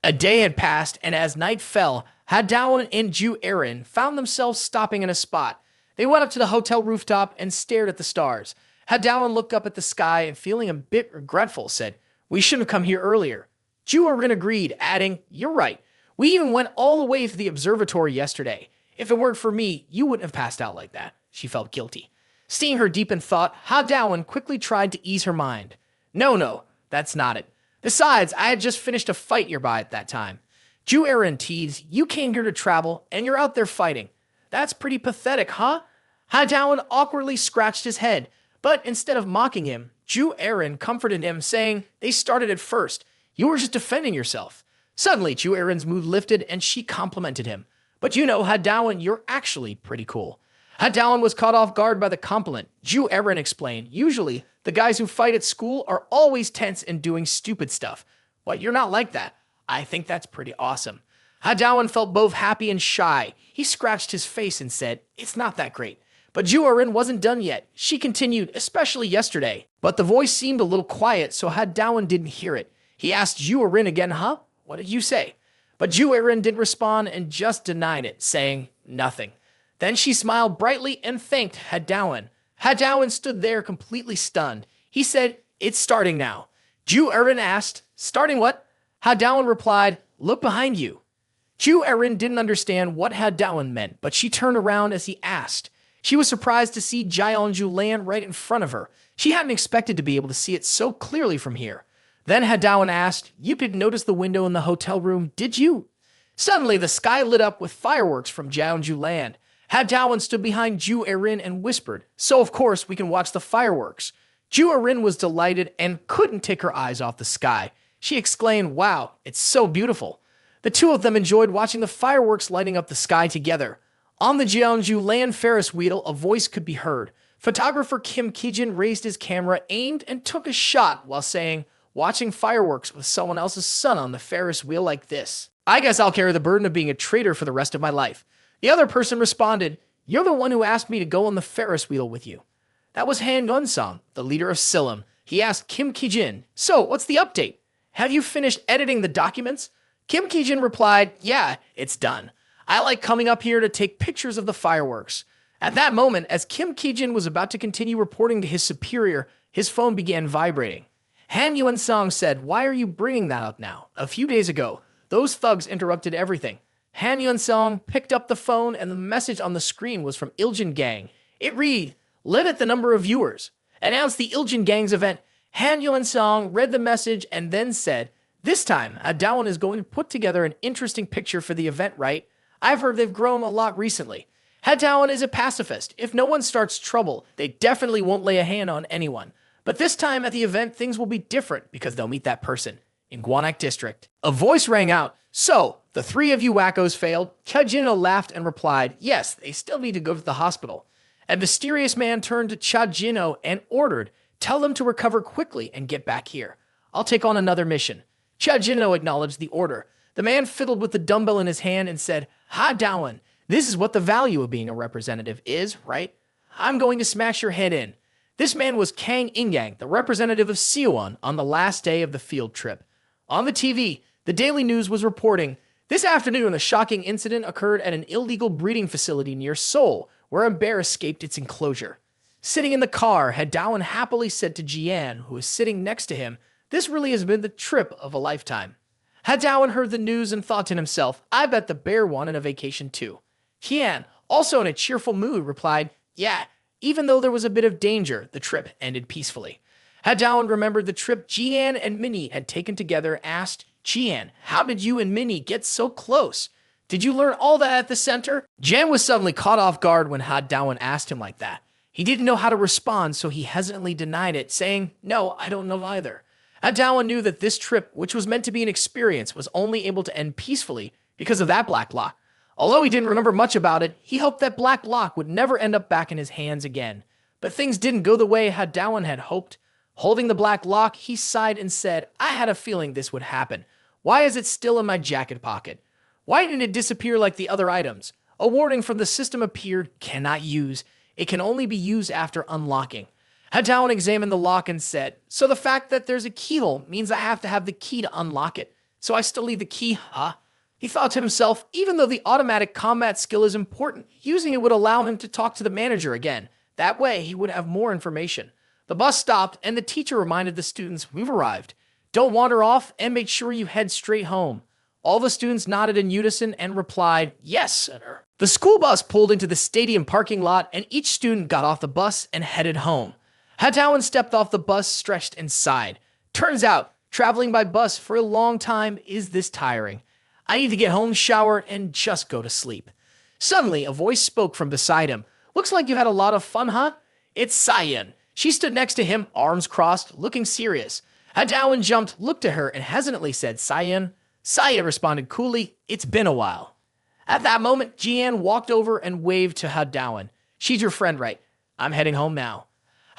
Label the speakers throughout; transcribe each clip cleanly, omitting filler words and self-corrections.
Speaker 1: A day had passed, and as night fell, Hadawan and Ju Erin found themselves stopping in a spot. They went up to the hotel rooftop and stared at the stars. Hadawan looked up at the sky and, feeling a bit regretful, said, "We should have come here earlier." Ju Erin agreed, adding, "You're right. We even went all the way to the observatory yesterday. If it weren't for me, you wouldn't have passed out like that." She felt guilty. Seeing her deep in thought, Hadawan quickly tried to ease her mind. No, that's not it. Besides, I had just finished a fight nearby at that time. Ju Erin teased, "You came here to travel, and you're out there fighting. That's pretty pathetic, huh?" Hadawan awkwardly scratched his head, but instead of mocking him, Ju Erin comforted him, saying, "They started it first. You were just defending yourself." Suddenly, Ju Erin's mood lifted, and she complimented him. "But you know, Hadawan, you're actually pretty cool." Hadawan was caught off guard by the compliment. Ju Erin explained, "Usually, the guys who fight at school are always tense and doing stupid stuff. But you're not like that. I think that's pretty awesome." Hadawan felt both happy and shy. He scratched his face and said, "It's not that great." But Ju Erin wasn't done yet. She continued, "Especially yesterday." But the voice seemed a little quiet, so Hadawan didn't hear it. He asked Ju Erin again, "Huh? What did you say?" But Ju Erin didn't respond and just denied it, saying nothing. Then she smiled brightly and thanked Hadawan. Hadawan stood there completely stunned. He said, "It's starting now." Ju Erin asked, "Starting what?" Hadawan replied, "Look behind you." Ju Erin didn't understand what Hadawan meant, but she turned around as he asked. She was surprised to see Jeonju land right in front of her. She hadn't expected to be able to see it so clearly from here. Then Hadawan asked, "You didn't notice the window in the hotel room, did you?" Suddenly, the sky lit up with fireworks from Jeonju land. Hadawan stood behind Ju Erin and whispered, "So of course we can watch the fireworks." Ju Erin was delighted and couldn't take her eyes off the sky. She exclaimed, "Wow, it's so beautiful." The two of them enjoyed watching the fireworks lighting up the sky together. On the Jeonju land Ferris wheel, a voice could be heard. Photographer Kim Kijin raised his camera, aimed, and took a shot while saying, "Watching fireworks with someone else's son on the Ferris wheel like this. I guess I'll carry the burden of being a traitor for the rest of my life." The other person responded, "You're the one who asked me to go on the Ferris wheel with you." That was Han Gunsong, the leader of Silim. He asked Kim Kijin, "So, what's the update? Have you finished editing the documents?" Kim Kijin replied, "Yeah, it's done. I like coming up here to take pictures of the fireworks." At that moment, as Kim Kijin was about to continue reporting to his superior, his phone began vibrating. Han Yuan-song said, "Why are you bringing that up now? A few days ago, those thugs interrupted everything." Han Yuan-song picked up the phone, and the message on the screen was from Ilan Gang. It read, "Limit the number of viewers. Announce the Ilan Gang's event." Han Yuan-song read the message and then said, "This time, Hadawan is going to put together an interesting picture for the event, right? I've heard they've grown a lot recently. Hadawan is a pacifist. If no one starts trouble, they definitely won't lay a hand on anyone. But this time at the event, things will be different because they'll meet that person in Gwanak District." A voice rang out, "So, the three of you wackos failed?" Chajino laughed and replied, "Yes, they still need to go to the hospital." A mysterious man turned to Chajino and ordered, "Tell them to recover quickly and get back here. I'll take on another mission." Chajino acknowledged the order. The man fiddled with the dumbbell in his hand and said, "Hadawan, this is what the value of being a representative is, right? I'm going to smash your head in." This man was Kang Ingang, the representative of Siwon, on the last day of the field trip. On the TV, the Daily News was reporting, "This afternoon, a shocking incident occurred at an illegal breeding facility near Seoul, where a bear escaped its enclosure." Sitting in the car, Hadawan happily said to Jian, who was sitting next to him, "This really has been the trip of a lifetime." Hadawan heard the news and thought to himself, "I bet the bear wanted a vacation too." Jian, also in a cheerful mood, replied, "Yeah, even though there was a bit of danger, the trip ended peacefully." Hadawan remembered the trip Jian and Minnie had taken together and asked, "Jian, how did you and Minnie get so close? Did you learn all that at the center?" Jian was suddenly caught off guard when Hadawan asked him like that. He didn't know how to respond, so he hesitantly denied it, saying, "No, I don't know either." Hadawan knew that this trip, which was meant to be an experience, was only able to end peacefully because of that black lock. Although he didn't remember much about it, he hoped that black lock would never end up back in his hands again. But things didn't go the way Hadawan had hoped. Holding the black lock, he sighed and said, "I had a feeling this would happen. Why is it still in my jacket pocket? Why didn't it disappear like the other items?" A warning from the system appeared, "Cannot use. It can only be used after unlocking." Hadawan examined the lock and said, "So the fact that there's a keyhole means I have to have the key to unlock it. So I still need the key, huh? He thought to himself, even though the automatic combat skill is important, using it would allow him to talk to the manager again. That way, he would have more information. The bus stopped, and the teacher reminded the students, "We've arrived. Don't wander off, and make sure you head straight home." All the students nodded in unison and replied, "Yes, sir." The school bus pulled into the stadium parking lot, and each student got off the bus and headed home. Hadawan stepped off the bus, stretched and sighed. Turns out, traveling by bus for a long time is this tiring. I need to get home, shower, and just go to sleep. Suddenly, a voice spoke from beside him. "Looks like you had a lot of fun, huh?" "It's Cyan." She stood next to him, arms crossed, looking serious. Hadawan jumped, looked at her, and hesitantly said, "Cyan." Cyan responded coolly, "It's been a while." At that moment, Jian walked over and waved to Hadawan. "She's your friend, right? I'm heading home now."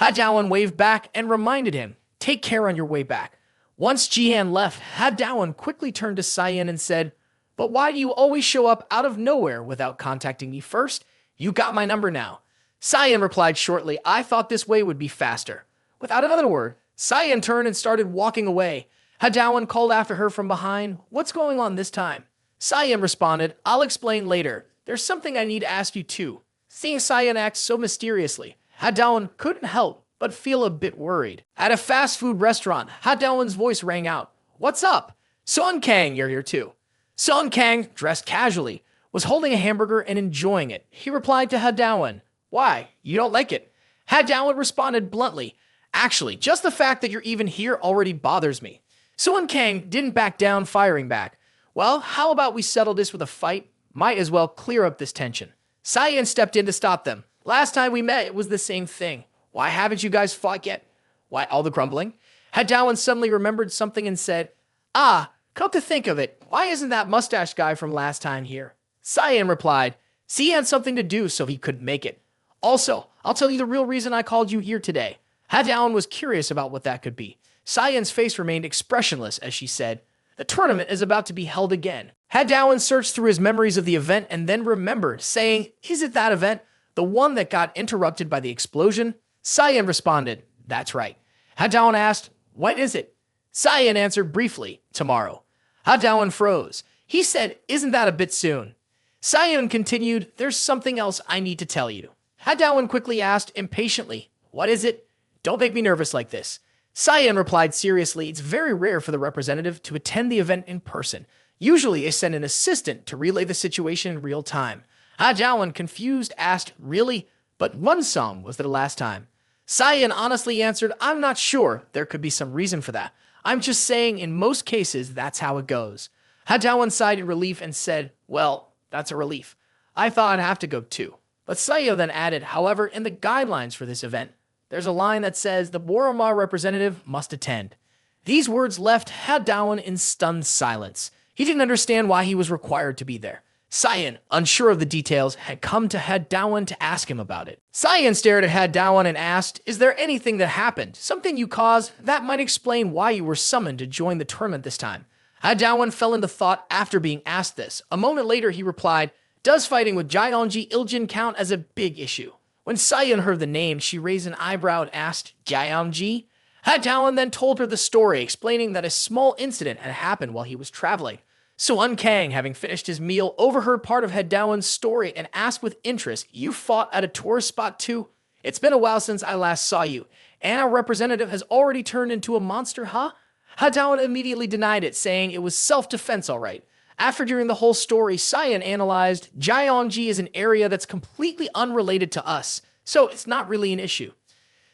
Speaker 1: Hadawan waved back and reminded him, "Take care on your way back." Once Jian left, Hadawan quickly turned to Cyan and said, "But why do you always show up out of nowhere without contacting me first? You got my number now." Cyan replied shortly, "I thought this way would be faster." Without another word, Cyan turned and started walking away. Hadawan called after her from behind, "What's going on this time?" Cyan responded, "I'll explain later. There's something I need to ask you too." Seeing Cyan act so mysteriously, Hadawan couldn't help but feel a bit worried. At a fast food restaurant, Hadawan's voice rang out. "What's up? Son Kang, you're here too." Son Kang, dressed casually, was holding a hamburger and enjoying it. He replied to Hadawan, "Why? You don't like it?" Hadawan responded bluntly, "Actually, just the fact that you're even here already bothers me." Son Kang didn't back down, firing back. "Well, how about we settle this with a fight? Might as well clear up this tension." Cyan stepped in to stop them. "Last time we met, it was the same thing. Why haven't you guys fought yet?" "Why, all the grumbling?" Hadawan suddenly remembered something and said, "Come to think of it, why isn't that mustache guy from last time here?" Cyan replied, "See, he had something to do, so he couldn't make it. Also, I'll tell you the real reason I called you here today." Hadawan was curious about what that could be. Cyan's face remained expressionless as she said, "The tournament is about to be held again." Hadawan searched through his memories of the event and then remembered, saying, "Is it that event? The one that got interrupted by the explosion?" Cyan responded, "That's right." Hadawan asked, "When is it?" Cyan answered briefly, "Tomorrow." Hadawan froze. He said, "Isn't that a bit soon?" Cyan continued, "There's something else I need to tell you." Hadawan quickly asked impatiently, "What is it? Don't make me nervous like this." Cyan replied seriously, "It's very rare for the representative to attend the event in person. Usually they send an assistant to relay the situation in real time." Hadawan, confused, asked, "Really? But Wansung was the last time." Cyan honestly answered, "I'm not sure. There could be some reason for that. I'm just saying in most cases that's how it goes." Hadawan sighed in relief and said, "Well, that's a relief. I thought I'd have to go too." But Cyan then added, "However, in the guidelines for this event, there's a line that says the Boromar representative must attend." These words left Hadawan in stunned silence. He didn't understand why he was required to be there. Cyan, unsure of the details, had come to Hadawan to ask him about it. Cyan stared at Hadawan and asked, "Is there anything that happened, something you caused, that might explain why you were summoned to join the tournament this time?" Hadawan fell into thought after being asked this. A moment later, he replied, "Does fighting with Jaeonji Iljin count as a big issue?" When Cyan heard the name, she raised an eyebrow and asked, "Jaeonji?" Hadawan then told her the story, explaining that a small incident had happened while he was traveling. Son Kang, having finished his meal, overheard part of Hadawan's story and asked with interest, "You fought at a tourist spot too? It's been a while since I last saw you, and our representative has already turned into a monster, huh?" Hadawan immediately denied it, saying it was self-defense all right. After hearing the whole story, Cyan analyzed, "Jaeonji is an area that's completely unrelated to us, so it's not really an issue."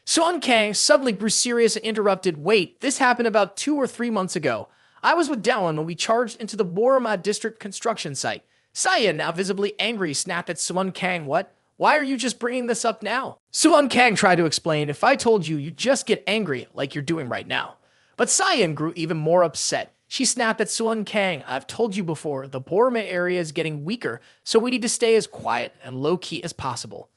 Speaker 1: Son Kang suddenly grew serious and interrupted, "Wait, this happened about 2 or 3 months ago. I was with Dawan when we charged into the Boroma district construction site." Cyan, now visibly angry, snapped at Son Kang, "What? Why are you just bringing this up now?" Son Kang tried to explain, "If I told you, you'd just get angry like you're doing right now." But Cyan grew even more upset. She snapped at Son Kang, "I've told you before, the Boroma area is getting weaker, so we need to stay as quiet and low-key as possible."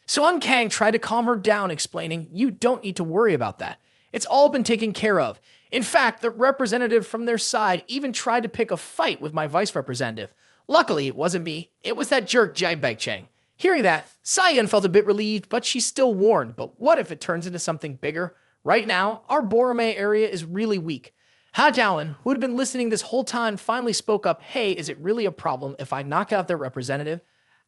Speaker 1: Son Kang tried to calm her down, explaining, "You don't need to worry about that. It's all been taken care of. In fact, the representative from their side even tried to pick a fight with my vice representative. Luckily, it wasn't me. It was that jerk Jai Baekchang." Hearing that, Cyan felt a bit relieved, but she still warned, "But what if it turns into something bigger? Right now, our Borome area is really weak." Ha Daoan, who had been listening this whole time, finally spoke up. Hey, is it really a problem if I knock out their representative?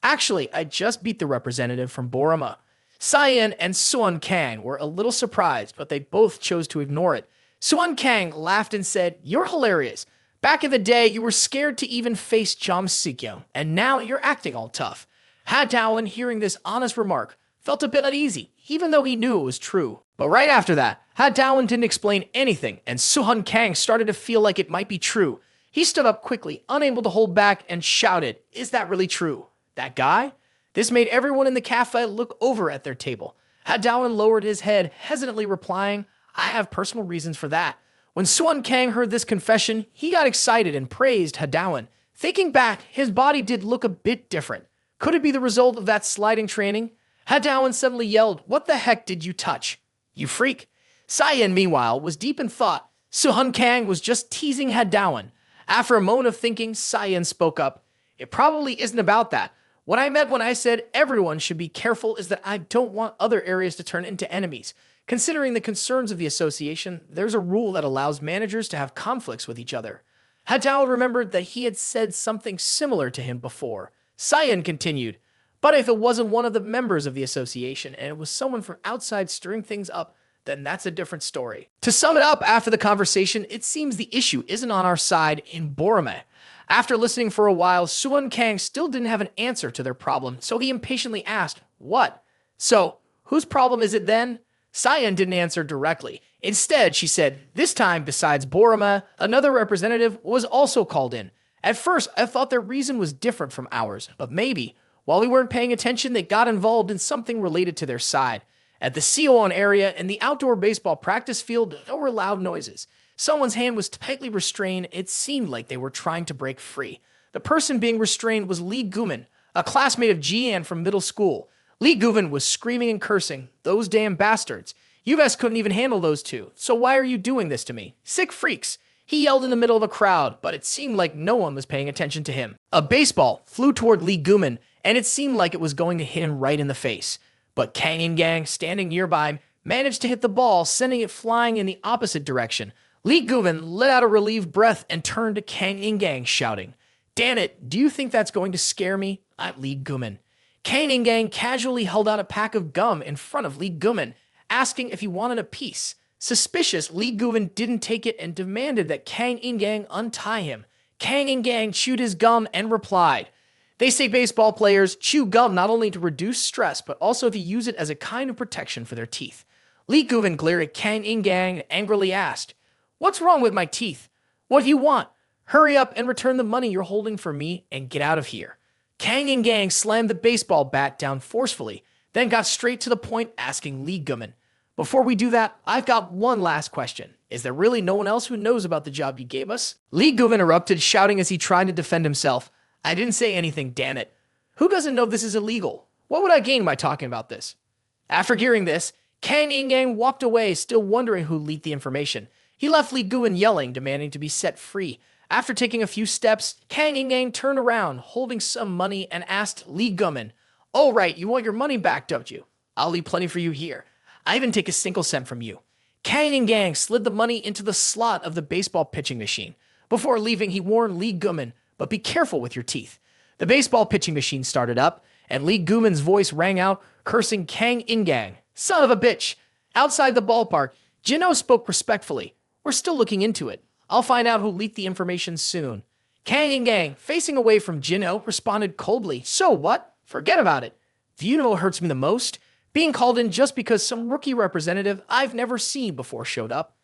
Speaker 1: Actually, I just beat the representative from Borama. Cyan and Suan Kang were a little surprised, but they both chose to ignore it. Suan Kang laughed and said, "You're hilarious. Back in the day, you were scared to even face Jom Sikyo, and now you're acting all tough." Ha Daoan, hearing this honest remark, felt a bit uneasy, even though he knew it was true. But right after that, Ha Daoan didn't explain anything, and Suhan Kang started to feel like it might be true. He stood up quickly, unable to hold back, and shouted, "Is that really true? That guy?" This made everyone in the cafe look over at their table. Ha Daoan lowered his head, hesitantly replying, "I have personal reasons for that." When Suan Kang heard this confession, he got excited and praised Ha Daoan. Thinking back, his body did look a bit different. Could it be the result of that sliding training? Ha Daoan suddenly yelled, "What the heck did you touch? You freak." Cyan, meanwhile, was deep in thought. Suhan Kang was just teasing Ha Daoan. After a moment of thinking, Cyan spoke up. "It probably isn't about that. What I meant when I said everyone should be careful is that I don't want other areas to turn into enemies. Considering the concerns of the association, there's a rule that allows managers to have conflicts with each other." Ha Daoan remembered that he had said something similar to him before. Cyan continued, "But if it wasn't one of the members of the association and it was someone from outside stirring things up, then that's a different story." To sum it up, after the conversation, it seems the issue isn't on our side in Borame. After listening for a while, Suan Kang still didn't have an answer to their problem, so he impatiently asked, "What? So, whose problem is it then?" Cyan didn't answer directly. Instead, she said, "This time, besides Borama, another representative was also called in. At first, I thought their reason was different from ours, but maybe, while we weren't paying attention, they got involved in something related to their side. At the CO1 area and the outdoor baseball practice field, there were loud noises. Someone's hand was tightly restrained. It seemed like they were trying to break free. The person being restrained was Lee Guman, a classmate of Jian from middle school. Lee Guman was screaming and cursing, "Those damn bastards. You guys couldn't even handle those two, so why are you doing this to me? Sick freaks." He yelled in the middle of a crowd, but it seemed like no one was paying attention to him. A baseball flew toward Lee Guman, and it seemed like it was going to hit him right in the face. But Kang Ingang, standing nearby, managed to hit the ball, sending it flying in the opposite direction. Lee Guman let out a relieved breath and turned to Kang Ingang, shouting, "Damn it, do you think that's going to scare me? I'm Lee Guman." Kang Ingang casually held out a pack of gum in front of Lee Guman, asking if he wanted a piece. Suspicious, Lee Guman didn't take it and demanded that Kang Ingang untie him. Kang Ingang chewed his gum and replied, "They say baseball players chew gum not only to reduce stress, but also to use it as a kind of protection for their teeth." Lee Guman glared at Kang Ingang and angrily asked, "What's wrong with my teeth? What do you want? Hurry up and return the money you're holding for me and get out of here." Kang Ingang slammed the baseball bat down forcefully, then got straight to the point, asking Lee Guman, "Before we do that, I've got one last question. Is there really no one else who knows about the job you gave us?" Lee Guman erupted, shouting as he tried to defend himself, "I didn't say anything, damn it. Who doesn't know this is illegal? What would I gain by talking about this?" After hearing this, Kang Ingang walked away, still wondering who leaked the information. He left Lee Guman yelling, demanding to be set free. After taking a few steps, Kang Ingang turned around, holding some money, and asked Lee Guman, "Oh right, you want your money back, don't you? I'll leave plenty for you here. I didn't take a single cent from you." Kang Ingang slid the money into the slot of the baseball pitching machine. Before leaving, he warned Lee Guman, "But be careful with your teeth." The baseball pitching machine started up, and Lee Guman's voice rang out, cursing Kang Ingang, "Son of a bitch." Outside the ballpark, Jino spoke respectfully, "We're still looking into it. I'll find out who leaked the information soon." Kang Ingang, facing away from Jino, responded coldly, "So what? Forget about it. Do you know what hurts me the most? Being called in just because some rookie representative I've never seen before showed up."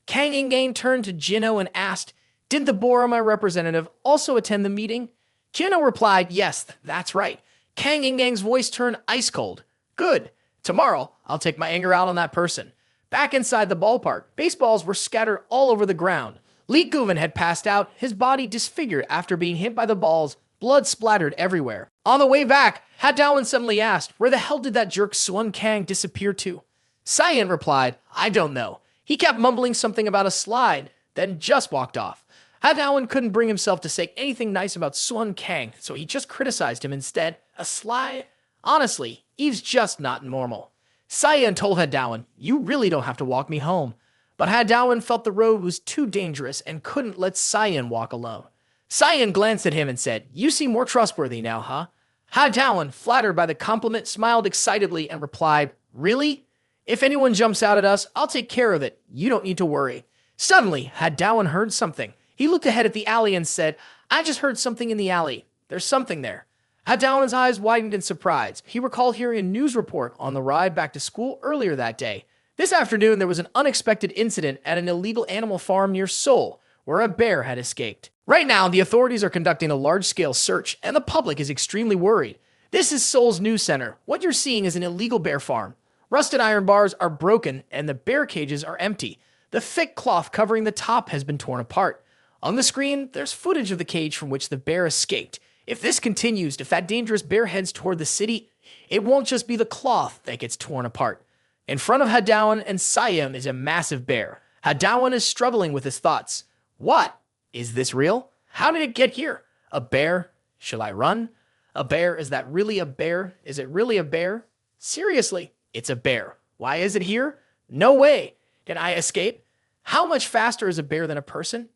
Speaker 1: Kang Ingang turned to Jino and asked, "Did the Borama representative also attend the meeting?" Jino replied, "Yes, that's right." Kang Ingang's voice turned ice cold. "Good. Tomorrow, I'll take my anger out on that person." Back inside the ballpark, baseballs were scattered all over the ground. Lee Guman had passed out, his body disfigured after being hit by the balls, blood splattered everywhere. On the way back, Ha Daoan suddenly asked, "Where the hell did that jerk Suan Kang disappear to?" Cyan replied, "I don't know. He kept mumbling something about a slide, then just walked off." Ha Daoan couldn't bring himself to say anything nice about Suan Kang, so he just criticized him instead. A slide? Honestly, he's just not normal. Cyan told Ha Daoan, "You really don't have to walk me home." But Hadawan felt the road was too dangerous and couldn't let Shin walk alone. Shin glanced at him and said, "You seem more trustworthy now, huh?" Hadawan, flattered by the compliment, smiled excitedly and replied, "Really? If anyone jumps out at us, I'll take care of it. You don't need to worry." Suddenly, Hadawan heard something. He looked ahead at the alley and said, "I just heard something in the alley. There's something there." Hadawan's eyes widened in surprise. He recalled hearing a news report on the ride back to school earlier that day. This afternoon, there was an unexpected incident at an illegal animal farm near Seoul, where a bear had escaped. Right now, the authorities are conducting a large-scale search, and the public is extremely worried. This is Seoul's news center. What you're seeing is an illegal bear farm. Rusted iron bars are broken, and the bear cages are empty. The thick cloth covering the top has been torn apart. On the screen, there's footage of the cage from which the bear escaped. If this continues, if that dangerous bear heads toward the city, it won't just be the cloth that gets torn apart. In front of Hadawan and Shin is a massive bear. Hadawan is struggling with his thoughts. What? Is this real? How did it get here? A bear? Shall I run? A bear? Is that really a bear? Is it really a bear? Seriously, it's a bear. Why is it here? No way. Did I escape? How much faster is a bear than a person?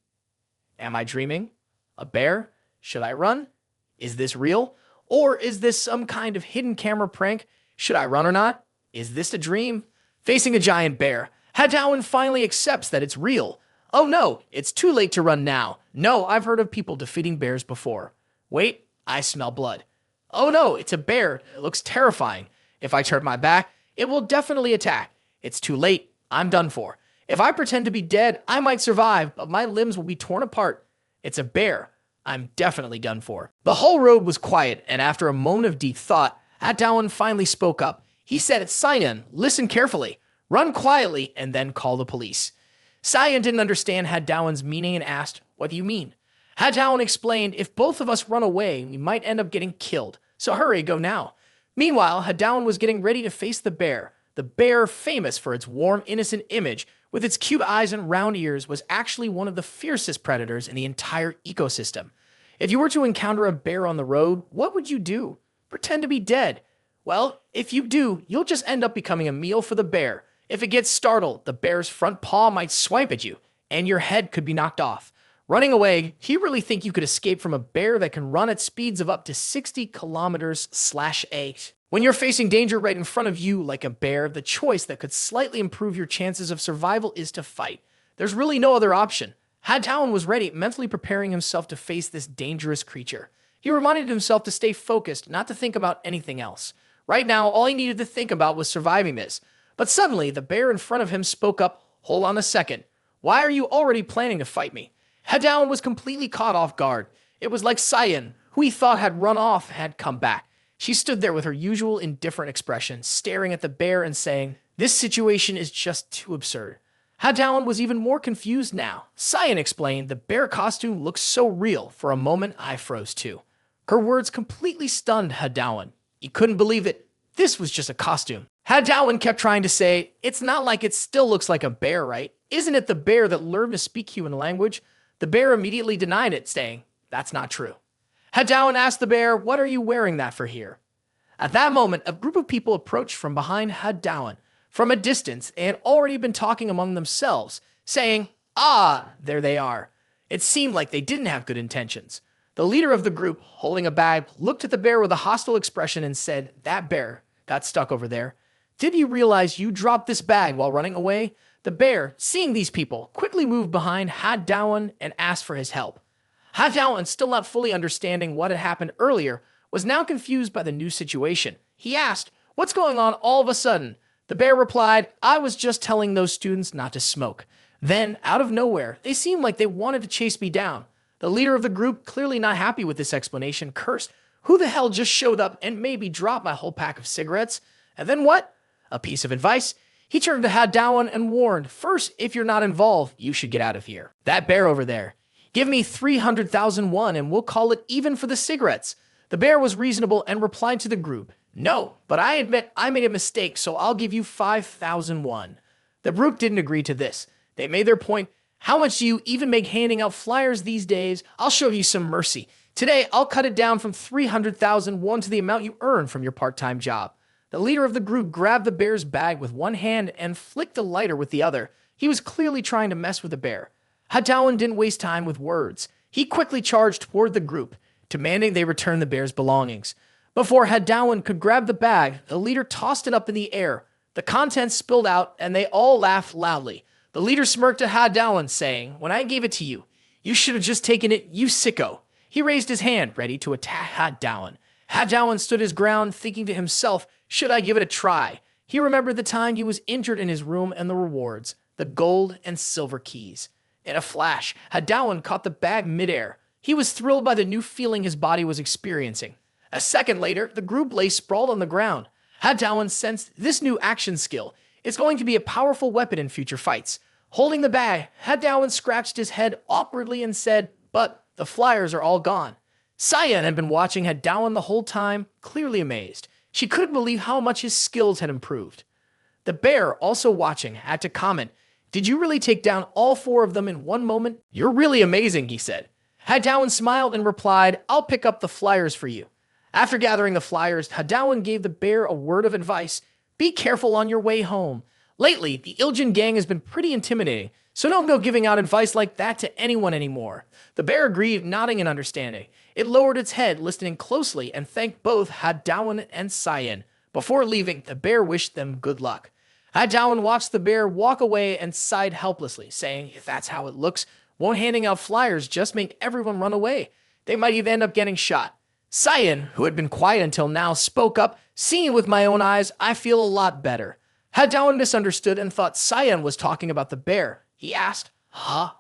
Speaker 1: Am I dreaming? A bear? Should I run? Is this real? Or is this some kind of hidden camera prank? Should I run or not? Is this a dream? Facing a giant bear, Hadawan finally accepts that it's real. Oh no, it's too late to run now. No, I've heard of people defeating bears before. Wait, I smell blood. Oh no, it's a bear. It looks terrifying. If I turn my back, it will definitely attack. It's too late. I'm done for. If I pretend to be dead, I might survive, but my limbs will be torn apart. It's a bear. I'm definitely done for. The whole road was quiet, and after a moment of deep thought, Hadawan finally spoke up. He said, "Shin, listen carefully. Run quietly, and then call the police." Shin didn't understand Hadawan's meaning and asked, "What do you mean?" Hadawan explained, "If both of us run away, we might end up getting killed. So hurry, go now." Meanwhile, Hadawan was getting ready to face the bear. The bear, famous for its warm, innocent image, with its cute eyes and round ears, was actually one of the fiercest predators in the entire ecosystem. If you were to encounter a bear on the road, what would you do? Pretend to be dead. Well, if you do, you'll just end up becoming a meal for the bear. If it gets startled, the bear's front paw might swipe at you, and your head could be knocked off. Running away, do you really think you could escape from a bear that can run at speeds of up to 60 kilometers/8? When you're facing danger right in front of you like a bear, the choice that could slightly improve your chances of survival is to fight. There's really no other option. Hadawan was ready, mentally preparing himself to face this dangerous creature. He reminded himself to stay focused, not to think about anything else. Right now, all he needed to think about was surviving this. But suddenly, the bear in front of him spoke up, "Hold on a second. Why are you already planning to fight me?" Hadawan was completely caught off guard. It was like Shin, who he thought had run off, had come back. She stood there with her usual indifferent expression, staring at the bear and saying, "This situation is just too absurd." Hadawan was even more confused now. Shin explained, "The bear costume looks so real. For a moment, I froze too." Her words completely stunned Hadawan. He couldn't believe it. This was just a costume. Hadawan kept trying to say, "It's not like it still looks like a bear, right? Isn't it the bear that learned to speak human language?" The bear immediately denied it, saying, "That's not true." Hadawan asked the bear, "What are you wearing that for here?" At that moment, a group of people approached from behind Hadawan. From a distance, they had already been talking among themselves, saying, "Ah, there they are." It seemed like they didn't have good intentions. The leader of the group, holding a bag, looked at the bear with a hostile expression and said, "That bear got stuck over there. Did you realize you dropped this bag while running away?" The bear, seeing these people, quickly moved behind Hadawan and asked for his help. Hadawan, still not fully understanding what had happened earlier, was now confused by the new situation. He asked, "What's going on all of a sudden?" The bear replied, "I was just telling those students not to smoke." Then, out of nowhere, they seemed like they wanted to chase me down. The leader of the group, clearly not happy with this explanation, cursed, "Who the hell just showed up and made me drop my whole pack of cigarettes?" And then what? A piece of advice. He turned to Hadawan and warned, "First, if you're not involved, you should get out of here. That bear over there. Give me 300,000 won and we'll call it even for the cigarettes." The bear was reasonable and replied to the group, "No, but I admit I made a mistake, so I'll give you 5,000 won." The group didn't agree to this. They made their point. "How much do you even make handing out flyers these days? I'll show you some mercy. Today, I'll cut it down from 300,000 won to the amount you earn from your part-time job." The leader of the group grabbed the bear's bag with one hand and flicked a lighter with the other. He was clearly trying to mess with the bear. Dawan didn't waste time with words. He quickly charged toward the group, demanding they return the bear's belongings. Before Dawan could grab the bag, the leader tossed it up in the air. The contents spilled out, and they all laughed loudly. The leader smirked at Dawan, saying, "When I gave it to you, you should have just taken it, you sicko." He raised his hand, ready to attack Dawan. Dawan stood his ground, thinking to himself, "Should I give it a try?" He remembered the time he was injured in his room and the rewards, the gold and silver keys. In a flash, Dawan caught the bag midair. He was thrilled by the new feeling his body was experiencing. A second later, the group lay sprawled on the ground. Dawan sensed this new action skill. It's going to be a powerful weapon in future fights. Holding the bag, Dawan scratched his head awkwardly and said, "But the flyers are all gone." Shin had been watching Dawan the whole time, clearly amazed. She couldn't believe how much his skills had improved. The bear, also watching, had to comment, "Did you really take down all 4 of them in one moment? You're really amazing," he said. Dawan smiled and replied, "I'll pick up the flyers for you." After gathering the flyers, Dawan gave the bear a word of advice. "Be careful on your way home. Lately, the Iljan gang has been pretty intimidating, so don't go giving out advice like that to anyone anymore." The bear agreed, nodding in understanding. It lowered its head, listening closely, and thanked both Dawan and Shin. Before leaving, the bear wished them good luck. Dawan watched the bear walk away and sighed helplessly, saying, "If that's how it looks, won't handing out flyers just make everyone run away? They might even end up getting shot." Shin, who had been quiet until now, spoke up, "Seeing with my own eyes, I feel a lot better." Dawan misunderstood and thought Shin was talking about the bear. He asked, "Huh?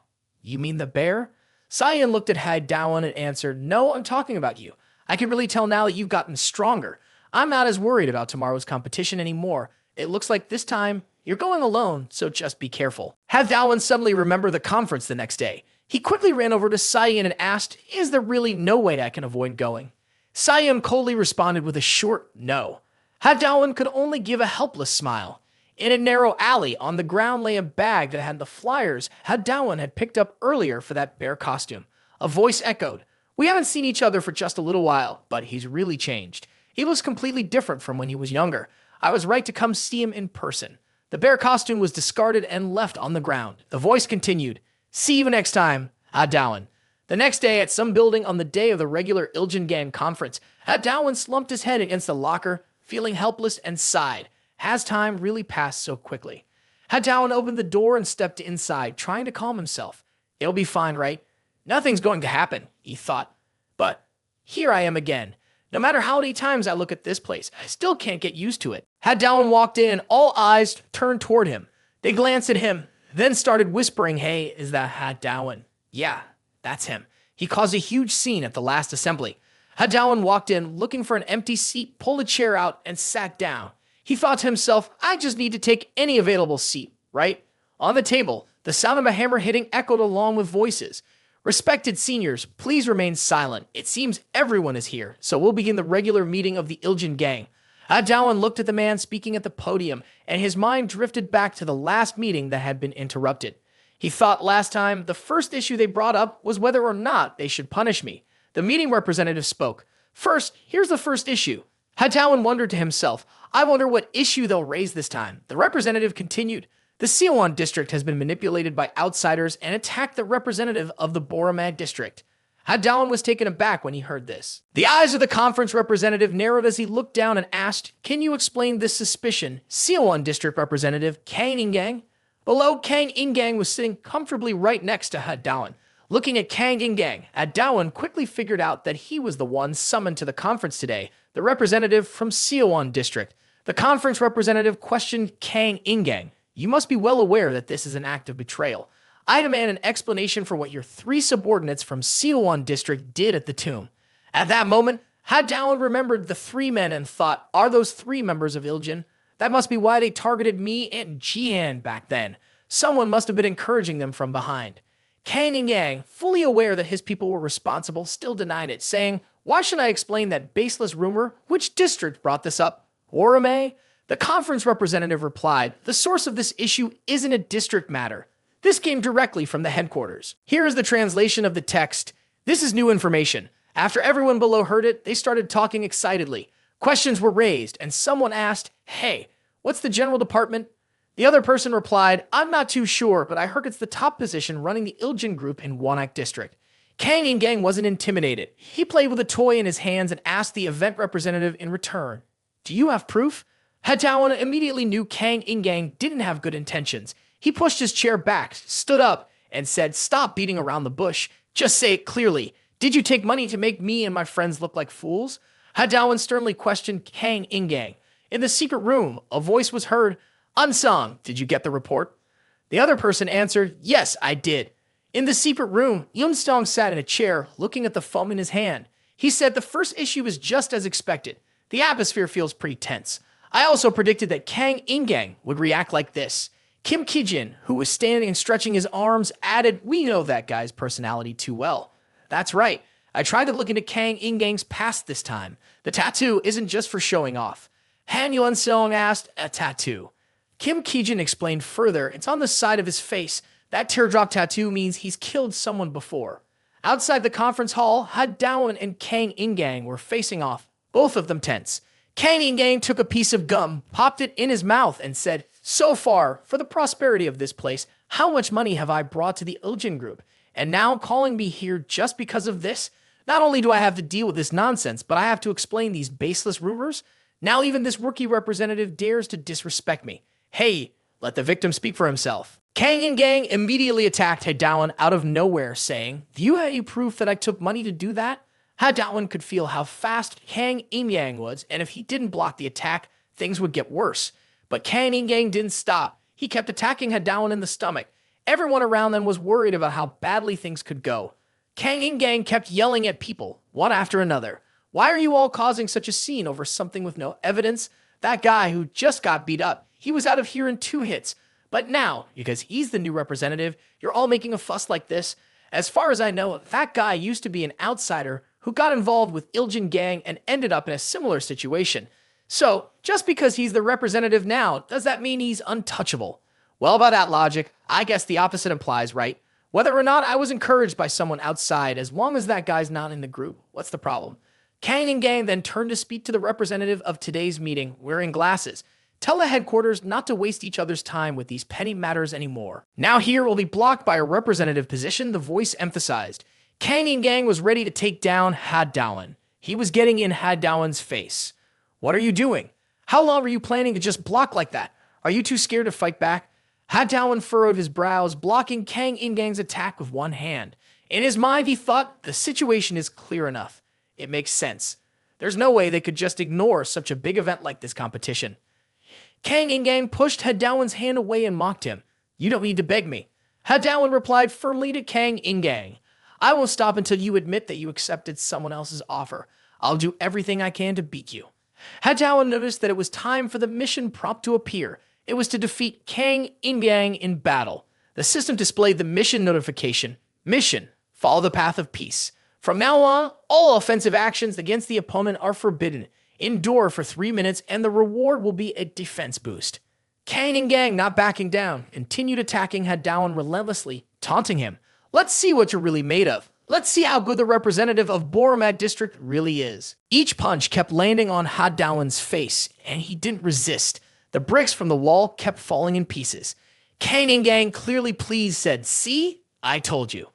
Speaker 1: You mean the bear?" Shin looked at Dawan and answered, "No, I'm talking about you. I can really tell now that you've gotten stronger. I'm not as worried about tomorrow's competition anymore. It looks like this time you're going alone, so just be careful." Dawan suddenly remembered the conference the next day. He quickly ran over to Shin and asked, "Is there really no way I can avoid going?" Shin coldly responded with a short no. Dawan could only give a helpless smile. In a narrow alley on the ground lay a bag that had the flyers Dawan had picked up earlier for that bear costume. A voice echoed, "We haven't seen each other for just a little while, but he's really changed. He looks completely different from when he was younger. I was right to come see him in person." The bear costume was discarded and left on the ground. The voice continued, "See you next time, Dawan." The next day, at some building on the day of the regular Iljan gang conference, Dawan slumped his head against a locker, feeling helpless, and sighed. Has time really passed so quickly? Dawan opened the door and stepped inside, trying to calm himself. "It'll be fine, right? Nothing's going to happen," he thought. "But here I am again. No matter how many times I look at this place, I still can't get used to it." Dawan walked in, all eyes turned toward him. They glanced at him, then started whispering, "Hey, is that Dawan?" "Yeah, that's him. He caused a huge scene at the last assembly." Dawan walked in, looking for an empty seat, pulled a chair out, and sat down. He thought to himself, "I just need to take any available seat, right?" On the table, the sound of a hammer hitting echoed along with voices. "Respected seniors, please remain silent. It seems everyone is here, so we'll begin the regular meeting of the Iljan gang." Dawan looked at the man speaking at the podium, and his mind drifted back to the last meeting that had been interrupted. He thought last time the first issue they brought up was whether or not they should punish me. The meeting representative spoke. "First, here's the first issue." Dawan wondered to himself, "I wonder what issue they'll raise this time." The representative continued. "The Do Wan district has been manipulated by outsiders and attacked the representative of the Boramag district." Dawan was taken aback when he heard this. The eyes of the conference representative narrowed as he looked down and asked, "Can you explain this suspicion, Do Wan district representative Kang Ingang?" Below, Kang Ingang was sitting comfortably right next to Dawan. Looking at Kang Ingang, Dawan quickly figured out that he was the one summoned to the conference today, the representative from Do Wan district. The conference representative questioned Kang Ingang. "You must be well aware that this is an act of betrayal. I demand an explanation for what your 3 subordinates from Do Wan district did at the tomb." At that moment, Dawan remembered the 3 men and thought, "Are those 3 members of Iljan? That must be why they targeted me and Jian back then. Someone must have been encouraging them from behind." Kang Ingang, fully aware that his people were responsible, still denied it, saying, "Why should I explain that baseless rumor? Which district brought this up? Orame?" The conference representative replied, "The source of this issue isn't a district matter. This came directly from the headquarters." Here is the translation of the text. This is new information. After everyone below heard it, they started talking excitedly. Questions were raised, and someone asked, "Hey, what's the general department?" The other person replied, I'm not too sure, but I heard it's the top position running the Ilan group in Wanak district. Kang Ingang wasn't intimidated. He played with a toy in his hands and asked the event representative in return, do you have proof? Wan immediately knew Kang Ingang didn't have good intentions. He pushed his chair back, stood up, and said, stop beating around the bush. Just say it clearly. Did you take money to make me and my friends look like fools? Wan sternly questioned Kang Ingang. In the secret room, a voice was heard, Wansung, did you get the report? The other person answered, yes, I did. In the secret room, Wansung sat in a chair, looking at the phone in his hand. He said the first issue is just as expected. The atmosphere feels pretty tense. I also predicted that Kang Ingang would react like this. Kim Kijin, who was standing and stretching his arms, added, we know that guy's personality too well. That's right. I tried to look into Kang Ingang's past this time. The tattoo isn't just for showing off. Han Yuan-seong asked, a tattoo. Kim Kijin explained further, it's on the side of his face. That teardrop tattoo means he's killed someone before. Outside the conference hall, Wan and Kang Ingang were facing off, both of them tense. Kang Ingang took a piece of gum, popped it in his mouth, and said, so far, for the prosperity of this place, how much money have I brought to the Ilan group? And now calling me here just because of this? Not only do I have to deal with this nonsense, but I have to explain these baseless rumors? Now even this rookie representative dares to disrespect me. Hey, let the victim speak for himself. Kang Ingang immediately attacked Wan out of nowhere, saying, do you have any proof that I took money to do that? Wan could feel how fast Kang Ingang was, and if he didn't block the attack, things would get worse. But Kang Ingang didn't stop. He kept attacking Wan in the stomach. Everyone around them was worried about how badly things could go. Kang Ingang kept yelling at people, one after another. Why are you all causing such a scene over something with no evidence? That guy who just got beat up, he was out of here in 2 hits. But now, because he's the new representative, you're all making a fuss like this? As far as I know, that guy used to be an outsider who got involved with Ilan gang and ended up in a similar situation. So, just because he's the representative now, does that mean he's untouchable? Well, by that logic, I guess the opposite implies, right? Whether or not I was encouraged by someone outside, as long as that guy's not in the group, what's the problem? Kang Ingang then turned to speak to the representative of today's meeting, wearing glasses. Tell the headquarters not to waste each other's time with these petty matters anymore. Now here will be blocked by a representative position, the voice emphasized. Kang Ingang was ready to take down Wan. He was getting in Wan's face. What are you doing? How long were you planning to just block like that? Are you too scared to fight back? Wan furrowed his brows, blocking Kang Ingang's attack with one hand. In his mind, he thought, the situation is clear enough. It makes sense. There's no way they could just ignore such a big event like this competition. Kang Ingang pushed Wan's hand away and mocked him. You don't need to beg me. Wan replied firmly to Kang Ingang. I won't stop until you admit that you accepted someone else's offer. I'll do everything I can to beat you. Wan noticed that it was time for the mission prompt to appear. It was to defeat Kang Ingang in battle. The system displayed the mission notification. Mission, follow the path of peace. From now on, all offensive actions against the opponent are forbidden. Endure for 3 minutes and the reward will be a defense boost. Kang Ingang, not backing down, continued attacking Wan relentlessly, taunting him. Let's see what you're really made of. Let's see how good the representative of Bullied district really is. Each punch kept landing on Wan's face, and he didn't resist. The bricks from the wall kept falling in pieces. Kang Ingang, clearly pleased, said, see? I told you.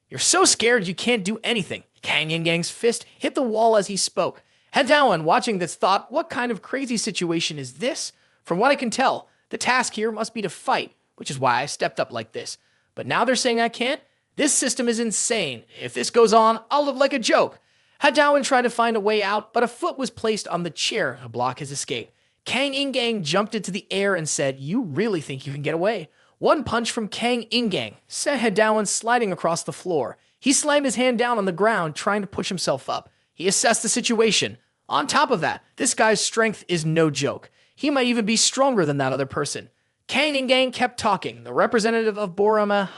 Speaker 1: You're so scared you can't do anything. Kang Ingang's fist hit the wall as he spoke. Wan, watching this, thought, what kind of crazy situation is this? From what I can tell, the task here must be to fight, which is why I stepped up like this. But now they're saying I can't? This system is insane. If this goes on, I'll look like a joke. Wan tried to find a way out, but a foot was placed on the chair to block his escape. Kang Ingang jumped into the air and said, you really think you can get away? One punch from Kang Ingang sent Wan sliding across the floor. He slammed his hand down on the ground, trying to push himself up. He assessed the situation. On top of that, this guy's strength is no joke. He might even be stronger than that other person. Kang Ingang kept talking. The representative of Borama,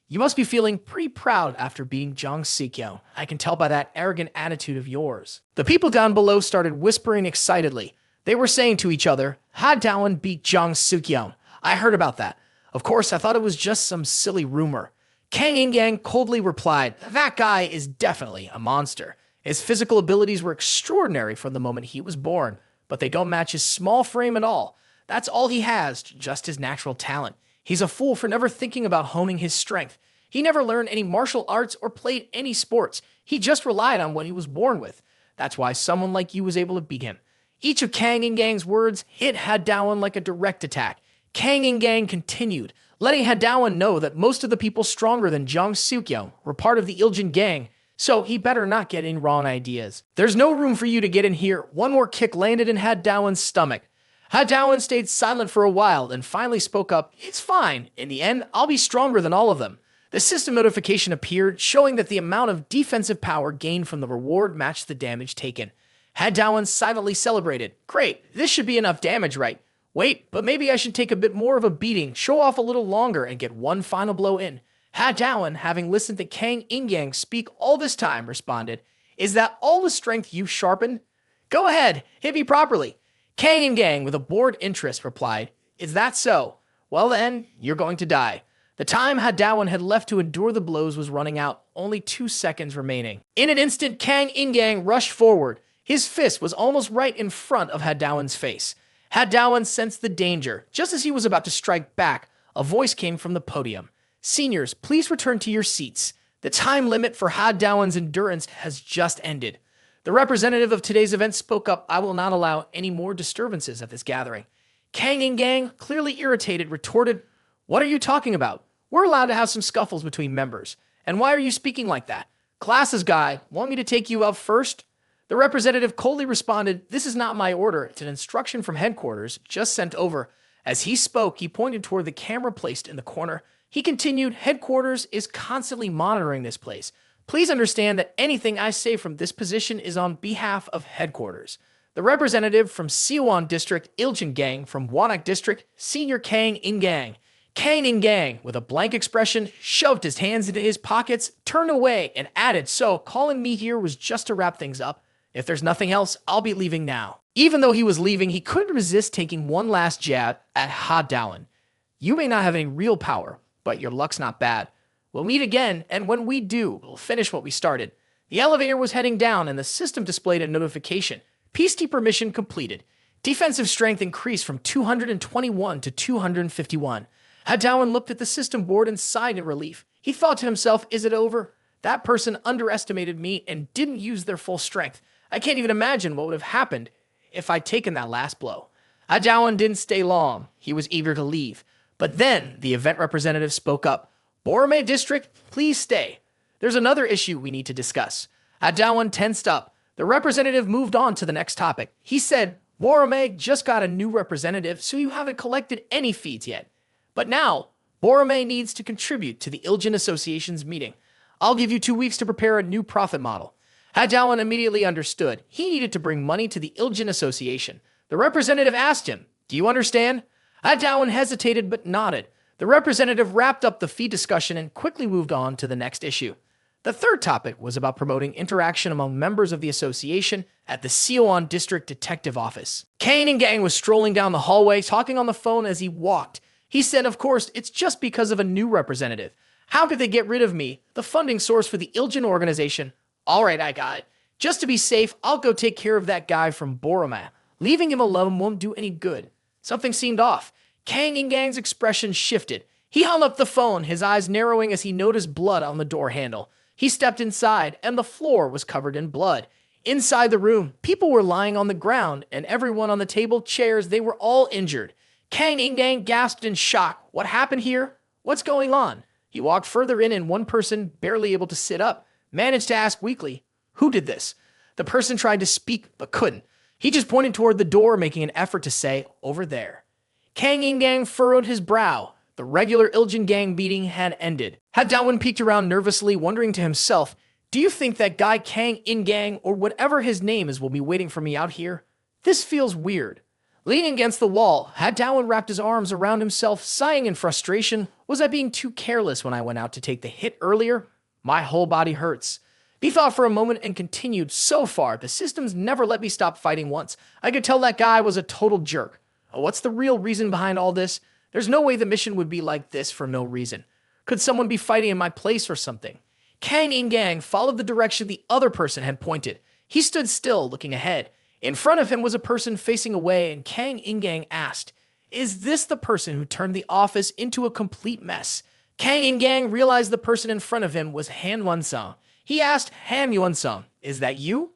Speaker 1: you must be feeling pretty proud after beating Jang Sikyo. I can tell by that arrogant attitude of yours. The people down below started whispering excitedly. They were saying to each other, Wan beat Jang Sikyo. I heard about that. Of course, I thought it was just some silly rumor. Kang Ingang coldly replied, that guy is definitely a monster. His physical abilities were extraordinary from the moment he was born, but they don't match his small frame at all. That's all he has, just his natural talent. He's a fool for never thinking about honing his strength. He never learned any martial arts or played any sports. He just relied on what he was born with. That's why someone like you was able to beat him. Each of Kang Ingang's words hit Hadawan like a direct attack. Kang Ingang continued, letting Hadawan know that most of the people stronger than Jang Sukyeong were part of the Iljin gang, so he better not get any wrong ideas. There's no room for you to get in here. One more kick landed in Hadawan's stomach. Hadawan stayed silent for a while and finally spoke up, "It's fine. In the end, I'll be stronger than all of them." The system notification appeared, showing that the amount of defensive power gained from the reward matched the damage taken. Hadawan silently celebrated. "Great, this should be enough damage, right? Wait, but maybe I should take a bit more of a beating, show off a little longer, and get one final blow in." Hadawan, having listened to Kang Ingang speak all this time, responded, "Is that all the strength you've sharpened? Go ahead, hit me properly." Kang Ingang, with a bored interest, replied, "Is that so? Well then, you're going to die." The time Hadawan had left to endure the blows was running out, only 2 seconds remaining. In an instant, Kang Ingang rushed forward. His fist was almost right in front of Hadawan's face. Hadawan sensed the danger. Just as he was about to strike back, a voice came from the podium. "Seniors, please return to your seats. The time limit for Hadawan's endurance has just ended." The representative of today's event spoke up, "I will not allow any more disturbances at this gathering." Kang Ingang, clearly irritated, retorted, "What are you talking about? We're allowed to have some scuffles between members. And why are you speaking like that? Classes guy, want me to take you out first?" The representative coldly responded, "This is not my order. It's an instruction from headquarters, just sent over." As he spoke, he pointed toward the camera placed in the corner. He continued, "Headquarters is constantly monitoring this place. Please understand that anything I say from this position is on behalf of headquarters." The representative from Do Wan District, Iljin Gang, from Wanak District, Senior Kang Ingang. Kang Ingang, with a blank expression, shoved his hands into his pockets, turned away, and added, "So, calling me here was just to wrap things up. If there's nothing else, I'll be leaving now." Even though he was leaving, he couldn't resist taking one last jab at Hadawan. "You may not have any real power, but your luck's not bad. We'll meet again, and when we do, we'll finish what we started." The elevator was heading down, and the system displayed a notification. Peacekeeper mission completed. Defensive strength increased from 221 to 251. Hadawan looked at the system board and sighed in relief. He thought to himself, "Is it over? That person underestimated me and didn't use their full strength. I can't even imagine what would have happened if I'd taken that last blow." Hadawan didn't stay long. He was eager to leave. But then the event representative spoke up. "Borome District, please stay. There's another issue we need to discuss." Hadawan tensed up. The representative moved on to the next topic. He said, "Borome just got a new representative, so you haven't collected any fees yet. But now, Borome needs to contribute to the Iljin Association's meeting. I'll give you 2 weeks to prepare a new profit model." Hadawan immediately understood. He needed to bring money to the Iljin Association. The representative asked him, "Do you understand?" Hadawan hesitated but nodded. The representative wrapped up the fee discussion and quickly moved on to the next issue. The third topic was about promoting interaction among members of the association at the Do Wan District Detective Office. Kang Ingang was strolling down the hallway, talking on the phone as he walked. He said, "Of course, it's just because of a new representative. How could they get rid of me, the funding source for the Iljin organization? All right, I got it. Just to be safe, I'll go take care of that guy from Boroma. Leaving him alone won't do any good." Something seemed off. Kang Ingang's expression shifted. He hung up the phone, his eyes narrowing as he noticed blood on the door handle. He stepped inside, and the floor was covered in blood. Inside the room, people were lying on the ground, and everyone on the table, chairs, they were all injured. Kang Ingang gasped in shock. "What happened here? What's going on?" He walked further in, and one person, barely able to sit up, managed to ask weakly, "Who did this?" The person tried to speak, but couldn't. He just pointed toward the door, making an effort to say, "Over there." Kang Ingang furrowed his brow. The regular Iljin gang beating had ended. Hadawan peeked around nervously, wondering to himself, "Do you think that guy Kang Ingang, or whatever his name is, will be waiting for me out here? This feels weird." Leaning against the wall, Hadawan wrapped his arms around himself, sighing in frustration. "Was I being too careless when I went out to take the hit earlier? My whole body hurts." He thought for a moment and continued, "So far, the systems never let me stop fighting once. I could tell that guy was a total jerk. What's the real reason behind all this? There's no way the mission would be like this for no reason. Could someone be fighting in my place or something?" Kang Ingang followed the direction the other person had pointed. He stood still, looking ahead. In front of him was a person facing away, and Kang Ingang asked, is this the person who turned the office into a complete mess? Kang Ingang realized the person in front of him was Han Wansung. He asked Han Wansung, "Is that you?"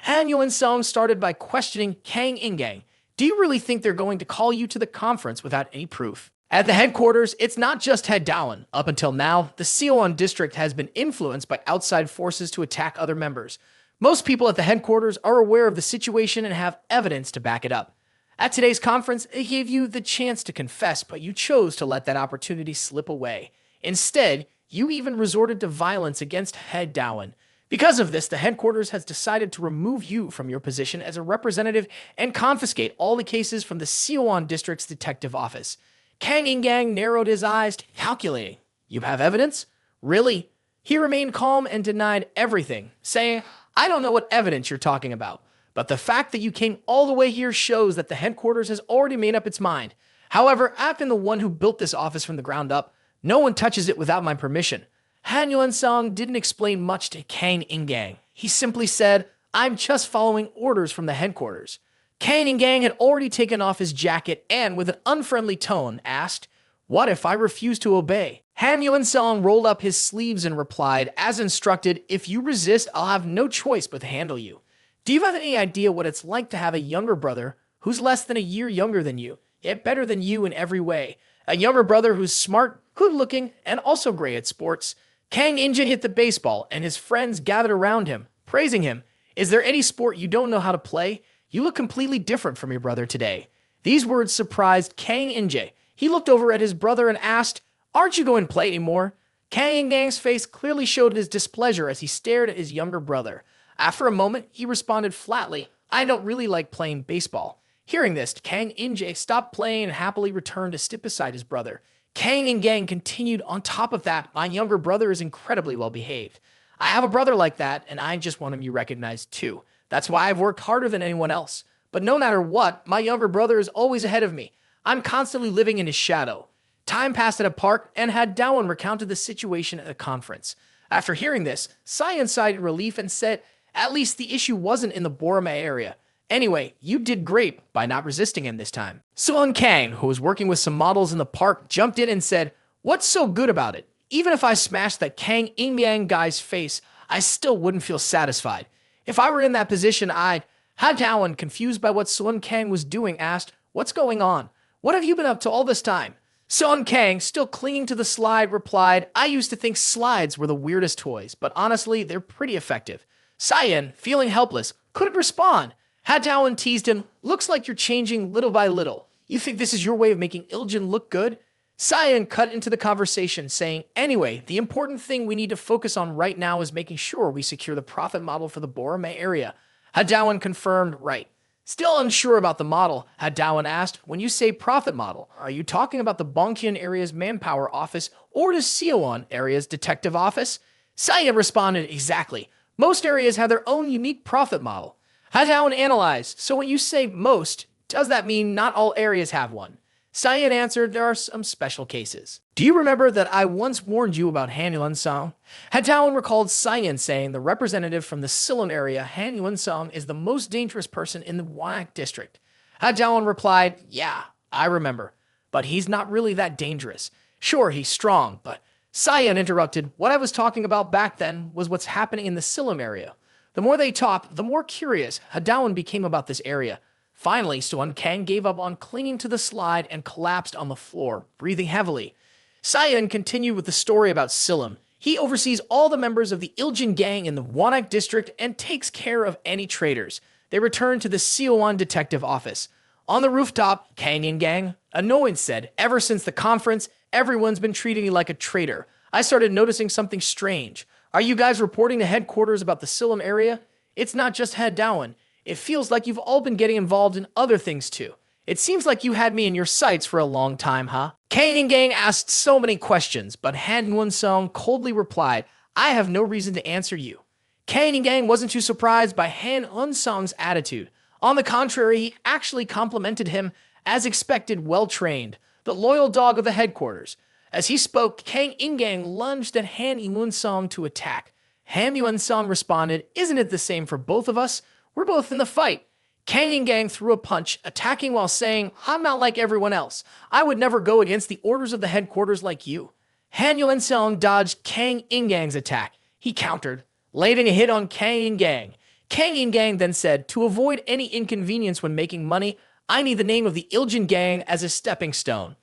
Speaker 1: Han Wansung started by questioning Kang Ingang. "Do you really think they're going to call you to the conference without any proof?" At the headquarters, it's not just head down. Up until now, the Do Wan district has been influenced by outside forces to attack other members. Most people at the headquarters are aware of the situation and have evidence to back it up. At today's conference, it gave you the chance to confess, but you chose to let that opportunity slip away. Instead, you even resorted to violence against head Dowan. Because of this, the headquarters has decided to remove you from your position as a representative and confiscate all the cases from the Do Wan district's detective office. Kang Ingang narrowed his eyes, calculating. "You have evidence?" "Really?" He remained calm and denied everything, saying, "I don't know what evidence you're talking about, but the fact that you came all the way here shows that the headquarters has already made up its mind. However, I've been the one who built this office from the ground up. No one touches it without my permission." Han Yuan-song didn't explain much to Kang Ingang. He simply said, "I'm just following orders from the headquarters." Kang Ingang had already taken off his jacket and, with an unfriendly tone, asked, "What if I refuse to obey?" Han Yuan-song rolled up his sleeves and replied, as instructed, "If you resist, I'll have no choice but to handle you." Do you have any idea what it's like to have a younger brother who's less than a year younger than you, yet better than you in every way? A younger brother who's smart, good-looking, and also great at sports. Kang Ingang hit the baseball, and his friends gathered around him, praising him. "Is there any sport you don't know how to play? You look completely different from your brother today." These words surprised Kang Ingang. He looked over at his brother and asked, "Aren't you going to play anymore?" Kang Ingang's face clearly showed his displeasure as he stared at his younger brother. After a moment, he responded flatly, "I don't really like playing baseball." Hearing this, Kang Ingang stopped playing and happily returned to sit beside his brother. Kang Ingang continued, "On top of that, my younger brother is incredibly well behaved. I have a brother like that, and I just want him to be recognized too. That's why I've worked harder than anyone else. But no matter what, my younger brother is always ahead of me. I'm constantly living in his shadow." Time passed at a park, and had Dowan recounted the situation at a conference. After hearing this, Cyan sighed in relief and said, "At least the issue wasn't in the Borome area. Anyway, you did great by not resisting him this time." Suan Kang, who was working with some models in the park, jumped in and said, "What's so good about it? Even if I smashed that Kang Ingang guy's face, I still wouldn't feel satisfied. If I were in that position, I'd..." Ha Dowan, confused by what Suan Kang was doing, asked, "What's going on? What have you been up to all this time?" Suan Kang, still clinging to the slide, replied, "I used to think slides were the weirdest toys, but honestly, they're pretty effective." Cyan, feeling helpless, couldn't respond. Ha Dowan teased him, "Looks like you're changing little by little. You think this is your way of making Iljan look good?" Cyan cut into the conversation, saying, "Anyway, the important thing we need to focus on right now is making sure we secure the profit model for the Borome area." Ha Dowan confirmed, "Right." Still unsure about the model, Ha Dowan asked, "When you say profit model, are you talking about the Bongkian area's manpower office or the Sioan area's detective office?" Cyan responded, "Exactly. Most areas have their own unique profit model." Ha Dowan analyzed, "So when you say most, does that mean not all areas have one?" Cyan answered, "There are some special cases." "Do you remember that I once warned you about Han Yuan-song?" Ha Dowan recalled Cyan saying the representative from the Silon area, Han Yuan-song, is the most dangerous person in the Wanak district. Ha Dowan replied, "Yeah, I remember. But he's not really that dangerous. Sure, he's strong, but..." Cyan interrupted, "What I was talking about back then was what's happening in the Silom area." The more they talked, the more curious Ha Dowan became about this area. Finally, Suan Kang gave up on clinging to the slide and collapsed on the floor, breathing heavily. Cyan continued with the story about Silum. He oversees all the members of the Iljan gang in the Wanak district and takes care of any traitors. They returned to the Sioan detective office. On the rooftop, Kang Ingang, annoyed, said, "Ever since the conference, everyone's been treating me like a traitor. I started noticing something strange. Are you guys reporting to headquarters about the Silum area? It's not just Head Dowan. It feels like you've all been getting involved in other things too. It seems like you had me in your sights for a long time, huh?" Kang Ingang asked so many questions, but Han Yuan-song coldly replied, "I have no reason to answer you." Kang Ingang wasn't too surprised by Han Yuan-song's attitude. On the contrary, he actually complimented him, as expected, well-trained, the loyal dog of the headquarters. As he spoke, Kang Ingang lunged at Han Yuan-song to attack. Han Yuan-song responded, "Isn't it the same for both of us? We're both in the fight." Kang Ingang threw a punch, attacking while saying, "I'm not like everyone else. I would never go against the orders of the headquarters like you." Han Yuan-sung dodged Kang Ingang's attack. He countered, landing a hit on Kang Ingang. Kang Ingang then said, "To avoid any inconvenience when making money, I need the name of the Iljin gang as a stepping stone."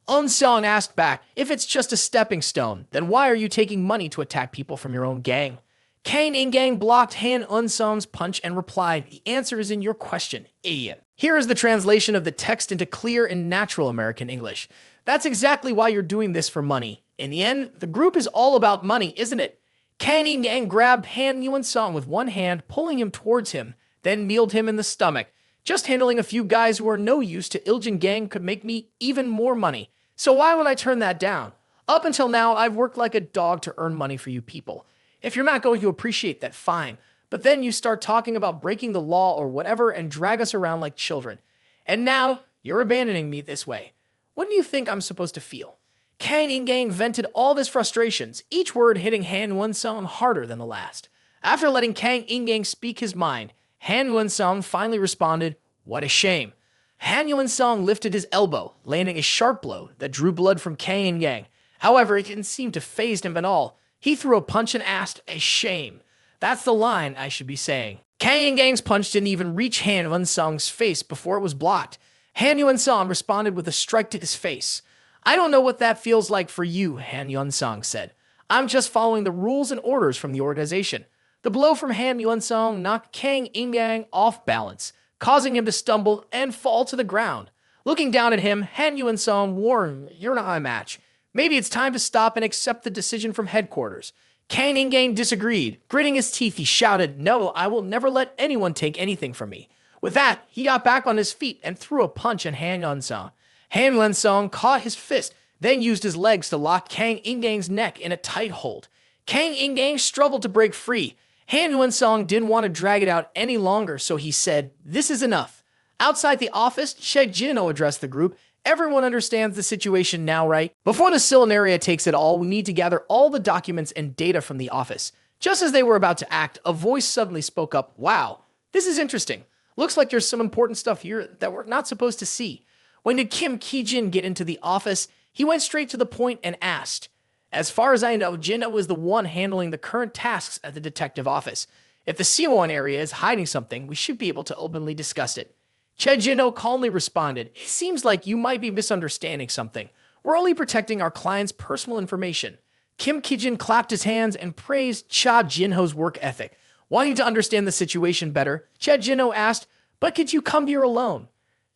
Speaker 1: Unsung asked back, "If it's just a stepping stone, then why are you taking money to attack people from your own gang?" Kang Ingang blocked Han Unsung's punch and replied, "The answer is in your question, idiot." Here is the translation of the text into clear and natural American English. That's exactly why you're doing this, for money. In the end, the group is all about money, isn't it? Kang Ingang grabbed Han Yuan-sung with one hand, pulling him towards him, then kneeled him in the stomach. "Just handling a few guys who are no use to Iljin gang could make me even more money. So why would I turn that down? Up until now, I've worked like a dog to earn money for you people. If you're not going to appreciate that, fine. But then you start talking about breaking the law or whatever and drag us around like children. And now, you're abandoning me this way. What do you think I'm supposed to feel?" Kang Ingang vented all of his frustrations, each word hitting Han Yuan-sung harder than the last. After letting Kang Ingang speak his mind, Han Yuan-sung finally responded, "What a shame." Han Yuan-sung lifted his elbow, landing a sharp blow that drew blood from Kang Ingang. However, it didn't seem to faze him at all. He threw a punch and asked, "A shame. That's the line I should be saying." Kang Ingang's punch didn't even reach Han Yuan-sung's face before it was blocked. Han Yuan-sung responded with a strike to his face. "I don't know what that feels like for you," Han Yuan-sung said. "I'm just following the rules and orders from the organization." The blow from Han Yuan-sung knocked Kang Ingang off balance, causing him to stumble and fall to the ground. Looking down at him, Han Yuan-sung warned, "You're not my match. Maybe it's time to stop and accept the decision from headquarters." Kang Ingang disagreed. Gritting his teeth, he shouted, "No, I will never let anyone take anything from me." With that, he got back on his feet and threw a punch at Han Yuan-sung. Han Yuan-sung caught his fist, then used his legs to lock Kang Ingang's neck in a tight hold. Kang Ingang struggled to break free. Han Yuan-sung didn't want to drag it out any longer, so he said, "This is enough." Outside the office, Che Jino addressed the group. "Everyone understands the situation now, right? Before the Cylineria takes it all, we need to gather all the documents and data from the office." Just as they were about to act, a voice suddenly spoke up. "Wow, this is interesting. Looks like there's some important stuff here that we're not supposed to see." When did Kim Ki-jin get into the office? He went straight to the point and asked, "As far as I know, Jin-oh is the one handling the current tasks at the detective office. If the C1 area is hiding something, we should be able to openly discuss it." Che Jin-oh calmly responded, "It seems like you might be misunderstanding something. We're only protecting our client's personal information." Kim Ki-jin clapped his hands and praised Cha Jin-ho's work ethic. Wanting to understand the situation better, Che Jin-oh asked, "But could you come here alone?"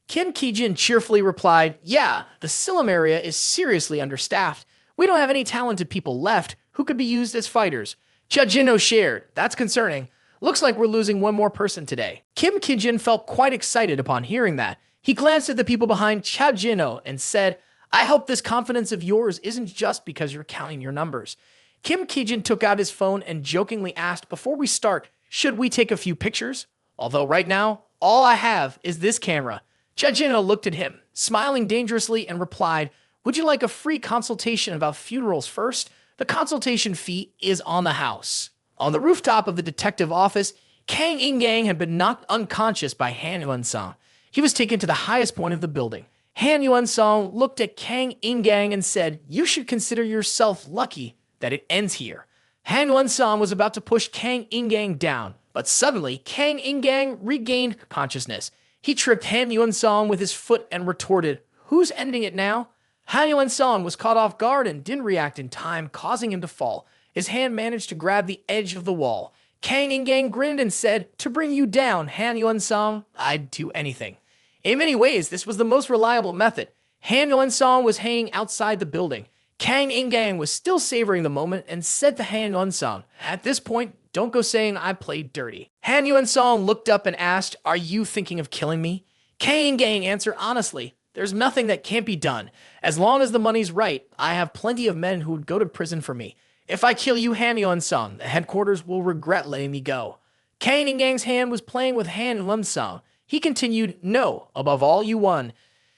Speaker 1: Kim Ki-jin cheerfully replied, "Yeah, the Silum area is seriously understaffed. We don't have any talented people left who could be used as fighters." Che Jin-oh shared, "That's concerning. Looks like we're losing one more person today." Kim Ki-jin felt quite excited upon hearing that. He glanced at the people behind Cha Jin-oh and said, "I hope this confidence of yours isn't just because you're counting your numbers." Kim Ki-jin took out his phone and jokingly asked, "Before we start, should we take a few pictures? Although right now, all I have is this camera." Che Jin-oh looked at him, smiling dangerously, and replied, "Would you like a free consultation about funerals first? The consultation fee is on the house." On the rooftop of the detective office, Kang Ingang had been knocked unconscious by Han Yuan-sung. He was taken to the highest point of the building. Han Yuan-sung looked at Kang Ingang and said, "You should consider yourself lucky that it ends here." Han Yuan-sung was about to push Kang Ingang down, but suddenly Kang Ingang regained consciousness. He tripped Han Yuan-sung with his foot and retorted, "Who's ending it now?" Han Yuan-sung was caught off guard and didn't react in time, causing him to fall. His hand managed to grab the edge of the wall. Kang Ingang grinned and said, "To bring you down, Han Yuan-sung, I'd do anything." In many ways, this was the most reliable method. Han Yuan-sung was hanging outside the building. Kang Ingang was still savoring the moment and said to Han Yuan-sung, "At this point, don't go saying I played dirty." Han Yuan-sung looked up and asked, "Are you thinking of killing me?" Kang Ingang answered honestly, "There's nothing that can't be done. As long as the money's right, I have plenty of men who would go to prison for me. If I kill you, Han Yuan-sung, the headquarters will regret letting me go." Kang Ingang's hand was playing with Han Yuan-sung. He continued, "No, above all, you won.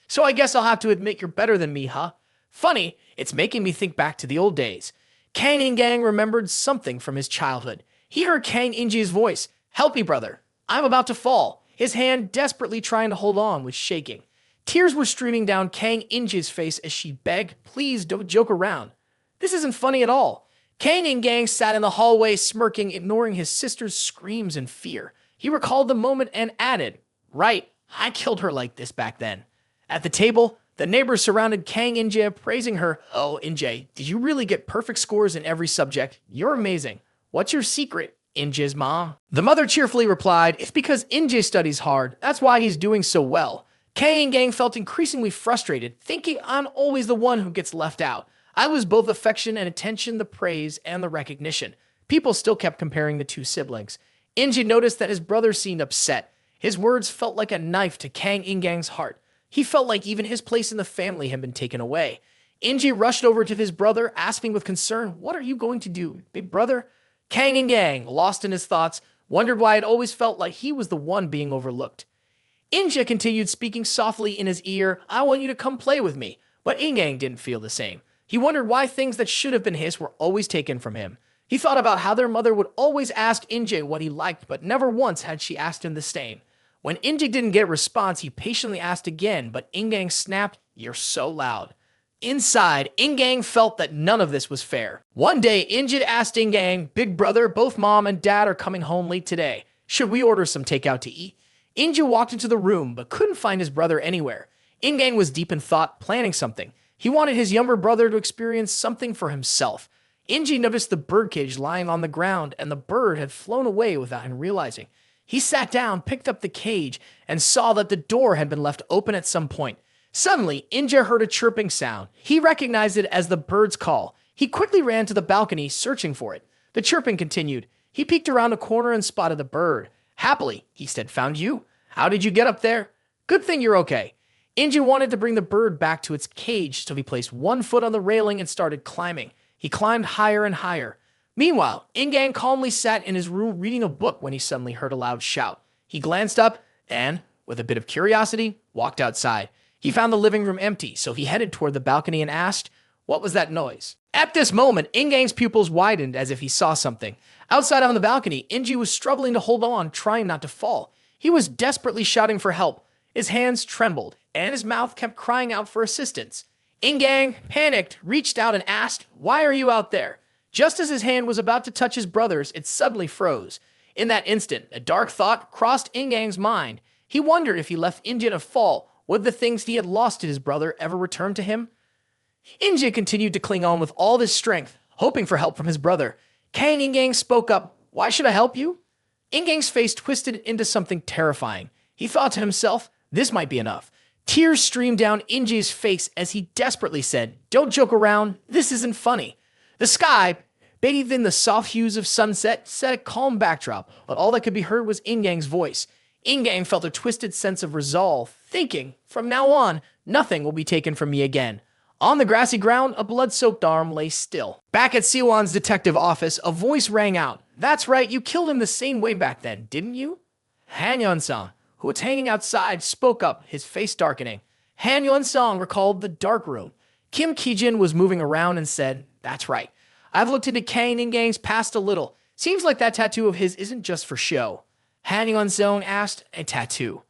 Speaker 1: So I guess I'll have to admit you're better than me, huh? Funny, it's making me think back to the old days." Kang Ingang remembered something from his childhood. He heard Kang Inji's voice, "Help me, brother. I'm about to fall." His hand, desperately trying to hold on, was shaking. Tears were streaming down Kang Inge's face as she begged, "Please don't joke around. This isn't funny at all." Kang Ingang sat in the hallway smirking, ignoring his sister's screams in fear. He recalled the moment and added, "Right, I killed her like this back then." At the table, the neighbors surrounded Kang Inge, praising her. "Oh, Inge, did you really get perfect scores in every subject? You're amazing. What's your secret, Inge's mom?" The mother cheerfully replied, "It's because Inge studies hard. That's why he's doing so well." Kang Ingang felt increasingly frustrated, thinking, "I'm always the one who gets left out. I lose both affection and attention, the praise and the recognition." People still kept comparing the two siblings. Inge noticed that his brother seemed upset. His words felt like a knife to Kang Ingang's heart. He felt like even his place in the family had been taken away. Inge rushed over to his brother, asking with concern, "What are you going to do, big brother?" Kang Ingang, lost in his thoughts, wondered why it always felt like he was the one being overlooked. Inge continued speaking softly in his ear, "I want you to come play with me." But Ingang didn't feel the same. He wondered why things that should have been his were always taken from him. He thought about how their mother would always ask Inge what he liked, but never once had she asked him the same. When Inge didn't get a response, he patiently asked again, but Ingang snapped, "You're so loud." Inside, Ingang felt that none of this was fair. One day, Inge asked Ingang, "Big brother, both mom and dad are coming home late today. Should we order some takeout to eat?" Inge walked into the room, but couldn't find his brother anywhere. Ingang was deep in thought, planning something. He wanted his younger brother to experience something for himself. Inge noticed the birdcage lying on the ground, and the bird had flown away without him realizing. He sat down, picked up the cage, and saw that the door had been left open at some point. Suddenly, Inge heard a chirping sound. He recognized it as the bird's call. He quickly ran to the balcony, searching for it. The chirping continued. He peeked around a corner and spotted the bird. "Happily," he said, "found you. How did you get up there? Good thing you're okay." Inge wanted to bring the bird back to its cage, so he placed one foot on the railing and started climbing. He climbed higher and higher. Meanwhile, Ingang calmly sat in his room reading a book when he suddenly heard a loud shout. He glanced up and, with a bit of curiosity, walked outside. He found the living room empty, so he headed toward the balcony and asked, "What was that noise?" At this moment, Ingang's pupils widened as if he saw something. Outside on the balcony, Inge was struggling to hold on, trying not to fall. He was desperately shouting for help. His hands trembled, and his mouth kept crying out for assistance. Ingang, panicked, reached out and asked, "Why are you out there?" Just as his hand was about to touch his brother's, it suddenly froze. In that instant, a dark thought crossed Ingang's mind. He wondered if he left Inge to fall, would the things he had lost to his brother ever return to him? Inge continued to cling on with all his strength, hoping for help from his brother. Kang Ingang spoke up, "Why should I help you?" Ingang's face twisted into something terrifying. He thought to himself, this might be enough. Tears streamed down Inge's face as he desperately said, "Don't joke around, this isn't funny." The sky, bathed in the soft hues of sunset, set a calm backdrop, but all that could be heard was Ingang's voice. Ingang felt a twisted sense of resolve, thinking, from now on, nothing will be taken from me again. On the grassy ground, a blood-soaked arm lay still. Back at Siwan's detective office, a voice rang out. "That's right, you killed him the same way back then, didn't you?" Han Yeon-sung, who was hanging outside, spoke up, his face darkening. Han Yeon-sung recalled the dark room. Kim Ki-jin was moving around and said, "That's right. I've looked into Kang Ingang's past a little. Seems like that tattoo of his isn't just for show." Han Yeon-sung asked, "A tattoo?"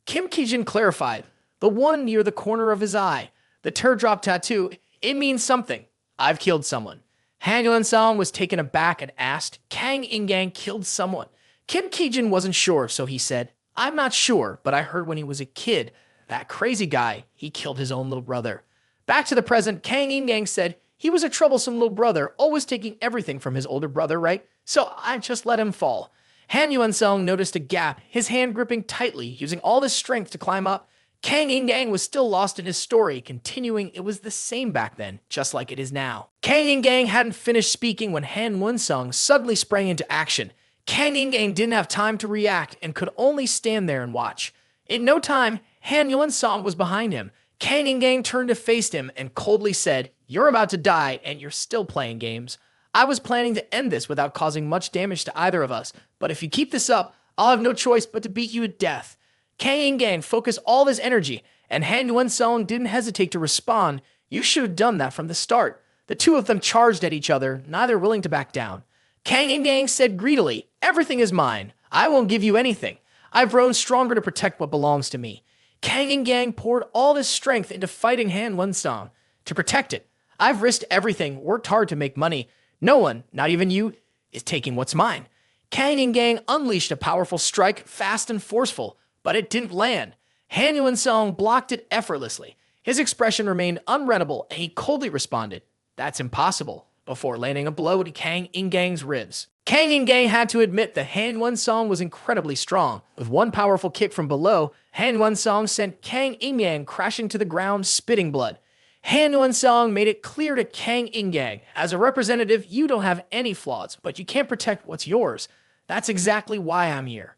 Speaker 1: Kim Ki-jin clarified, "The one near the corner of his eye. The teardrop tattoo, it means something. I've killed someone." Han Yeon-sung was taken aback and asked, "Kang Ingang killed someone?" Kim Ki-jin wasn't sure, so he said, "I'm not sure, but I heard when he was a kid, that crazy guy, he killed his own little brother." Back to the present, Kang Ingang said, "He was a troublesome little brother, always taking everything from his older brother, right? So I just let him fall." Han Yeon-sung noticed a gap, his hand gripping tightly, using all his strength to climb up. Kang Ingang was still lost in his story, continuing it was the same back then, just like it is now. Kang Ingang hadn't finished speaking when Han Yeon-sung suddenly sprang into action. Kang Ingang didn't have time to react and could only stand there and watch. In no time, Han Yeon-sung was behind him. Kang Ingang turned to face him and coldly said, "You're about to die and you're still playing games. I was planning to end this without causing much damage to either of us, but if you keep this up, I'll have no choice but to beat you to death." Kang Ingang focused all of his energy, and Han Yeon-sung didn't hesitate to respond. "You should have done that from the start." The two of them charged at each other, neither willing to back down. Kang Ingang said greedily, "Everything is mine. I won't give you anything. I've grown stronger to protect what belongs to me. Kang Ingang poured all his strength into fighting Han Wansung to protect it. I've risked everything, worked hard to make money. No one, not even you, is taking what's mine. Kang Ingang unleashed a powerful strike, fast and forceful, but it didn't land. Han Wansung blocked it effortlessly. His expression remained unreadable, and he coldly responded, "That's impossible," before landing a blow to Kang Ingang's ribs. Kang Ingang had to admit that Han Wansung was incredibly strong. With one powerful kick from below, Han Wansung sent Kang Ingang crashing to the ground, spitting blood. Han Wansung made it clear to Kang Ingang, as a representative, you don't have any flaws, but you can't protect what's yours. That's exactly why I'm here.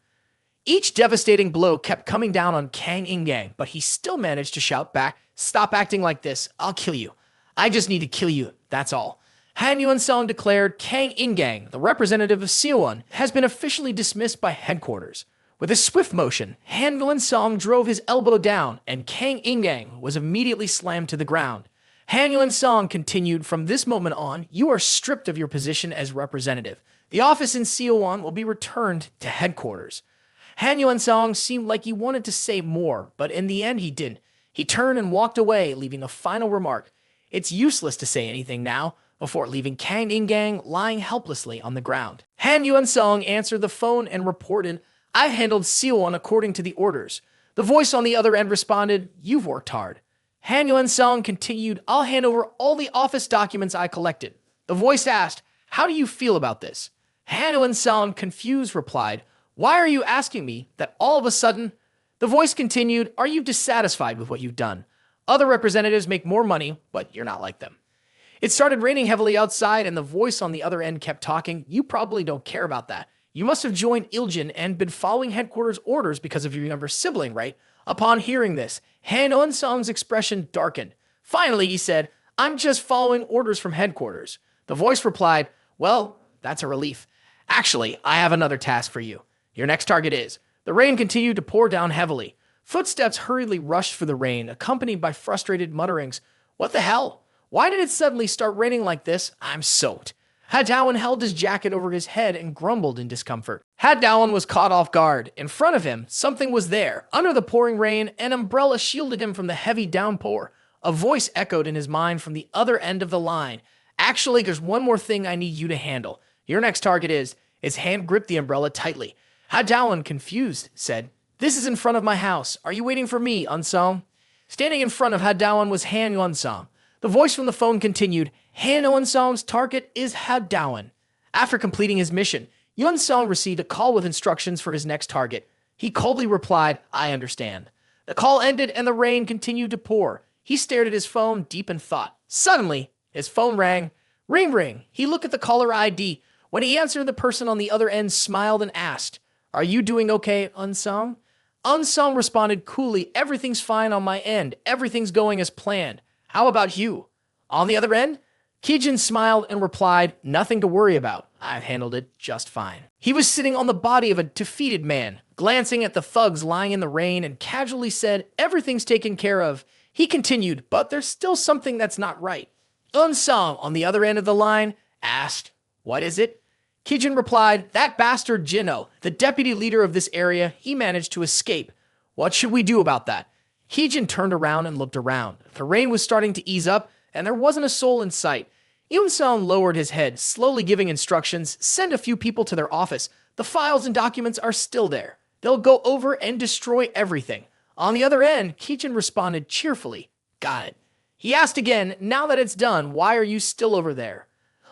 Speaker 1: Each devastating blow kept coming down on Kang Ingang, but he still managed to shout back, "Stop acting like this, I'll kill you. I just need to kill you, that's all." Han Wansung declared Kang Ingang, the representative of Do Wan, has been officially dismissed by headquarters. With a swift motion, Han Wansung drove his elbow down, and Kang Ingang was immediately slammed to the ground. Han Wansung continued, "From this moment on, you are stripped of your position as representative. The office in Do Wan will be returned to headquarters." Han Wansung seemed like he wanted to say more, but in the end he didn't. He turned and walked away, leaving a final remark. "It's useless to say anything now," before leaving Kang Ingang lying helplessly on the ground. Han Wansung answered the phone and reported, "I handled Do Wan according to the orders." The voice on the other end responded, "You've worked hard." Han Wansung continued, "I'll hand over all the office documents I collected." The voice asked, "How do you feel about this?" Han Wansung, confused, replied, "Why are you asking me that all of a sudden?" The voice continued, "Are you dissatisfied with what you've done? Other representatives make more money, but you're not like them." It started raining heavily outside, and the voice on the other end kept talking, "You probably don't care about that. You must have joined Ilan and been following headquarters orders because of your younger sibling, right?" Upon hearing this, Han Wansung's expression darkened. Finally, he said, "I'm just following orders from headquarters." The voice replied, "Well, that's a relief. Actually, I have another task for you. Your next target is..." The rain continued to pour down heavily. Footsteps hurriedly rushed through the rain, accompanied by frustrated mutterings. "What the hell? Why did it suddenly start raining like this? I'm soaked." Dawan held his jacket over his head and grumbled in discomfort. Dawan was caught off guard. In front of him, something was there. Under the pouring rain, an umbrella shielded him from the heavy downpour. A voice echoed in his mind from the other end of the line. "Actually, there's one more thing I need you to handle. Your next target is..." His hand gripped the umbrella tightly. Dawan, confused, said, "This is in front of my house. Are you waiting for me, Wansung?" Standing in front of Dawan was Han Wansung. The voice from the phone continued, "Han Wansung's target is Dawan." After completing his mission, Wansung received a call with instructions for his next target. He coldly replied, "I understand." The call ended and the rain continued to pour. He stared at his phone, deep in thought. Suddenly, his phone rang. Ring, ring. He looked at the caller ID. When he answered, the person on the other end smiled and asked, "Are you doing okay, Wansung?" Wansung responded coolly, "Everything's fine on my end. Everything's going as planned. How about you?" On the other end, Kijin smiled and replied, "Nothing to worry about. I've handled it just fine." He was sitting on the body of a defeated man, glancing at the thugs lying in the rain, and casually said, "Everything's taken care of." He continued, "But there's still something that's not right." Wansung, on the other end of the line, asked, "What is it?" Kijin replied, "That bastard Jinno, the deputy leader of this area, he managed to escape. What should we do about that?" Kijin turned around and looked around. The rain was starting to ease up, and there wasn't a soul in sight. Wansung lowered his head, slowly giving instructions, "Send a few people to their office. The files and documents are still there. They'll go over and destroy everything." On the other end, Kijin responded cheerfully, "Got it." He asked again, "Now that it's done, why are you still over there?"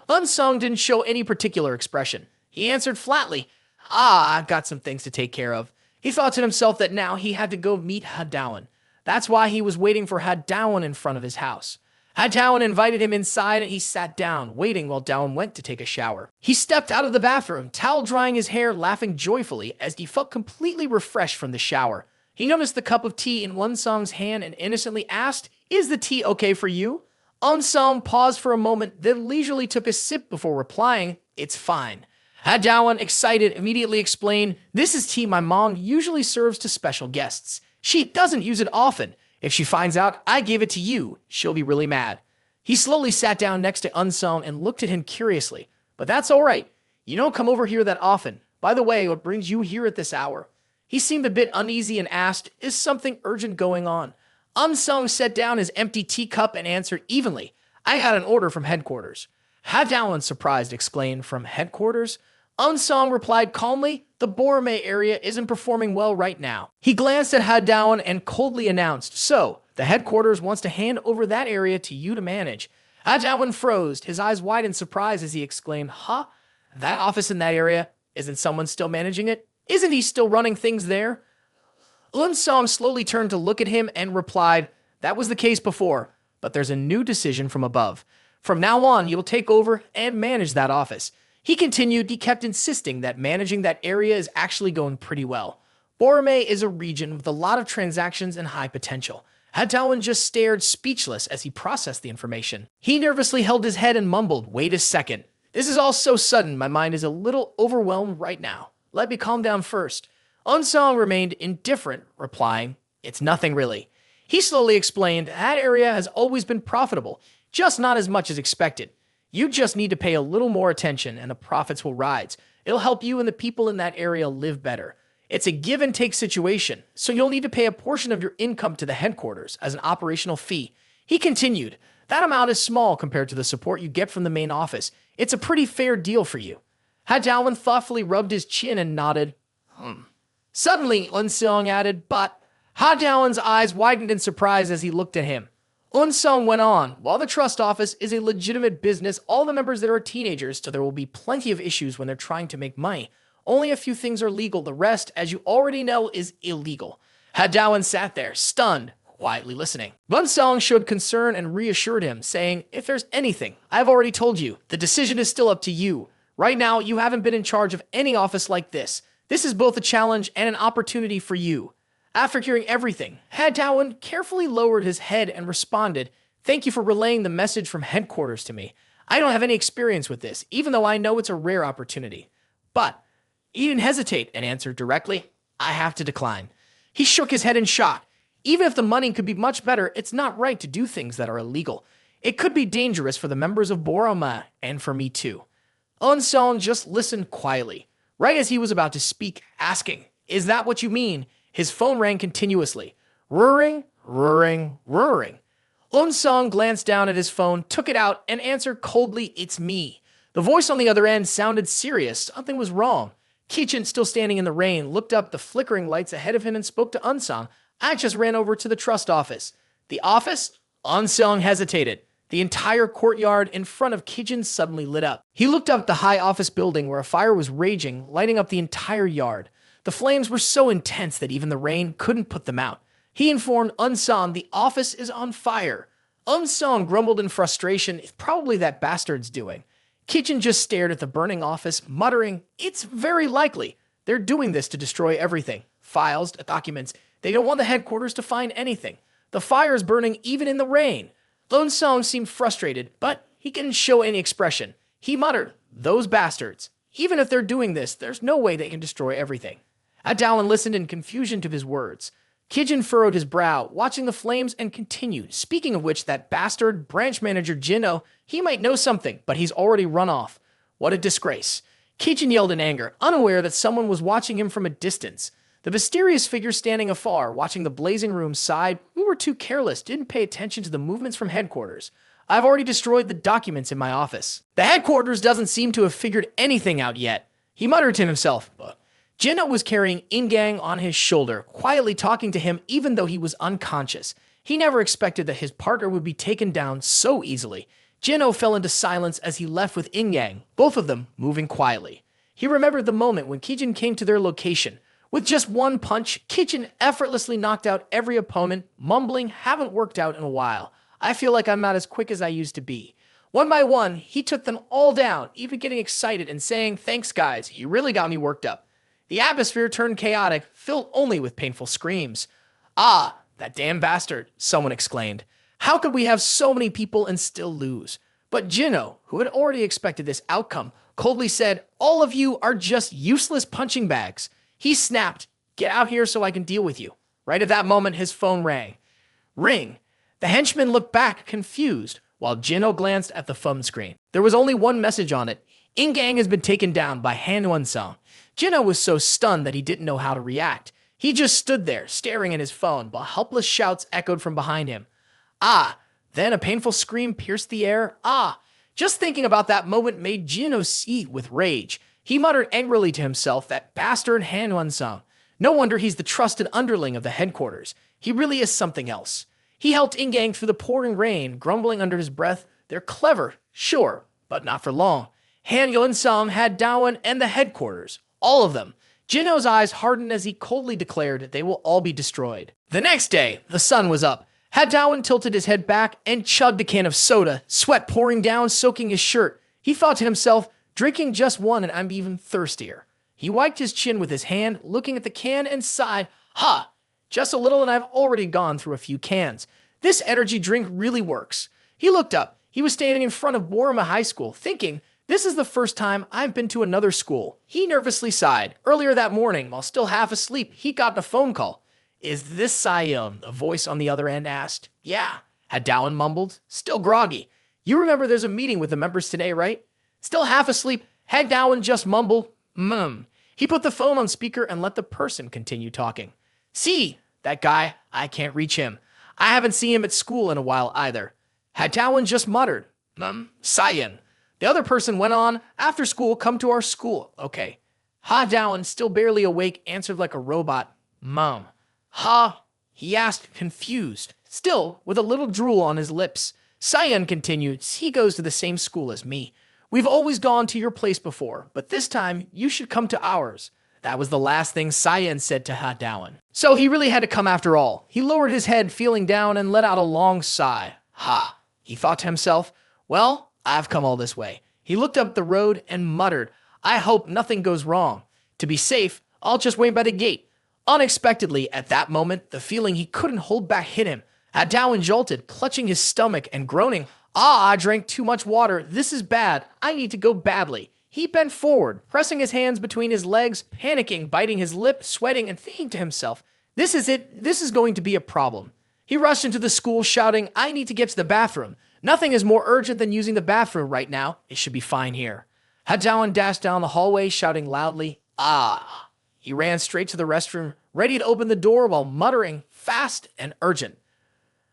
Speaker 1: Wansung didn't show any particular expression. He answered flatly, I've got some things to take care of." He thought to himself that now he had to go meet Dawan. That's why he was waiting for Dawan in front of his house. Dawan invited him inside and he sat down, waiting while Dawan went to take a shower. He stepped out of the bathroom, towel drying his hair, laughing joyfully as he felt completely refreshed from the shower. He noticed the cup of tea in Wansung's hand and innocently asked, "Is the tea okay for you?" Wansung paused for a moment, then leisurely took a sip before replying, "It's fine." Dawan, excited, immediately explained, "This is tea my mom usually serves to special guests. She doesn't use it often. If she finds out I gave it to you, she'll be really mad." He slowly sat down next to Wansung and looked at him curiously. "But that's all right. You don't come over here that often. By the way, what brings you here at this hour?" He seemed a bit uneasy and asked, "Is something urgent going on?" Unsung set down his empty teacup and answered evenly, "I had an order from headquarters." Hadawan, surprised, exclaimed, "From headquarters?" Unsung replied calmly, "The Borome area isn't performing well right now." He glanced at Hadawan and coldly announced, "So, the headquarters wants to hand over that area to you to manage." Hadawan froze, his eyes wide in surprise as he exclaimed, "Huh? That office in that area? Isn't someone still managing it? Isn't he still running things there?" Unsung slowly turned to look at him and replied, "That was the case before, but there's a new decision from above. From now on, you'll take over and manage that office." He continued, he kept insisting that managing that area is actually going pretty well. Borome is a region with a lot of transactions and high potential. Hadawan just stared speechless as he processed the information. He nervously held his head and mumbled, "Wait a second. This is all so sudden, my mind is a little overwhelmed right now. Let me calm down first." Unsung remained indifferent, replying, "It's nothing really." He slowly explained, "That area has always been profitable, just not as much as expected. You just need to pay a little more attention and the profits will rise. It'll help you and the people in that area live better. It's a give and take situation, so you'll need to pay a portion of your income to the headquarters as an operational fee." He continued, "That amount is small compared to the support you get from the main office. It's a pretty fair deal for you." Hadawan thoughtfully rubbed his chin and nodded. Suddenly, Unsung added, "But..." Hadawan's eyes widened in surprise as he looked at him. Unsung went on, "While the trust office is a legitimate business, all the members there are teenagers, so there will be plenty of issues when they're trying to make money. Only a few things are legal. The rest, as you already know, is illegal." Hadawan sat there, stunned, quietly listening. Unsung showed concern and reassured him, saying, "If there's anything, I've already told you. The decision is still up to you. Right now, you haven't been in charge of any office like this. This is both a challenge and an opportunity for you." After hearing everything, Hadawan carefully lowered his head and responded, "Thank you for relaying the message from headquarters to me. I don't have any experience with this, even though I know it's a rare opportunity." But he didn't hesitate and answered directly, "I have to decline." He shook his head in shock. Even if the money could be much better, it's not right to do things that are illegal. It could be dangerous for the members of Boroma and for me too. Unsung just listened quietly. Right as he was about to speak, asking, "Is that what you mean?" his phone rang continuously. Whirring, whirring, whirring. Unsung glanced down at his phone, took it out, and answered coldly, "It's me." The voice on the other end sounded serious. Something was wrong. Kijin, still standing in the rain, looked up the flickering lights ahead of him and spoke to Unsung. "I just ran over to the trust office." "The office?" Unsung hesitated. The entire courtyard in front of Kijin suddenly lit up. He looked up the high office building where a fire was raging, lighting up the entire yard. The flames were so intense that even the rain couldn't put them out. He informed Unsung the office is on fire. Unsung grumbled in frustration, "It's probably that bastard's doing." Kijin just stared at the burning office, muttering, "It's very likely. They're doing this to destroy everything. Files, documents. They don't want the headquarters to find anything. The fire is burning even in the rain." Unsung seemed frustrated, but he didn't show any expression. He muttered, "Those bastards. Even if they're doing this, there's no way they can destroy everything." Hadawan listened in confusion to his words. Kijin furrowed his brow, watching the flames, and continued, "Speaking of which, that bastard, branch manager Jinno, he might know something, but he's already run off. What a disgrace." Kijin yelled in anger, unaware that someone was watching him from a distance. The mysterious figure standing afar, watching the blazing room, sighed, "We were too careless, didn't pay attention to the movements from headquarters. I've already destroyed the documents in my office." "The headquarters doesn't seem to have figured anything out yet," he muttered to himself. Jinno was carrying Ingang on his shoulder, quietly talking to him even though he was unconscious. He never expected that his partner would be taken down so easily. Jinno fell into silence as he left with Ingang, both of them moving quietly. He remembered the moment when Kijin came to their location. With just one punch, Kijin effortlessly knocked out every opponent, mumbling, "Haven't worked out in a while. I feel like I'm not as quick as I used to be." One by one, he took them all down, even getting excited and saying, "Thanks guys, you really got me worked up." The atmosphere turned chaotic, filled only with painful screams. "Ah, that damn bastard," someone exclaimed. "How could we have so many people and still lose?" But Jinno, who had already expected this outcome, coldly said, "All of you are just useless punching bags." He snapped, "Get out here so I can deal with you." Right at that moment, his phone rang. Ring. The henchman looked back, confused, while Jinno glanced at the phone screen. There was only one message on it. "Ingang has been taken down by Han Wansung." Jinno was so stunned that he didn't know how to react. He just stood there, staring at his phone, while helpless shouts echoed from behind him. Ah! Then a painful scream pierced the air. Ah! Just thinking about that moment made Jino seethe with rage. He muttered angrily to himself, that bastard Wansung. No wonder he's the trusted underling of the headquarters. He really is something else. He helped Ingang through the pouring rain, grumbling under his breath, "They're clever, sure, but not for long." Wansung had Do Wan and the headquarters. All of them. Jino's eyes hardened as he coldly declared they will all be destroyed. The next day, the sun was up. Do Wan tilted his head back and chugged a can of soda, sweat pouring down, soaking his shirt. He thought to himself, drinking just one and I'm even thirstier. He wiped his chin with his hand, looking at the can and sighed, "Ha! Just a little and I've already gone through a few cans. This energy drink really works." He looked up. He was standing in front of Warma High School, thinking, "This is the first time I've been to another school." He nervously sighed. Earlier that morning, while still half asleep, he got a phone call. "Is this Sion?" a voice on the other end asked. "Yeah," Do Wan mumbled, still groggy. "You remember there's a meeting with the members today, right?" Still half asleep, Do Wan just mumbled, He put the phone on speaker and let the person continue talking. "See, that guy, I can't reach him. I haven't seen him at school in a while either." Do Wan just muttered, Sion. The other person went on, "After school, come to our school." "Okay." Do Wan, still barely awake, answered like a robot, "Mom." "Ha?" he asked, confused, still with a little drool on his lips. Sion continued, "He goes to the same school as me. We've always gone to your place before, but this time you should come to ours." That was the last thing Sion said to Do Wan. So he really had to come after all. He lowered his head, feeling down, and let out a long sigh. "Ha," he thought to himself. "Well, I've come all this way." He looked up the road and muttered, "I hope nothing goes wrong. To be safe, I'll just wait by the gate." Unexpectedly, at that moment, the feeling he couldn't hold back hit him. Do Wan jolted, clutching his stomach and groaning, I drank too much water. This is bad. I need to go badly." He bent forward, pressing his hands between his legs, panicking, biting his lip, sweating, and thinking to himself, "This is it. This is going to be a problem." He rushed into the school, shouting, "I need to get to the bathroom. Nothing is more urgent than using the bathroom right now. It should be fine here." Do Wan dashed down the hallway, shouting loudly, "Ah!" He ran straight to the restroom, ready to open the door while muttering, "Fast and urgent."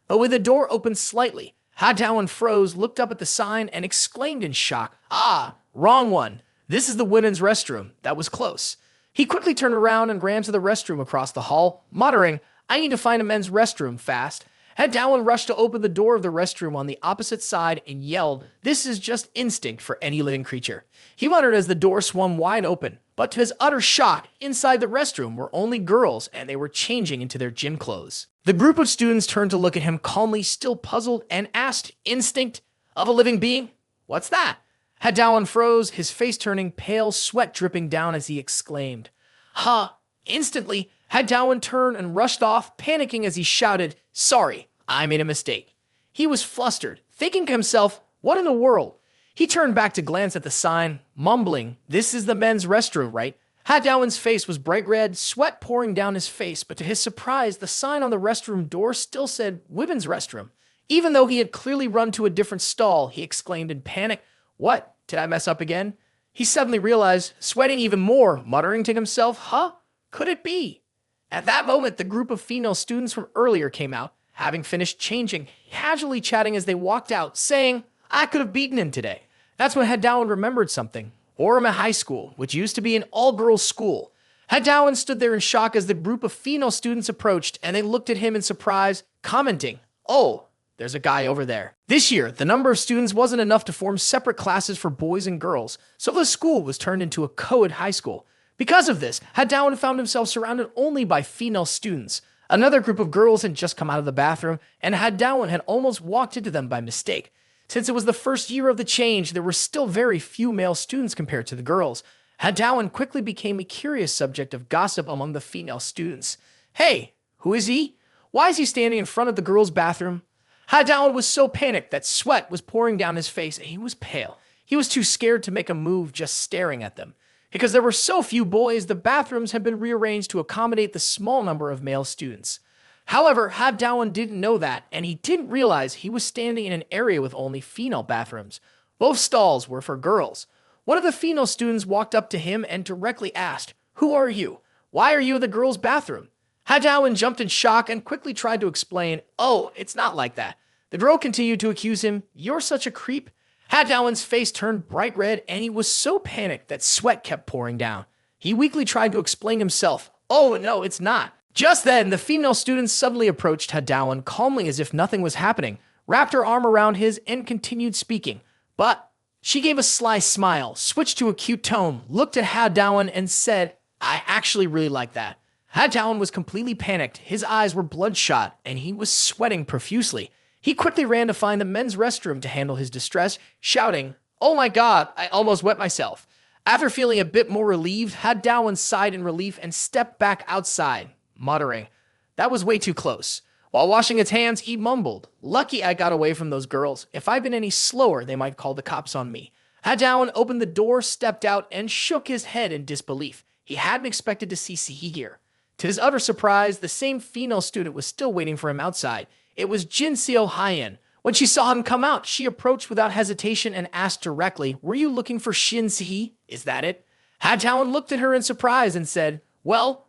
Speaker 1: But when the door opened slightly, Do Wan froze, looked up at the sign, and exclaimed in shock, "Ah, wrong one. This is the women's restroom." That was close. He quickly turned around and ran to the restroom across the hall, muttering, "I need to find a men's restroom fast." Do Wan rushed to open the door of the restroom on the opposite side and yelled, "This is just instinct for any living creature." He muttered as the door swung wide open, but to his utter shock, inside the restroom were only girls, and they were changing into their gym clothes. The group of students turned to look at him calmly, still puzzled, and asked, "Instinct of a living being? What's that?" Do Wan froze, his face turning pale, sweat dripping down as he exclaimed, "Ha!" Instantly, Do Wan turned and rushed off, panicking as he shouted, "Sorry, I made a mistake." He was flustered, thinking to himself, what in the world? He turned back to glance at the sign, mumbling, "This is the men's restroom, right?" Do Wan's face was bright red, sweat pouring down his face, but to his surprise, the sign on the restroom door still said women's restroom. Even though he had clearly run to a different stall, he exclaimed in panic, "What? Did I mess up again?" He suddenly realized, sweating even more, muttering to himself, "Huh? Could it be?" At that moment, the group of female students from earlier came out, having finished changing, casually chatting as they walked out, saying, "I could have beaten him today." That's when Do Wan remembered something. Warma High School, which used to be an all-girls school. Do Wan stood there in shock as the group of female students approached, and they looked at him in surprise, commenting, "Oh, there's a guy over there." This year, the number of students wasn't enough to form separate classes for boys and girls, so the school was turned into a co-ed high school. Because of this, Do Wan found himself surrounded only by female students. Another group of girls had just come out of the bathroom, and Do Wan had almost walked into them by mistake. Since it was the first year of the change, there were still very few male students compared to the girls. Do Wan quickly became a curious subject of gossip among the female students. "Hey, who is he? Why is he standing in front of the girls' bathroom?" Do Wan was so panicked that sweat was pouring down his face and he was pale. He was too scared to make a move just staring at them. Because there were so few boys, the bathrooms had been rearranged to accommodate the small number of male students. However, Do Wan didn't know that, and he didn't realize he was standing in an area with only female bathrooms. Both stalls were for girls. One of the female students walked up to him and directly asked, "Who are you? Why are you in the girls' bathroom?" Dawan jumped in shock and quickly tried to explain, "Oh, it's not like that." The girl continued to accuse him, "You're such a creep." Dawan's face turned bright red and he was so panicked that sweat kept pouring down. He weakly tried to explain himself, "Oh, no, it's not." Just then, the female student suddenly approached Dawan calmly as if nothing was happening, wrapped her arm around his, and continued speaking. But she gave a sly smile, switched to a cute tone, looked at Dawan, and said, "I actually really like that." Dawan was completely panicked, his eyes were bloodshot, and he was sweating profusely. He quickly ran to find the men's restroom to handle his distress, shouting, "Oh my god, I almost wet myself." After feeling a bit more relieved, Dawan sighed in relief and stepped back outside, muttering, "That was way too close." While washing his hands, he mumbled, "Lucky I got away from those girls. If I'd been any slower, they might call the cops on me." Dawan opened the door, stepped out, and shook his head in disbelief. He hadn't expected to see Sihi here. To his utter surprise, the same female student was still waiting for him outside. It was Jinseo Hyen. When she saw him come out, she approached without hesitation and asked directly, "Were you looking for Shin Sihi? Is that it?" Dawan looked at her in surprise and said, Well,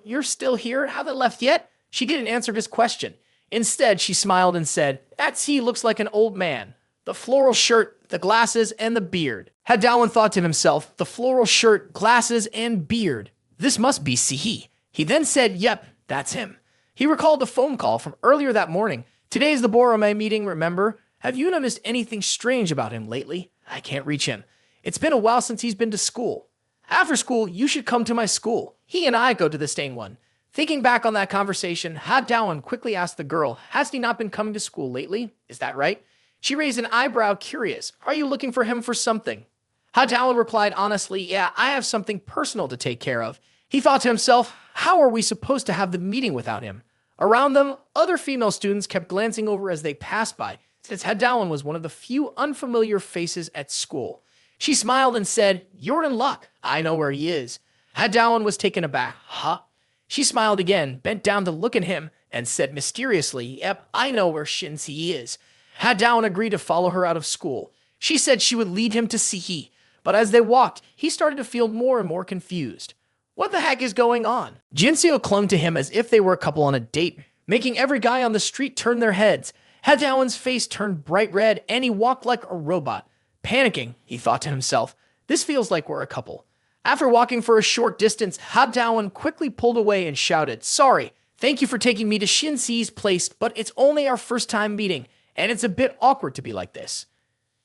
Speaker 1: you're still here? Haven't left yet?" She didn't answer his question. Instead, she smiled and said, "That Sihi looks like an old man. The floral shirt, the glasses, and the beard." Dawan thought to himself, the floral shirt, glasses, and beard. This must be Sihi. He then said, "Yep, that's him." He recalled a phone call from earlier that morning. "Today's the Borome meeting, remember? Have you noticed anything strange about him lately? I can't reach him. It's been a while since he's been to school. After school, you should come to my school. He and I go to the same one." Thinking back on that conversation, Dawan quickly asked the girl, "Has he not been coming to school lately? Is that right?" She raised an eyebrow, curious. "Are you looking for him for something?" Dawan replied honestly, "Yeah, I have something personal to take care of." He thought to himself, how are we supposed to have the meeting without him? Around them, other female students kept glancing over as they passed by, since Dawan was one of the few unfamiliar faces at school. She smiled and said, "You're in luck. I know where he is." Dawan was taken aback. "Huh?" She smiled again, bent down to look at him, and said mysteriously, "Yep, I know where Shin Sihi is." Dawan agreed to follow her out of school. She said she would lead him to Sihi, but as they walked, he started to feel more and more confused. What the heck is going on? Jinseo clung to him as if they were a couple on a date, making every guy on the street turn their heads. Dawan's face turned bright red, and he walked like a robot. Panicking, he thought to himself, "This feels like we're a couple." After walking for a short distance, Dawan quickly pulled away and shouted, "Sorry, thank you for taking me to Shin Sihi's place, but it's only our first time meeting, and it's a bit awkward to be like this."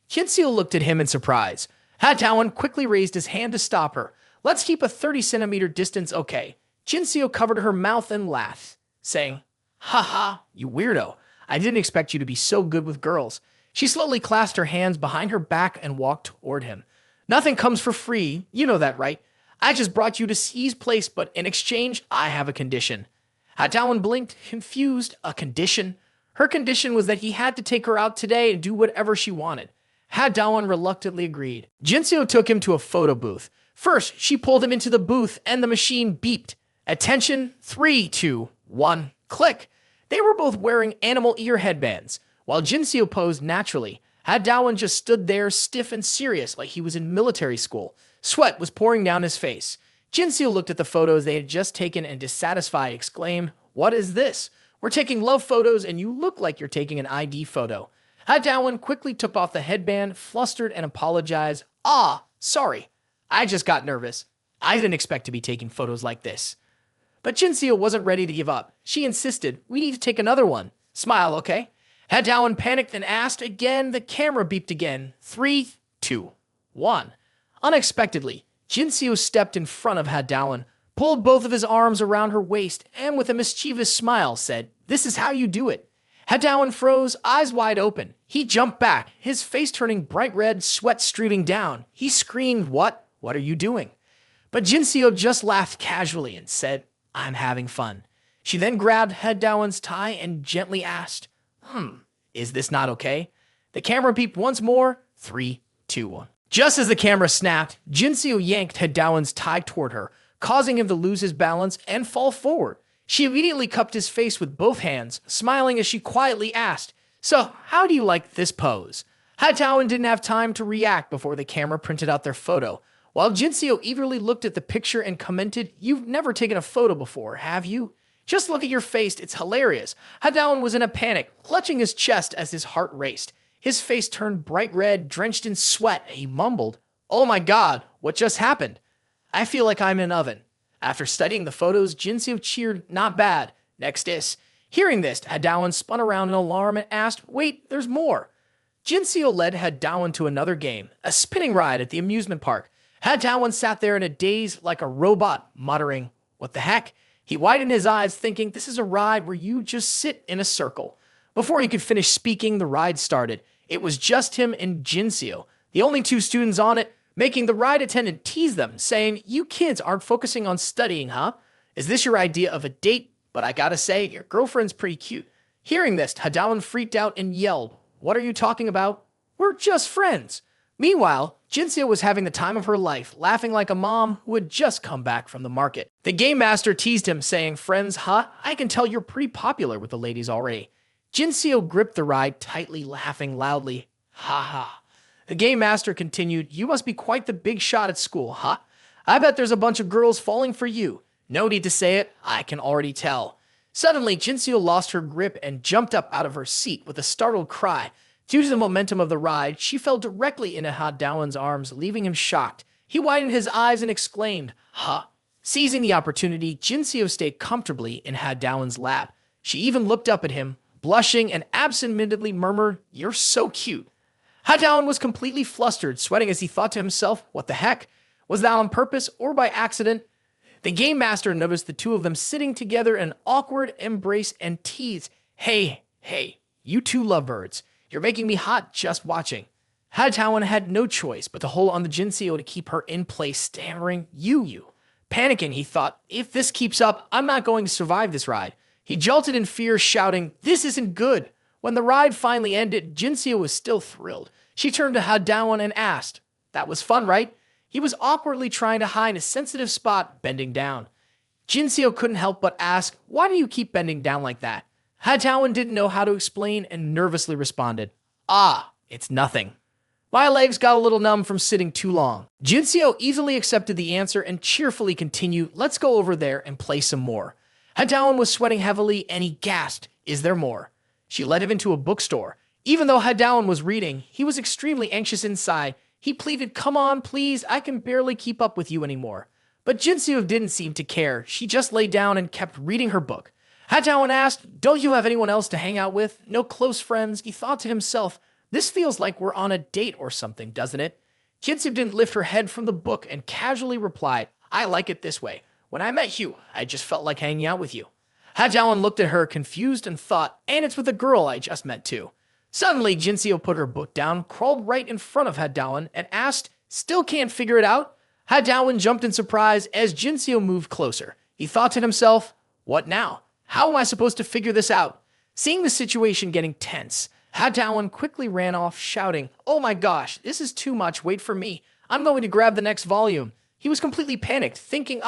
Speaker 1: Jinseo looked at him in surprise. Dawan quickly raised his hand to stop her. "Let's keep a 30-centimeter distance, okay?" Jinseo covered her mouth and laughed, saying, "Ha, you weirdo. I didn't expect you to be so good with girls." She slowly clasped her hands behind her back and walked toward him. "Nothing comes for free, you know that, right? I just brought you to Sihi's place, but in exchange, I have a condition." Dawan blinked, confused. A condition? Her condition was that he had to take her out today and do whatever she wanted. Dawan reluctantly agreed. Jinseo took him to a photo booth. First, she pulled him into the booth and the machine beeped. "Attention, 3, 2, 1, click." They were both wearing animal ear headbands. While Jinseo posed naturally, Dawan just stood there stiff and serious like he was in military school. Sweat was pouring down his face. Jinseo looked at the photos they had just taken and dissatisfied exclaimed, "What is this? We're taking love photos and you look like you're taking an ID photo." Dawan quickly took off the headband, flustered, and apologized. Sorry. I just got nervous. I didn't expect to be taking photos like this." But Jinseo wasn't ready to give up. She insisted, "We need to take another one. Smile, okay?" Dawan panicked and asked again. The camera beeped again. 3, 2, 1. Unexpectedly, Jinseo stepped in front of Dawan, pulled both of his arms around her waist, and with a mischievous smile said, "This is how you do it." Dawan froze, eyes wide open. He jumped back, his face turning bright red, sweat streaming down. He screamed, "What? What are you doing?" But Jinseo just laughed casually and said, "I'm having fun." She then grabbed Dawan's tie and gently asked, "Is this not okay?" The camera beeped once more. 3, 2, 1. Just as the camera snapped, Jinseo yanked Dawan's tie toward her, causing him to lose his balance and fall forward. She immediately cupped his face with both hands, smiling as she quietly asked, "So, how do you like this pose?" Dawan didn't have time to react before the camera printed out their photo. While Jinseo eagerly looked at the picture and commented, "You've never taken a photo before, have you?" Just look at your face, it's hilarious. Hadawan was in a panic, clutching his chest as his heart raced. His face turned bright red, drenched in sweat, and he mumbled, "Oh my god, what just happened? I feel like I'm in an oven." After studying the photos, Jinseo cheered, "Not bad. Next is." Hearing this, Hadawan spun around in alarm and asked, "Wait, there's more." Jinseo led Hadawan to another game, a spinning ride at the amusement park. Hadawan sat there in a daze like a robot, muttering, "What the heck?" He widened his eyes, thinking, "This is a ride where you just sit in a circle." Before he could finish speaking, the ride started. It was just him and Jinseo, the only two students on it, making the ride attendant tease them, saying, "You kids aren't focusing on studying, huh? Is this your idea of a date? But I gotta say, your girlfriend's pretty cute." Hearing this, Hadawan freaked out and yelled, "What are you talking about? We're just friends." Meanwhile, Jinseo was having the time of her life, laughing like a mom who had just come back from the market. The game master teased him, saying, "Friends, huh? I can tell you're pretty popular with the ladies already." Jinseo gripped the ride tightly, laughing loudly. "Ha ha." The game master continued, "You must be quite the big shot at school, huh? I bet there's a bunch of girls falling for you. No need to say it, I can already tell." Suddenly, Jinseo lost her grip and jumped up out of her seat with a startled cry. Due to the momentum of the ride, she fell directly into Hadawan's arms, leaving him shocked. He widened his eyes and exclaimed, "Huh?" Seizing the opportunity, Jinseo stayed comfortably in Hadawan's lap. She even looked up at him, blushing and absent-mindedly murmured, "You're so cute." Hadawan was completely flustered, sweating as he thought to himself, "What the heck? Was that on purpose or by accident?" The game master noticed the two of them sitting together in an awkward embrace and teased, Hey, you two lovebirds. You're making me hot just watching." Hadawan had no choice but to hold on to Jinseo to keep her in place, stammering, You. Panicking, he thought, "If this keeps up, I'm not going to survive this ride." He jolted in fear, shouting, "This isn't good." When the ride finally ended, Jinseo was still thrilled. She turned to Hadawan and asked, "That was fun, right?" He was awkwardly trying to hide a sensitive spot, bending down. Jinseo couldn't help but ask, "Why do you keep bending down like that?" Hadawan didn't know how to explain and nervously responded, "Ah, it's nothing. My legs got a little numb from sitting too long." Jinseo easily accepted the answer and cheerfully continued, "Let's go over there and play some more." Hadawan was sweating heavily and he gasped, "Is there more?" She led him into a bookstore. Even though Hadawan was reading, he was extremely anxious inside. He pleaded, "Come on, please, I can barely keep up with you anymore." But Jinseo didn't seem to care. She just lay down and kept reading her book. Hadawan asked, "Don't you have anyone else to hang out with? No close friends?" He thought to himself, "This feels like we're on a date or something, doesn't it?" Jinseo didn't lift her head from the book and casually replied, "I like it this way. When I met you, I just felt like hanging out with you." Hadawan looked at her, confused, and thought, "And it's with a girl I just met too." Suddenly, Jinseo put her book down, crawled right in front of Hadawan, and asked, "Still can't figure it out?" Hadawan jumped in surprise as Jinseo moved closer. He thought to himself, "What now? How am I supposed to figure this out?" Seeing the situation getting tense, Hadawan quickly ran off, shouting, "Oh my gosh, this is too much, wait for me. I'm going to grab the next volume." He was completely panicked, thinking,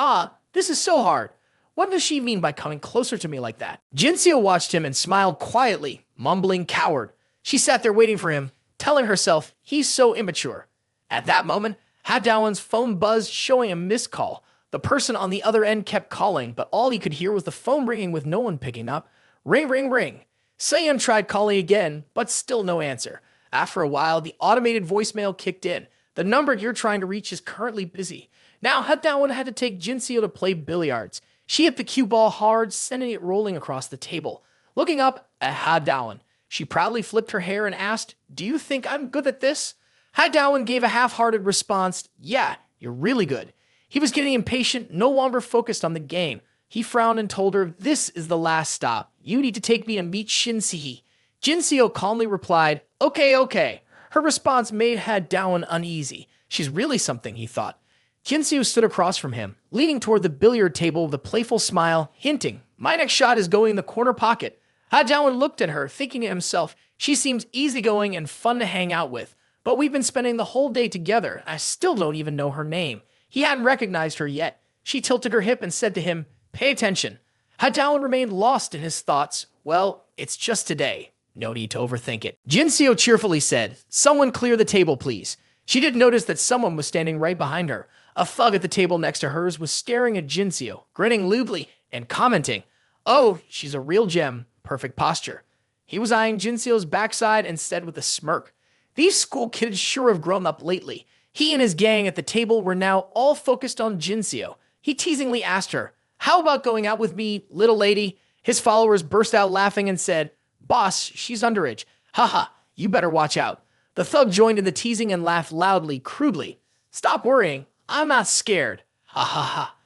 Speaker 1: this is so hard. What does she mean by coming closer to me like that? Jinseo watched him and smiled quietly, mumbling coward. She sat there waiting for him, telling herself, he's so immature. At that moment, Hadawan's phone buzzed, showing a missed call. The person on the other end kept calling, but all he could hear was the phone ringing with no one picking up. Ring, ring, ring. Seon tried calling again, but still no answer. After a while, the automated voicemail kicked in. "The number you're trying to reach is currently busy." Now, Hadawan had to take Jinseo to play billiards. She hit the cue ball hard, sending it rolling across the table. Looking up at Hadawan, she proudly flipped her hair and asked, "Do you think I'm good at this?" Hadawan gave a half-hearted response, "Yeah, you're really good." He was getting impatient, no longer focused on the game. He frowned and told her, "This is the last stop. You need to take me to meet Shin." Jinseo calmly replied, Okay. Her response made Hadawan uneasy. She's really something, he thought. Jinseo stood across from him, leaning toward the billiard table with a playful smile, hinting, "My next shot is going in the corner pocket." Hadawan looked at her, thinking to himself, she seems easygoing and fun to hang out with, but we've been spending the whole day together. I still don't even know her name. He hadn't recognized her yet. She tilted her hip and said to him, "Pay attention." Hadawan remained lost in his thoughts. Well, it's just today. No need to overthink it. Jinseo cheerfully said, "Someone clear the table, please." She did notice that someone was standing right behind her. A thug at the table next to hers was staring at Jinseo, grinning lewdly and commenting, Oh, she's a real gem. Perfect posture. He was eyeing Jinseo's backside and said with a smirk, "These school kids sure have grown up lately." He and his gang at the table were now all focused on Jinseo. He teasingly asked her, "How about going out with me, little lady?" His followers burst out laughing and said, "Boss, she's underage. Haha, you better watch out." The thug joined in the teasing and laughed loudly, crudely. "Stop worrying. I'm not scared. Ha ha ha."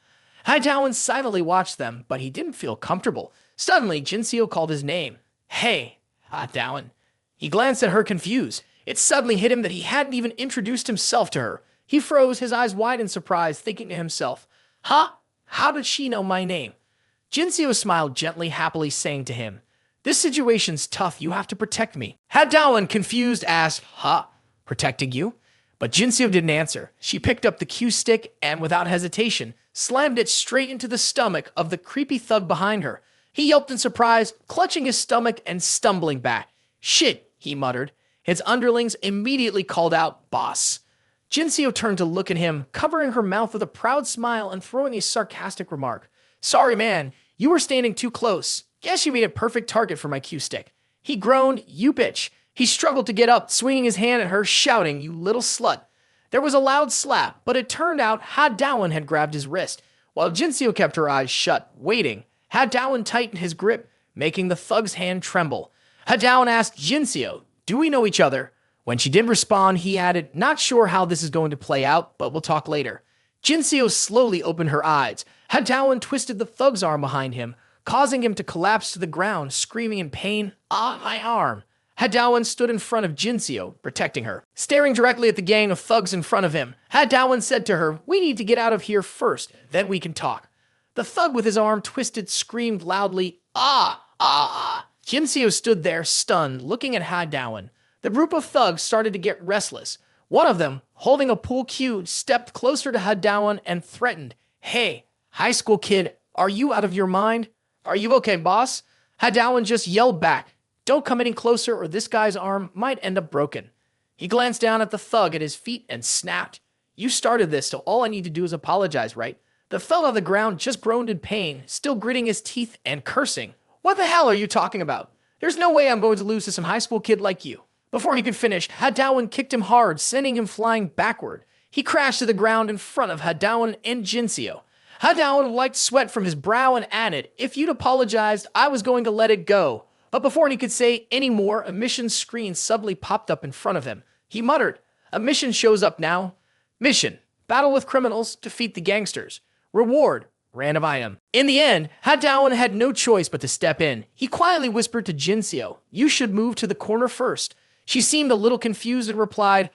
Speaker 1: Haidawan silently watched them, but he didn't feel comfortable. Suddenly, Jinseo called his name. "Hey, Haidawan." He glanced at her confused. It suddenly hit him that he hadn't even introduced himself to her. He froze, his eyes wide in surprise, thinking to himself, "Huh? How did she know my name?" Jinseo smiled gently, happily saying to him, "This situation's tough. You have to protect me." Haidawan, confused, asked, "Huh? Protecting you?" But Jinseo didn't answer. She picked up the cue stick and, without hesitation, slammed it straight into the stomach of the creepy thug behind her. He yelped in surprise, clutching his stomach and stumbling back. "Shit," he muttered. His underlings immediately called out, "Boss." Jinseo turned to look at him, covering her mouth with a proud smile and throwing a sarcastic remark. "Sorry, man. You were standing too close. Guess you made a perfect target for my cue stick." He groaned, "You bitch." He struggled to get up, swinging his hand at her, shouting, "You little slut." There was a loud slap, but it turned out Haidawan had grabbed his wrist. While Jinseo kept her eyes shut, waiting, Haidawan tightened his grip, making the thug's hand tremble. Haidawan asked Jinseo, "Do we know each other?" When she didn't respond, he added, "Not sure how this is going to play out, but we'll talk later." Jinseo slowly opened her eyes. Haidawan twisted the thug's arm behind him, causing him to collapse to the ground, screaming in pain, "Ah, my arm." Haidawan stood in front of Jinseo, protecting her. Staring directly at the gang of thugs in front of him, Haidawan said to her, "We need to get out of here first, then we can talk." The thug with his arm twisted screamed loudly, "Ah, ah, ah." Jinseo stood there, stunned, looking at Haidawan. The group of thugs started to get restless. One of them, holding a pool cue, stepped closer to Haidawan and threatened, "Hey, high school kid, are you out of your mind? Are you okay, boss?" Haidawan just yelled back, "Don't come any closer or this guy's arm might end up broken." He glanced down at the thug at his feet and snapped, "You started this, so all I need to do is apologize, right?" The thug on the ground just groaned in pain, still gritting his teeth and cursing. "What the hell are you talking about? There's no way I'm going to lose to some high school kid like you." Before he could finish, Haidawan kicked him hard, sending him flying backward. He crashed to the ground in front of Haidawan and Jinseo. Haidawan wiped sweat from his brow and added, "If you'd apologized, I was going to let it go." But before he could say any more, a mission screen suddenly popped up in front of him. He muttered, "A mission shows up now. Mission: battle with criminals, defeat the gangsters. Reward: random item." In the end, Haidawan had no choice but to step in. He quietly whispered to Jinseo, "You should move to the corner first." She seemed a little confused and replied,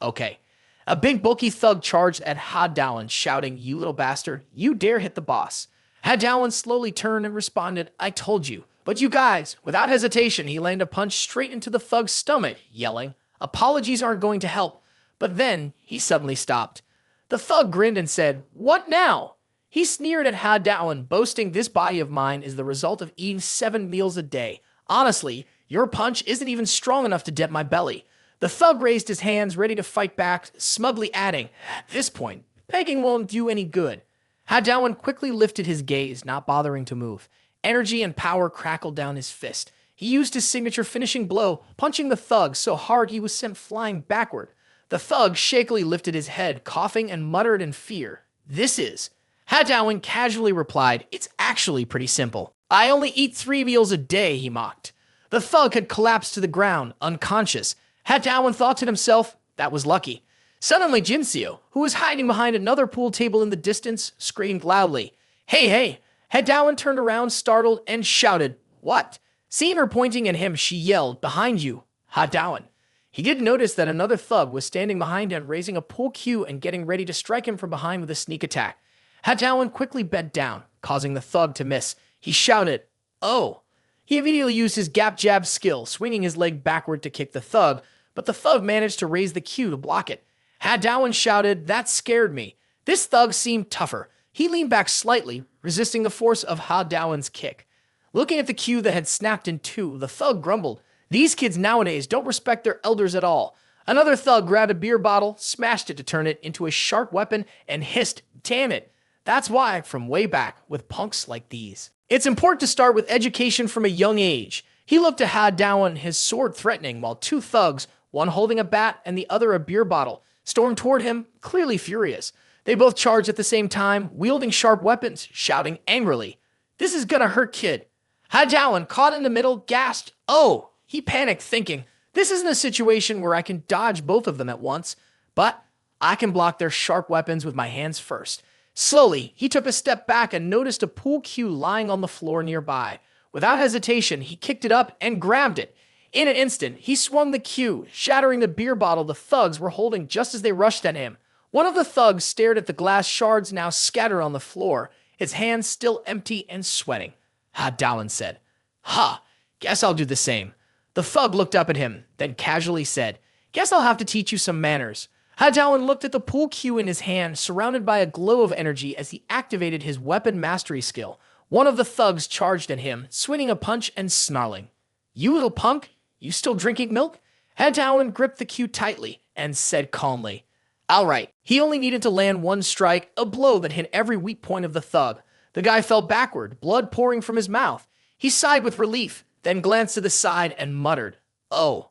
Speaker 1: Okay." A big bulky thug charged at Haidawan, shouting, "You little bastard, you dare hit the boss." Haidawan slowly turned and responded, "I told you." But you guys, without hesitation, he landed a punch straight into the thug's stomach, yelling, "Apologies aren't going to help." But then he suddenly stopped. The thug grinned and said, "What now?" He sneered at Haidawan, boasting, "This body of mine is the result of eating 7 meals a day. Honestly, your punch isn't even strong enough to dent my belly." The thug raised his hands, ready to fight back, smugly adding, "At this point, begging won't do any good." Haidawan quickly lifted his gaze, not bothering to move. Energy and power crackled down his fist. He used his signature finishing blow, punching the thug so hard he was sent flying backward. The thug shakily lifted his head, coughing and muttered in fear, "This is..." Haidawan casually replied, "It's actually pretty simple. I only eat 3 meals a day," he mocked. The thug had collapsed to the ground, unconscious. Haidawan thought to himself, that was lucky. Suddenly, Jinseo, who was hiding behind another pool table in the distance, screamed loudly, "Hey, hey!" Haidawan turned around, startled, and shouted, "What?" Seeing her pointing at him, she yelled, "Behind you, Haidawan." He didn't notice that another thug was standing behind him, raising a pull cue and getting ready to strike him from behind with a sneak attack. Haidawan quickly bent down, causing the thug to miss. He shouted, "Oh!" He immediately used his gap jab skill, swinging his leg backward to kick the thug, but the thug managed to raise the cue to block it. Haidawan shouted, "That scared me." This thug seemed tougher. He leaned back slightly, resisting the force of Haidawan's kick. Looking at the cue that had snapped in two, the thug grumbled, "These kids nowadays don't respect their elders at all." Another thug grabbed a beer bottle, smashed it to turn it into a sharp weapon, and hissed, "Damn it." That's why, from way back, with punks like these. It's important to start with education from a young age. He looked at Dawan, his sword threatening, while two thugs, one holding a bat and the other a beer bottle, stormed toward him, clearly furious. They both charged at the same time, wielding sharp weapons, shouting angrily, "This is gonna hurt, kid." Dawan, caught in the middle, gasped, "Oh!" He panicked, thinking, "This isn't a situation where I can dodge both of them at once, but I can block their sharp weapons with my hands first." Slowly, he took a step back and noticed a pool cue lying on the floor nearby. Without hesitation, he kicked it up and grabbed it. In an instant, he swung the cue, shattering the beer bottle the thugs were holding just as they rushed at him. One of the thugs stared at the glass shards now scattered on the floor, his hands still empty and sweating. Dawan said, "Ha, guess I'll do the same." The thug looked up at him, then casually said, "Guess I'll have to teach you some manners." Dawan looked at the pool cue in his hand, surrounded by a glow of energy as he activated his weapon mastery skill. One of the thugs charged at him, swinging a punch and snarling. "You little punk, you still drinking milk?" Dawan gripped the cue tightly and said calmly, "All right." He only needed to land one strike, a blow that hit every weak point of the thug. The guy fell backward, blood pouring from his mouth. He sighed with relief, then glanced to the side and muttered, "Oh."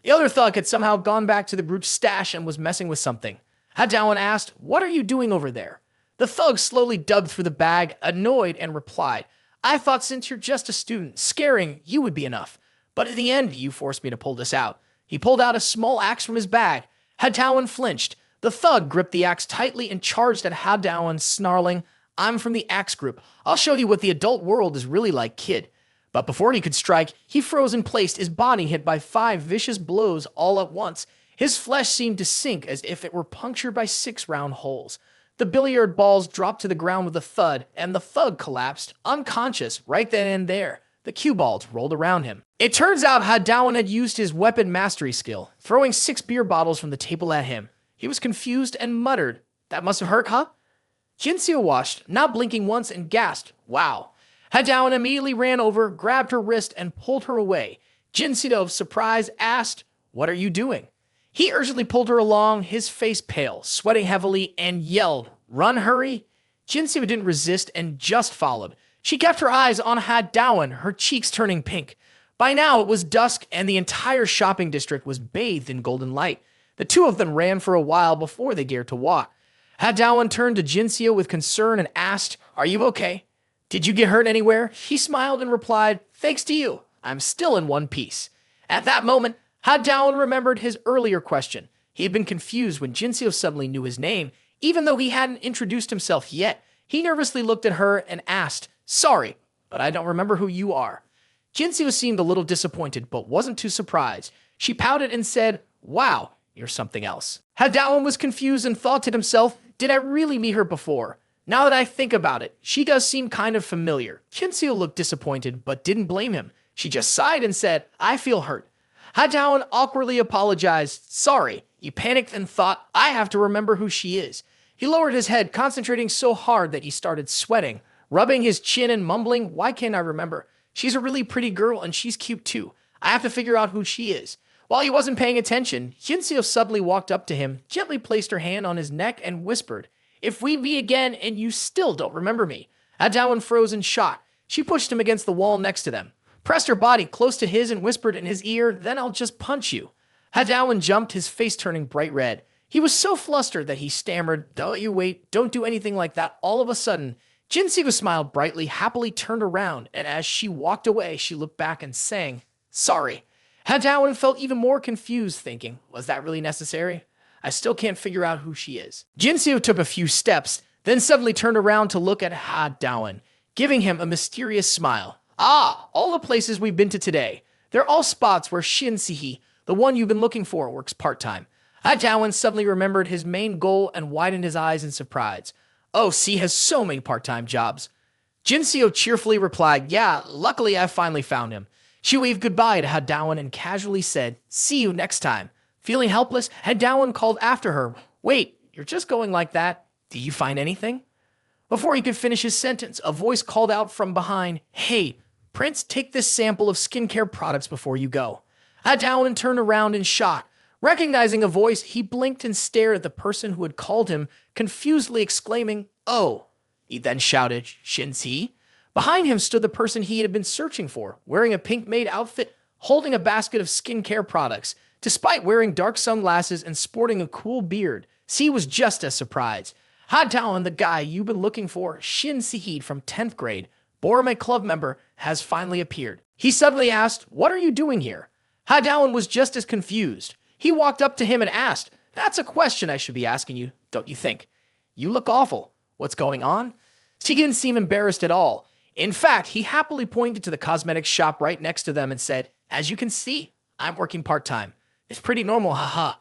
Speaker 1: The other thug had somehow gone back to the brute's stash and was messing with something. Dawan asked, "What are you doing over there?" The thug slowly dug through the bag, annoyed, and replied, "I thought since you're just a student, scaring you would be enough. But in the end, you forced me to pull this out." He pulled out a small axe from his bag. Dawan flinched. The thug gripped the axe tightly and charged at Dawan, snarling, "I'm from the axe group. I'll show you what the adult world is really like, kid." But before he could strike, he froze in place, his body hit by 5 vicious blows all at once. His flesh seemed to sink as if it were punctured by 6 round holes. The billiard balls dropped to the ground with a thud, and the thug collapsed, unconscious, right then and there. The cue balls rolled around him. It turns out Dawan had used his weapon mastery skill, throwing 6 beer bottles from the table at him. He was confused and muttered, "That must have hurt, huh?" Jinseo watched, not blinking once, and gasped, "Wow." Dawan immediately ran over, grabbed her wrist, and pulled her away. Jinseo, surprised, asked, "What are you doing?" He urgently pulled her along, his face pale, sweating heavily, and yelled, "Run, hurry!" Jinseo didn't resist and just followed. She kept her eyes on Dawan, her cheeks turning pink. By now it was dusk, and the entire shopping district was bathed in golden light. The two of them ran for a while before they dared to walk. Dawan turned to Jinseo with concern and asked, "Are you okay? Did you get hurt anywhere?" She smiled and replied, "Thanks to you, I'm still in one piece." At that moment, Dawan remembered his earlier question. He had been confused when Jinseo suddenly knew his name, even though he hadn't introduced himself yet. He nervously looked at her and asked, "Sorry, but I don't remember who you are." Jinseo seemed a little disappointed, but wasn't too surprised. She pouted and said, "Wow, you're something else." Dawan was confused and thought to himself, "Did I really meet her before? Now that I think about it, she does seem kind of familiar." Jinseo looked disappointed, but didn't blame him. She just sighed and said, "I feel hurt." Dawan awkwardly apologized. "Sorry." He panicked and thought, "I have to remember who she is." He lowered his head, concentrating so hard that he started sweating, rubbing his chin and mumbling, "Why can't I remember? She's a really pretty girl and she's cute too. I have to figure out who she is." While he wasn't paying attention, Jinseo suddenly walked up to him, gently placed her hand on his neck, and whispered, "If we meet again and you still don't remember me." Dawan froze in shock. She pushed him against the wall next to them, pressed her body close to his and whispered in his ear, "Then I'll just punch you." Dawan jumped, his face turning bright red. He was so flustered that he stammered, "Don't you wait, don't do anything like that." All of a sudden, Jinseo smiled brightly, happily turned around, and as she walked away, she looked back and sang, "Sorry." Dawan felt even more confused, thinking, was that really necessary? I still can't figure out who she is. Jinseo took a few steps, then suddenly turned around to look at Dawan, giving him a mysterious smile. "Ah, all the places we've been to today. They're all spots where Shin, the one you've been looking for, works part-time." Dawan suddenly remembered his main goal and widened his eyes in surprise. "Oh, C has so many part-time jobs." Jinseo cheerfully replied, "Yeah, luckily I finally found him." She waved goodbye to Dawan and casually said, "See you next time." Feeling helpless, Dawan called after her, "Wait, you're just going like that? Did you find anything?" Before he could finish his sentence, a voice called out from behind, "Hey, Prince, take this sample of skincare products before you go." Dawan turned around in shock. Recognizing a voice, he blinked and stared at the person who had called him, confusedly exclaiming, "Oh." He then shouted, Shin's he? Behind him stood the person he had been searching for, wearing a pink maid outfit, holding a basket of skincare products. Despite wearing dark sunglasses and sporting a cool beard, C was just as surprised. Dawan, the guy you've been looking for, Shin Sehid from 10th grade, Borome club member, has finally appeared. He suddenly asked, what are you doing here? Dawan was just as confused. He walked up to him and asked, that's a question I should be asking you, don't you think? You look awful. What's going on? He didn't seem embarrassed at all. In fact, he happily pointed to the cosmetics shop right next to them and said, as you can see, I'm working part-time. It's pretty normal, haha.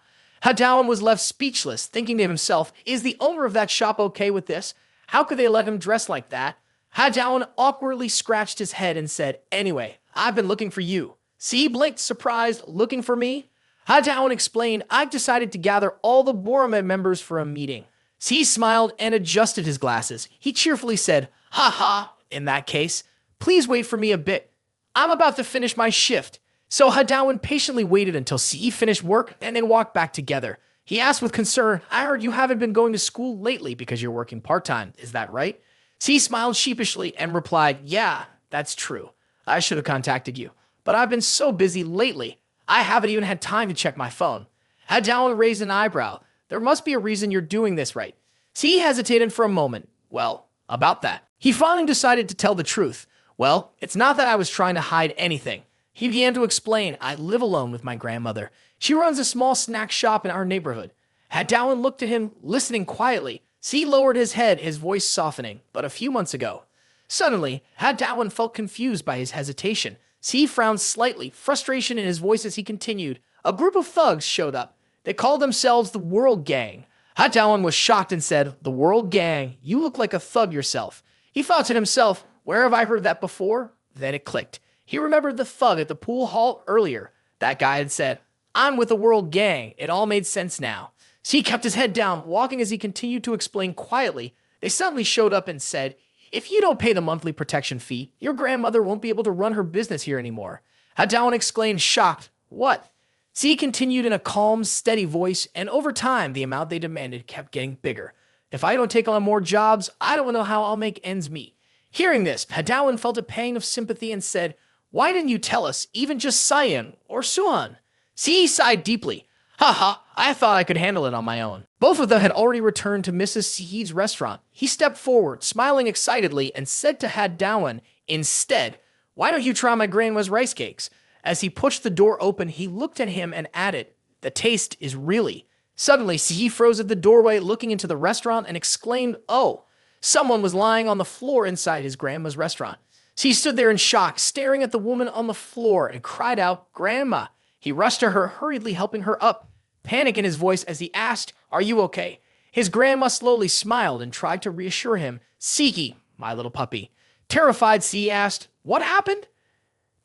Speaker 1: Dawan was left speechless, thinking to himself, is the owner of that shop okay with this? How could they let him dress like that? Dawan awkwardly scratched his head and said, anyway, I've been looking for you. C blinked, surprised, looking for me? Dawan explained, I've decided to gather all the Borome members for a meeting. C smiled and adjusted his glasses. He cheerfully said, haha, in that case, please wait for me a bit. I'm about to finish my shift. So Dawan patiently waited until C finished work and then walked back together. He asked with concern, I heard you haven't been going to school lately because you're working part-time, is that right? C smiled sheepishly and replied, yeah, that's true. I should have contacted you, but I've been so busy lately, I haven't even had time to check my phone. Dawan raised an eyebrow. There must be a reason you're doing this, right? C hesitated for a moment. Well, about that. He finally decided to tell the truth. Well, it's not that I was trying to hide anything. He began to explain, I live alone with my grandmother. She runs a small snack shop in our neighborhood. Dawan looked at him, listening quietly. C lowered his head, his voice softening, but a few months ago. Suddenly, Dawan felt confused by his hesitation. C frowned slightly, frustration in his voice as he continued. A group of thugs showed up. They called themselves the World Gang. Dawan was shocked and said, the World Gang? You look like a thug yourself. He thought to himself, where have I heard that before? Then it clicked. He remembered the thug at the pool hall earlier. That guy had said, I'm with the World Gang. It all made sense now. C kept his head down, walking as he continued to explain quietly. They suddenly showed up and said, if you don't pay the monthly protection fee, your grandmother won't be able to run her business here anymore. Dawan exclaimed, shocked. What? C continued in a calm, steady voice, and over time, the amount they demanded kept getting bigger. If I don't take on more jobs, I don't know how I'll make ends meet. Hearing this, Dawan felt a pang of sympathy and said, why didn't you tell us, even just Cyan or Suan? C sighed deeply. Haha, I thought I could handle it on my own. Both of them had already returned to Mrs. Sehid's restaurant. He stepped forward, smiling excitedly, and said to Dawan, instead, why don't you try my grandma's rice cakes? As he pushed the door open, he looked at him and added, the taste is really. Suddenly, Sehid froze at the doorway, looking into the restaurant and exclaimed, oh, someone was lying on the floor inside his grandma's restaurant. He stood there in shock, staring at the woman on the floor and cried out, Grandma. He rushed to her, hurriedly helping her up, panic in his voice as he asked, are you okay? His grandma slowly smiled and tried to reassure him, Siki, my little puppy. Terrified, C asked, what happened?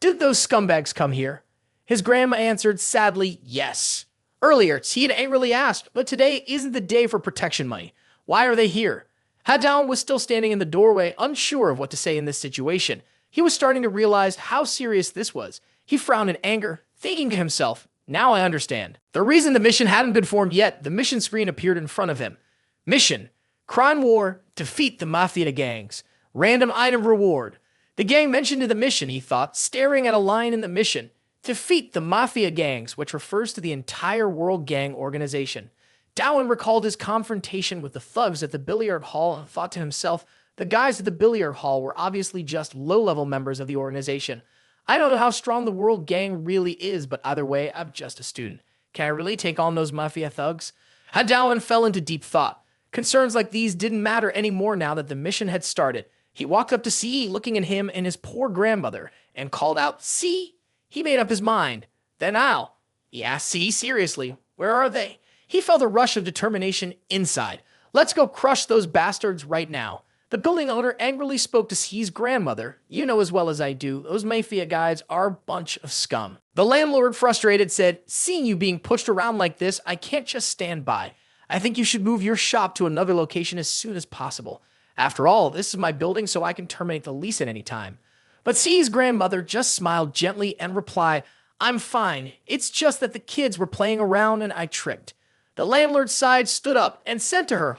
Speaker 1: Did those scumbags come here? His grandma answered sadly, yes. Earlier, he had angrily asked, but today isn't the day for protection money. Why are they here? Dawan was still standing in the doorway, unsure of what to say in this situation. He was starting to realize how serious this was. He frowned in anger, thinking to himself, now I understand. The reason the mission hadn't been formed yet, the mission screen appeared in front of him. Mission, crime war, defeat the mafia gangs. Random item reward. The gang mentioned in the mission, he thought, staring at a line in the mission. Defeat the mafia gangs, which refers to the entire World Gang organization. Dawan recalled his confrontation with the thugs at the billiard hall and thought to himself, the guys at the billiard hall were obviously just low-level members of the organization. I don't know how strong the World Gang really is, but either way, I'm just a student. Can I really take on those mafia thugs? Dawan fell into deep thought. Concerns like these didn't matter anymore now that the mission had started. He walked up to C, looking at him and his poor grandmother, and called out, C. He made up his mind. Then Al. He asked C seriously, where are they? He felt a rush of determination inside. Let's go crush those bastards right now. The building owner angrily spoke to C's grandmother. You know as well as I do, those mafia guys are a bunch of scum. The landlord, frustrated, said, seeing you being pushed around like this, I can't just stand by. I think you should move your shop to another location as soon as possible. After all, this is my building, so I can terminate the lease at any time. But C's grandmother just smiled gently and replied, I'm fine. It's just that the kids were playing around and I tripped. The landlord's side stood up and said to her,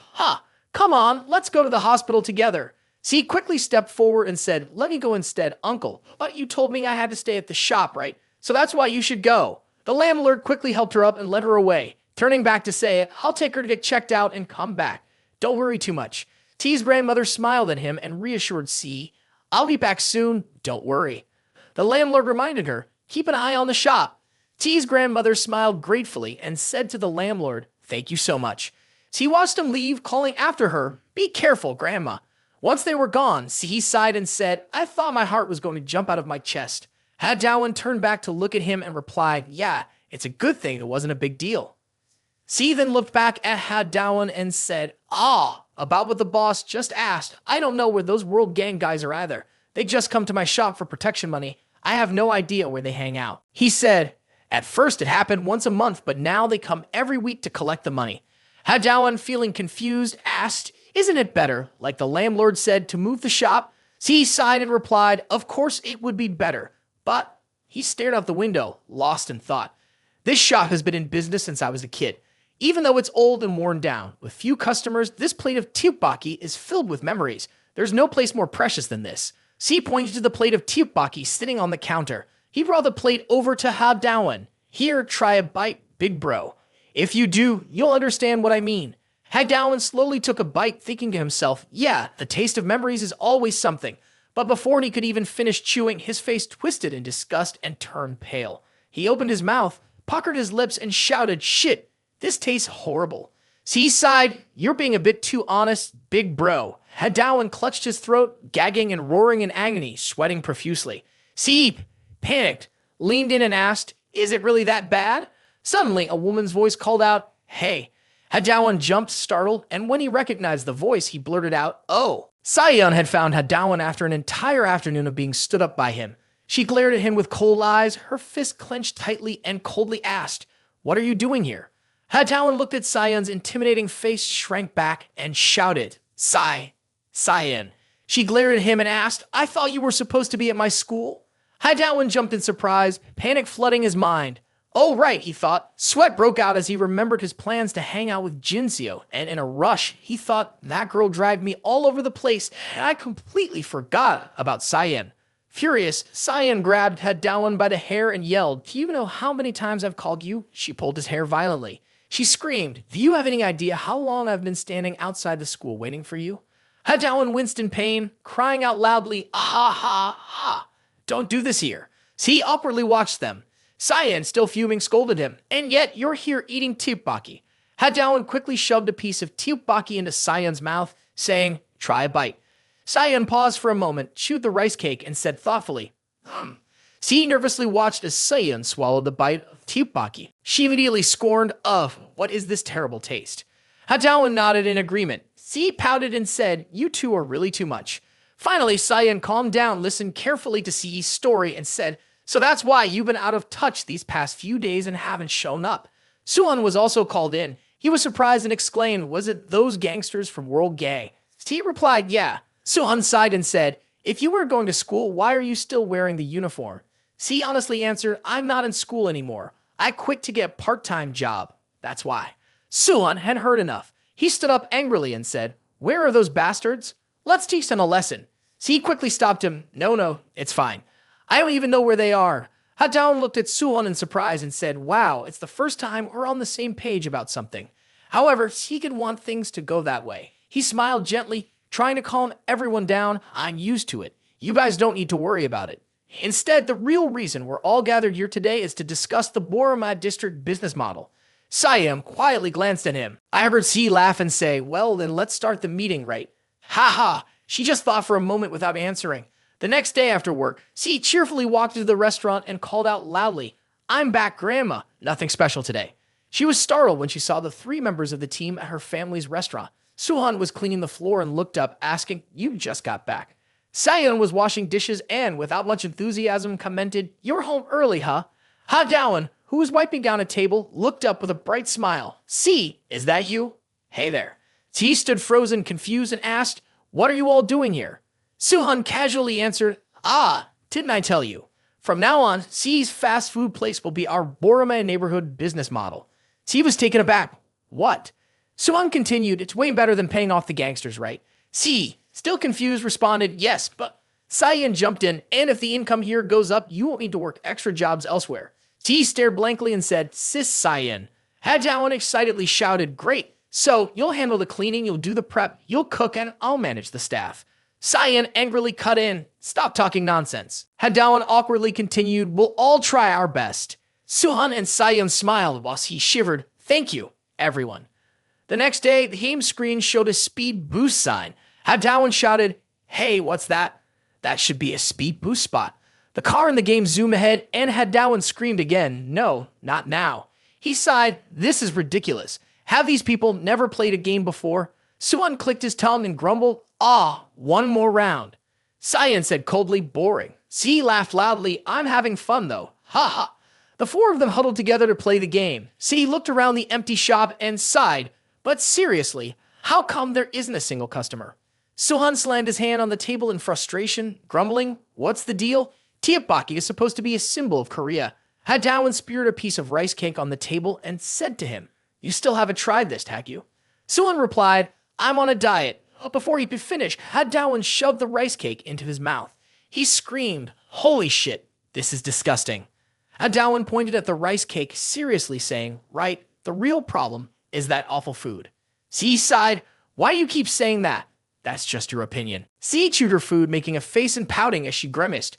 Speaker 1: come on, let's go to the hospital together. See quickly stepped forward and said, "Let me go instead, uncle. But you told me I had to stay at the shop, right? So that's why you should go." The landlord quickly helped her up and led her away, turning back to say, "I'll take her to get checked out and come back. Don't worry too much." T's grandmother smiled at him and reassured C, "I'll be back soon, don't worry." The landlord reminded her, "Keep an eye on the shop." T's grandmother smiled gratefully and said to the landlord, "Thank you so much." T watched him leave, calling after her, "Be careful, Grandma." Once they were gone, he sighed and said, "I thought my heart was going to jump out of my chest." Do Wan turned back to look at him and replied, "Yeah, it's a good thing it wasn't a big deal." C then looked back at Do Wan and said, "About what the boss just asked, I don't know where those World Gang guys are either. They just come to my shop for protection money. I have no idea where they hang out." He said, "At first it happened once a month, but now they come every week to collect the money." Do Wan, feeling confused, asked, "Isn't it better, like the landlord said, to move the shop?" C sighed and replied, "Of course it would be better." But he stared out the window, lost in thought. "This shop has been in business since I was a kid. Even though it's old and worn down, with few customers, this plate of tteokbokki is filled with memories. There's no place more precious than this." C pointed to the plate of tteokbokki sitting on the counter. He brought the plate over to Do Wan. "Here, try a bite, big bro. If you do, you'll understand what I mean." Do Wan slowly took a bite, thinking to himself, "Yeah, the taste of memories is always something." But before he could even finish chewing, his face twisted in disgust and turned pale. He opened his mouth, puckered his lips, and shouted, "Shit, this tastes horrible." C sighed, "You're being a bit too honest, big bro." Do Wan clutched his throat, gagging and roaring in agony, sweating profusely. C, panicked, leaned in and asked, "Is it really that bad?" Suddenly, a woman's voice called out, "Hey." Do Wan jumped, startled, and when he recognized the voice, he blurted out, "Oh." Sayeon had found Do Wan after an entire afternoon of being stood up by him. She glared at him with cold eyes, her fist clenched tightly, and coldly asked, "What are you doing here?" Do Wan looked at Sayeon's intimidating face, shrank back, and shouted, Sayeon." She glared at him and asked, "I thought you were supposed to be at my school?" Do Wan jumped in surprise, panic flooding his mind. "Oh, right," he thought. Sweat broke out as he remembered his plans to hang out with Jinseo, and in a rush, he thought, "That girl drive me all over the place, and I completely forgot about Sayeon." Furious, Sayeon grabbed Do Wan by the hair and yelled, "Do you know how many times I've called you?" She pulled his hair violently. She screamed, "Do you have any idea how long I've been standing outside the school waiting for you?" Do Wan winced in pain, crying out loudly, "Ah ha ha! Don't do this here." He awkwardly watched them. Sayeon, still fuming, scolded him, "And yet you're here eating tteokbokki." Do Wan quickly shoved a piece of tteokbokki into Sayeon's mouth, saying, "Try a bite." Sayeon paused for a moment, chewed the rice cake, and said thoughtfully, C nervously watched as Sayeon swallowed the bite of tteokbokki. She immediately scorned, "What is this terrible taste?" Do Wan nodded in agreement. C pouted and said, "You two are really too much." Finally, Sayeon calmed down, listened carefully to C's story, and said, "So that's why you've been out of touch these past few days and haven't shown up." Suhan was also called in. He was surprised and exclaimed, "Was it those gangsters from World Gang?" C replied, "Yeah." Suhan sighed and said, "If you were going to school, why are you still wearing the uniform?" C honestly answered, "I'm not in school anymore. I quit to get a part-time job. That's why." Suhan had heard enough. He stood up angrily and said, "Where are those bastards? Let's teach them a lesson." C quickly stopped him. No, it's fine. I don't even know where they are." Do Wan looked at Suhan in surprise and said, "Wow, it's the first time we're on the same page about something." However, he could want things to go that way. He smiled gently, trying to calm everyone down. "I'm used to it. You guys don't need to worry about it. Instead, the real reason we're all gathered here today is to discuss the Boromai district business model." Sayeon quietly glanced at him. I heard C laugh and say, "Well, then let's start the meeting, right?" "Ha ha." She just thought for a moment without answering. The next day after work, C cheerfully walked into the restaurant and called out loudly, "I'm back, Grandma. Nothing special today." She was startled when she saw the 3 members of the team at her family's restaurant. Suhan was cleaning the floor and looked up, asking, "You just got back." Sayeon was washing dishes and, without much enthusiasm, commented, "You're home early, huh?" Do Wan, who was wiping down a table, looked up with a bright smile. "C, is that you?" "Hey there." C stood frozen, confused, and asked, "What are you all doing here?" Suhan casually answered, "Didn't I tell you? From now on, C's fast food place will be our Boromai neighborhood business model." C was taken aback. "What?" Suhan continued, "It's way better than paying off the gangsters, right?" C still confused, responded, yes, but Cyan jumped in, and if the income here goes up, you won't need to work extra jobs elsewhere. T stared blankly and said, sis Cyan. Hadawan excitedly shouted, great, so you'll handle the cleaning, you'll do the prep, you'll cook, and I'll manage the staff. Cyan angrily cut in, stop talking nonsense. Hadawan awkwardly continued, we'll all try our best. Suhan and Cyan smiled whilst he shivered, thank you, everyone. The next day, the game screen showed a speed boost sign. Hadawan shouted, hey, what's that? That should be a speed boost spot. The car in the game zoomed ahead, and Hadawan screamed again, no, not now. He sighed, this is ridiculous. Have these people never played a game before? Suhan clicked his tongue and grumbled, one more round. Cyan said coldly, boring. C laughed loudly, I'm having fun though, ha ha. The four of them huddled together to play the game. C looked around the empty shop and sighed, but seriously, how come there isn't a single customer? Suhan slammed his hand on the table in frustration, grumbling, what's the deal? Tteokbokki is supposed to be a symbol of Korea. Hadawan speared a piece of rice cake on the table and said to him, you still haven't tried this, have you? Suhan replied, I'm on a diet. Before he could finish, Hadawan shoved the rice cake into his mouth. He screamed, holy shit, this is disgusting. Hadawan pointed at the rice cake, seriously saying, right, the real problem is that awful food. C sighed, why do you keep saying that? That's just your opinion. C chewed her food, making a face and pouting as she grimaced.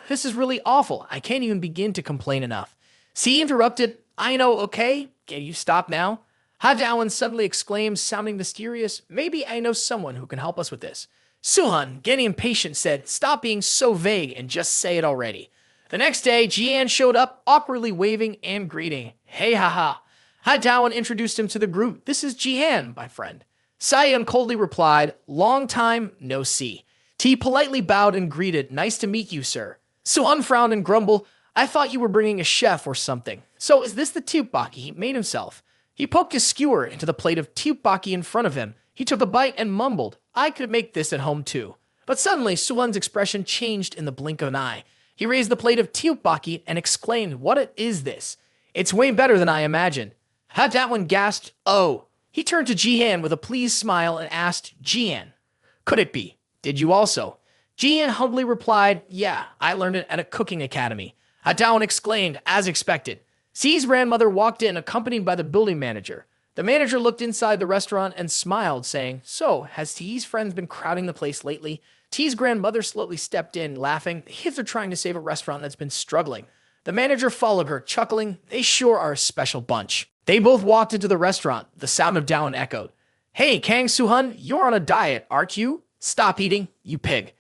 Speaker 1: This is really awful. I can't even begin to complain enough. C interrupted, I know, okay? Can you stop now? Hadawan suddenly exclaimed, sounding mysterious, maybe I know someone who can help us with this. Suhan, getting impatient, said, stop being so vague and just say it already. The next day, Jian showed up, awkwardly waving and greeting. Hey, haha. Hadawan introduced him to the group. This is Jian, my friend. Cyan coldly replied, long time, no see. T politely bowed and greeted, nice to meet you, sir. Suhan frowned and grumbled, I thought you were bringing a chef or something. So is this the tteokbokki he made himself? He poked his skewer into the plate of tteokbokki in front of him. He took a bite and mumbled, I could make this at home too. But suddenly, Suhan's expression changed in the blink of an eye. He raised the plate of tteokbokki and exclaimed, what is this? It's way better than I imagined. Hadawan gasped, oh. He turned to Jian with a pleased smile and asked, Jian, could it be? Did you also? Jian humbly replied, yeah, I learned it at a cooking academy. Hadawan exclaimed, as expected. C's grandmother walked in, accompanied by the building manager. The manager looked inside the restaurant and smiled, saying, so, has T's friends been crowding the place lately? T's grandmother slowly stepped in, laughing. The kids are trying to save a restaurant that's been struggling. The manager followed her, chuckling, they sure are a special bunch. They both walked into the restaurant. The sound of Down echoed. Hey, Kang Suhan, you're on a diet, aren't you? Stop eating, you pig.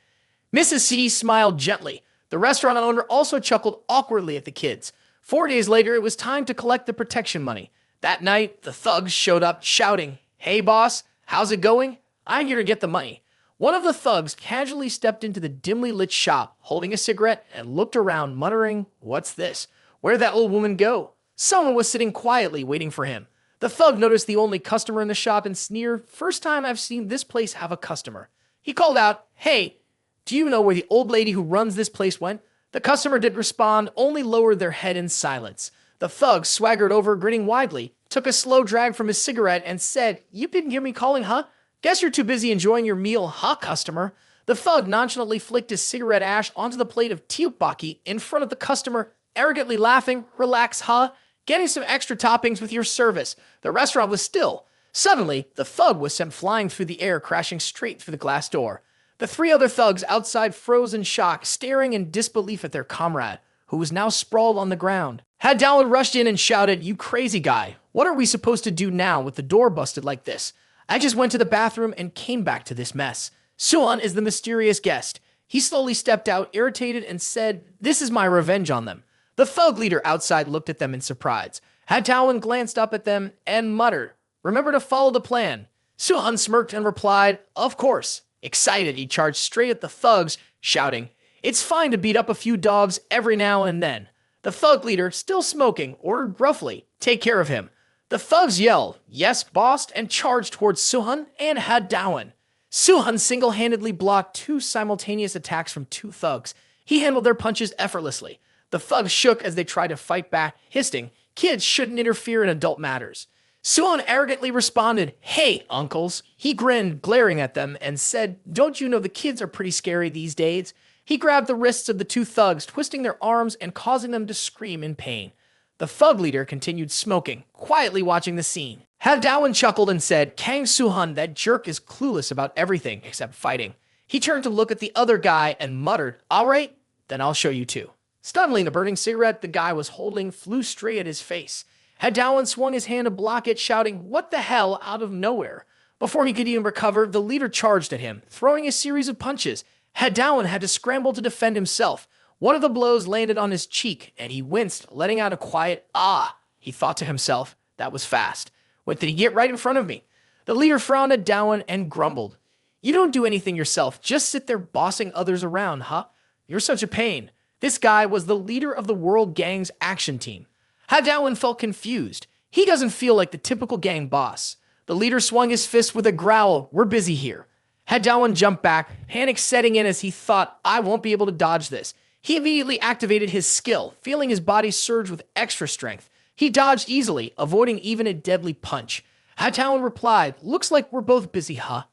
Speaker 1: Mrs. C smiled gently. The restaurant owner also chuckled awkwardly at the kids. 4 days later, it was time to collect the protection money. That night, the thugs showed up shouting, hey boss, how's it going? I'm here to get the money. One of the thugs casually stepped into the dimly lit shop, holding a cigarette, and looked around, muttering, what's this? Where'd that old woman go? Someone was sitting quietly waiting for him. The thug noticed the only customer in the shop and sneered, first time I've seen this place have a customer. He called out, hey, do you know where the old lady who runs this place went? The customer didn't respond, only lowered their head in silence. The thug swaggered over, grinning widely, took a slow drag from his cigarette and said, you didn't hear me calling, huh? Guess you're too busy enjoying your meal, huh, customer? The thug nonchalantly flicked his cigarette ash onto the plate of tteokbokki in front of the customer, arrogantly laughing, relax, huh? Getting some extra toppings with your service. The restaurant was still. Suddenly, the thug was sent flying through the air, crashing straight through the glass door. The three other thugs outside froze in shock, staring in disbelief at their comrade, who was now sprawled on the ground. Hadawan rushed in and shouted, you crazy guy. What are we supposed to do now with the door busted like this? I just went to the bathroom and came back to this mess. Suhan is the mysterious guest. He slowly stepped out, irritated, and said, this is my revenge on them. The thug leader outside looked at them in surprise. Hadawan glanced up at them and muttered, remember to follow the plan. Suhan smirked and replied, of course. Excited, he charged straight at the thugs, shouting, it's fine to beat up a few dogs every now and then. The thug leader, still smoking, ordered gruffly, take care of him. The thugs yelled, yes, boss, and charged towards Suhan and Hadawan. Suhan single-handedly blocked two simultaneous attacks from two thugs. He handled their punches effortlessly. The thugs shook as they tried to fight back, hissing, kids shouldn't interfere in adult matters. Suhan arrogantly responded, "Hey, uncles." He grinned, glaring at them, and said, "Don't you know the kids are pretty scary these days?" He grabbed the wrists of the two thugs, twisting their arms and causing them to scream in pain. The thug leader continued smoking, quietly watching the scene. Dawan chuckled and said, "Kang Suhan, that jerk is clueless about everything except fighting." He turned to look at the other guy and muttered, "All right, then I'll show you too." Suddenly, the burning cigarette the guy was holding flew straight at his face. Dawan swung his hand to block it, shouting, "What the hell?" out of nowhere. Before he could even recover, the leader charged at him, throwing a series of punches. Dawan had to scramble to defend himself. One of the blows landed on his cheek, and he winced, letting out a quiet, "Ah." He thought to himself, "That was fast. When did he get right in front of me?" The leader frowned at Dawan and grumbled, "You don't do anything yourself, just sit there bossing others around, huh? You're such a pain." This guy was the leader of the World Gang's action team. Dawan felt confused. He doesn't feel like the typical gang boss. The leader swung his fist with a growl, "We're busy here." Dawan jumped back, panic setting in as he thought, "I won't be able to dodge this." He immediately activated his skill, feeling his body surge with extra strength. He dodged easily, avoiding even a deadly punch. Dawan replied, "Looks like we're both busy, huh?"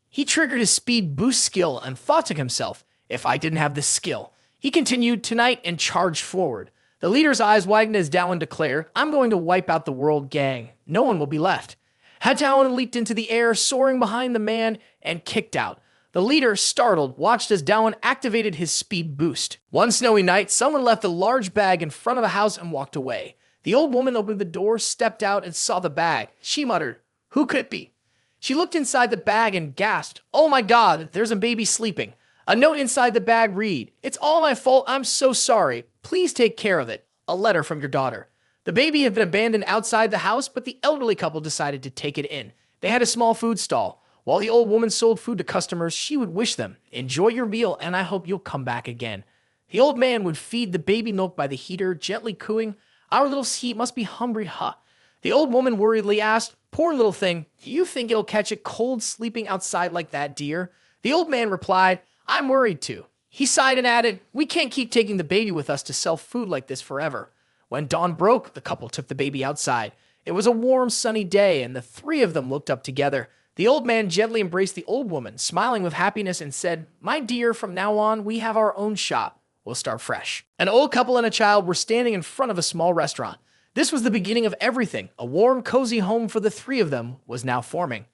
Speaker 1: He triggered his speed boost skill and thought to himself, "If I didn't have this skill." He continued tonight and charged forward. The leader's eyes widened as Dawan declared, "I'm going to wipe out the World Gang. No one will be left." Dawan leaped into the air, soaring behind the man, and kicked out. The leader, startled, watched as Dawan activated his speed boost. One snowy night, someone left a large bag in front of a house and walked away. The old woman opened the door, stepped out, and saw the bag. She muttered, "Who could it be?" She looked inside the bag and gasped, "Oh my God, there's a baby sleeping." A note inside the bag read, "It's all my fault. I'm so sorry. Please take care of it. A letter from your daughter." The baby had been abandoned outside the house, but the elderly couple decided to take it in. They had a small food stall. While the old woman sold food to customers, she would wish them, "Enjoy your meal, and I hope you'll come back again." The old man would feed the baby milk by the heater, gently cooing, "Our little Skeet must be hungry, huh?" The old woman worriedly asked, "Poor little thing, do you think it'll catch it cold sleeping outside like that, dear?" The old man replied, "I'm worried too." He sighed and added, "We can't keep taking the baby with us to sell food like this forever." When dawn broke, the couple took the baby outside. It was a warm, sunny day, and the three of them looked up together. The old man gently embraced the old woman, smiling with happiness, and said, "My dear, from now on, we have our own shop. We'll start fresh." An old couple and a child were standing in front of a small restaurant. This was the beginning of everything. A warm, cozy home for the three of them was now forming.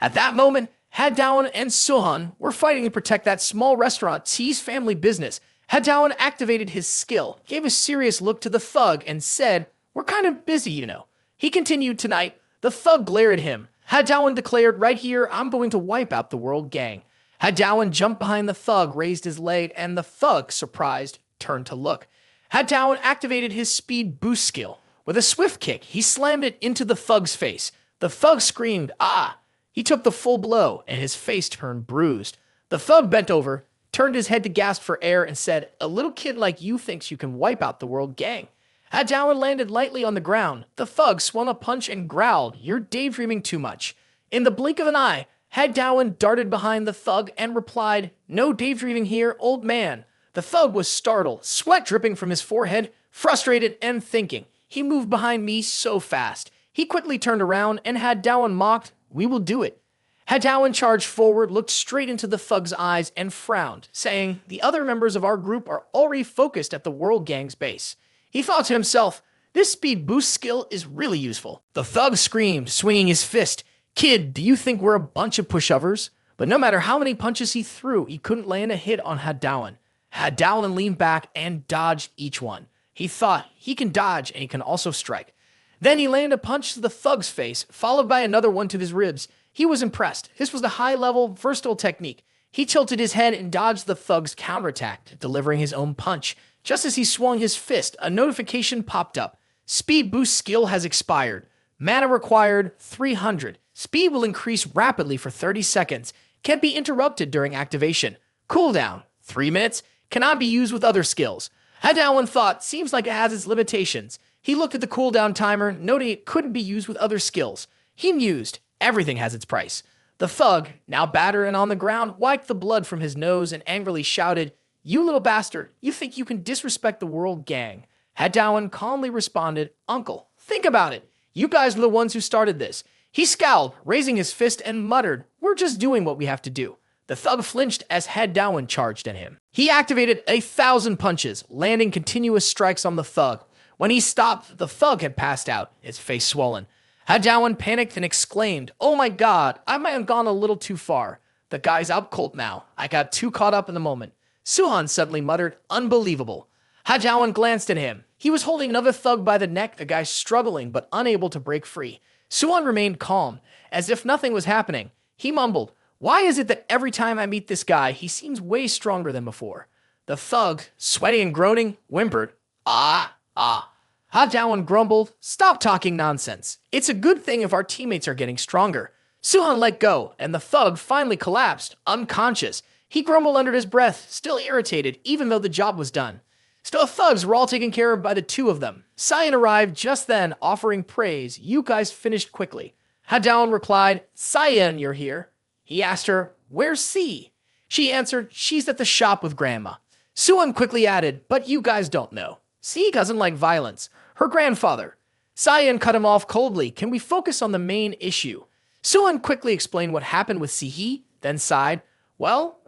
Speaker 1: At that moment, Dawan and Suhan were fighting to protect that small restaurant, T's family business. Dawan activated his skill, gave a serious look to the thug, and said, "We're kind of busy, you know." He continued tonight. The thug glared at him. Dawan declared, "Right here, I'm going to wipe out the World Gang." Dawan jumped behind the thug, raised his leg, and the thug, surprised, turned to look. Dawan activated his speed boost skill. With a swift kick, he slammed it into the thug's face. The thug screamed, "Ah!" He took the full blow, and his face turned bruised. The thug bent over, turned his head to gasp for air, and said, "A little kid like you thinks you can wipe out the World Gang." Dawan landed lightly on the ground. The thug swung a punch and growled, "You're daydreaming too much." In the blink of an eye, Dawan darted behind the thug and replied, "No daydreaming here, old man." The thug was startled, sweat dripping from his forehead, frustrated and thinking, "He moved behind me so fast." He quickly turned around and Dawan mocked, "We will do it." Dawan charged forward, looked straight into the thug's eyes, and frowned, saying, "The other members of our group are already focused at the World Gang's base." He thought to himself, "This speed boost skill is really useful." The thug screamed, swinging his fist, "Kid, do you think we're a bunch of pushovers?" But no matter how many punches he threw, he couldn't land a hit on Dawan. Dawan leaned back and dodged each one. He thought, he can dodge and he can also strike. Then he landed a punch to the thug's face, followed by another one to his ribs. He was impressed. This was the high-level, versatile technique. He tilted his head and dodged the thug's counterattack, delivering his own punch. Just as he swung his fist, a notification popped up. Speed boost skill has expired. Mana required 300. Speed will increase rapidly for 30 seconds. Can't be interrupted during activation. Cooldown, 3 minutes. Cannot be used with other skills. Dawan thought, seems like it has its limitations. He looked at the cooldown timer, noting it couldn't be used with other skills. He mused, everything has its price. The thug, now battered and on the ground, wiped the blood from his nose and angrily shouted, "You little bastard, you think you can disrespect the World Gang?" Dawan calmly responded, "Uncle, think about it. You guys were the ones who started this. He scowled, raising his fist and muttered, we're just doing what we have to do. The thug flinched as Da Wan charged at him. He activated 1,000 punches, landing continuous strikes on the thug. When he stopped, the thug had passed out, his face swollen. Da Wan panicked and exclaimed, oh my god, I might have gone a little too far. The guy's out cold now. I got too caught up in the moment. Suhan suddenly muttered, unbelievable. Da Wan glanced at him. He was holding another thug by the neck, the guy struggling but unable to break free. Suhan remained calm, as if nothing was happening. He mumbled, why is it that every time I meet this guy, he seems way stronger than before? The thug, sweaty and groaning, whimpered, Da Wan grumbled, stop talking nonsense. It's a good thing if our teammates are getting stronger. Suhan let go, and the thug finally collapsed, unconscious. He grumbled under his breath, still irritated, even though the job was done. Still, the thugs were all taken care of by the two of them. Saiyan arrived just then, offering praise. You guys finished quickly. Da Wan replied, Saiyan, you're here. He asked her, where's C? She answered, she's at the shop with Grandma. Suhan quickly added, but you guys don't know. C doesn't like violence. Her grandfather. Saiyan cut him off coldly. Can we focus on the main issue? Suhan quickly explained what happened with Sihi, then sighed, well,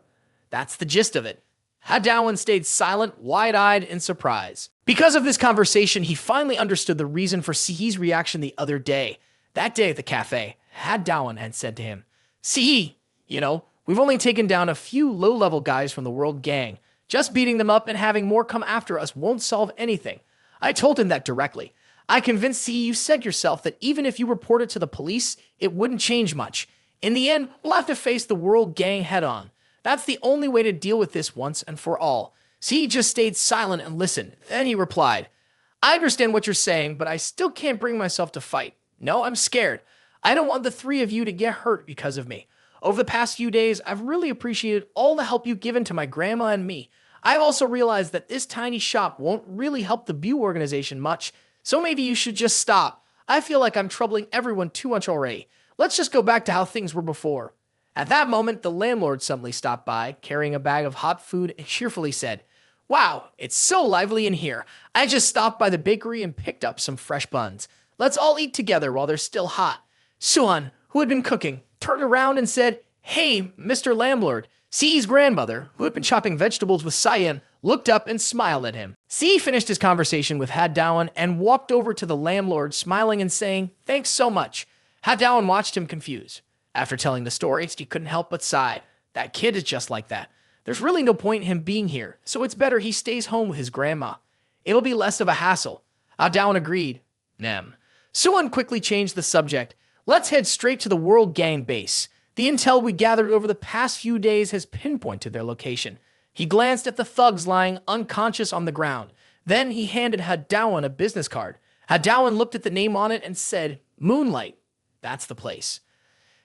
Speaker 1: that's the gist of it. Da Wan stayed silent, wide-eyed in surprise. Because of this conversation, he finally understood the reason for Sihi's reaction the other day. That day at the cafe, Da Wan had said to him, Sihi, we've only taken down a few low-level guys from the World Gang. Just beating them up and having more come after us won't solve anything. I told him that directly. I convinced Sihi you said yourself that even if you reported to the police, it wouldn't change much. In the end, we'll have to face the World Gang head-on. That's the only way to deal with this once and for all. Sihi just stayed silent and listened. Then he replied, I understand what you're saying, but I still can't bring myself to fight. No, I'm scared. I don't want the three of you to get hurt because of me. Over the past few days, I've really appreciated all the help you've given to my grandma and me. I've also realized that this tiny shop won't really help the Bu organization much, so maybe you should just stop. I feel like I'm troubling everyone too much already. Let's just go back to how things were before. At that moment, the landlord suddenly stopped by, carrying a bag of hot food, and cheerfully said, wow, it's so lively in here. I just stopped by the bakery and picked up some fresh buns. Let's all eat together while they're still hot. Suhan, who had been cooking, turned around and said, hey, Mr. Landlord. Sihi's grandmother, who had been chopping vegetables with Saiyan, looked up and smiled at him. Sihi finished his conversation with Da Wan and walked over to the landlord, smiling and saying, thanks so much. Da Wan watched him confused. After telling the stories, he couldn't help but sigh. That kid is just like that. There's really no point in him being here, so it's better he stays home with his grandma. It'll be less of a hassle. Da Wan agreed. Nem. Suhan quickly changed the subject. Let's head straight to the World Gang base. The intel we gathered over the past few days has pinpointed their location. He glanced at the thugs lying unconscious on the ground. Then he handed Da Wan a business card. Da Wan looked at the name on it and said, Moonlight. That's the place.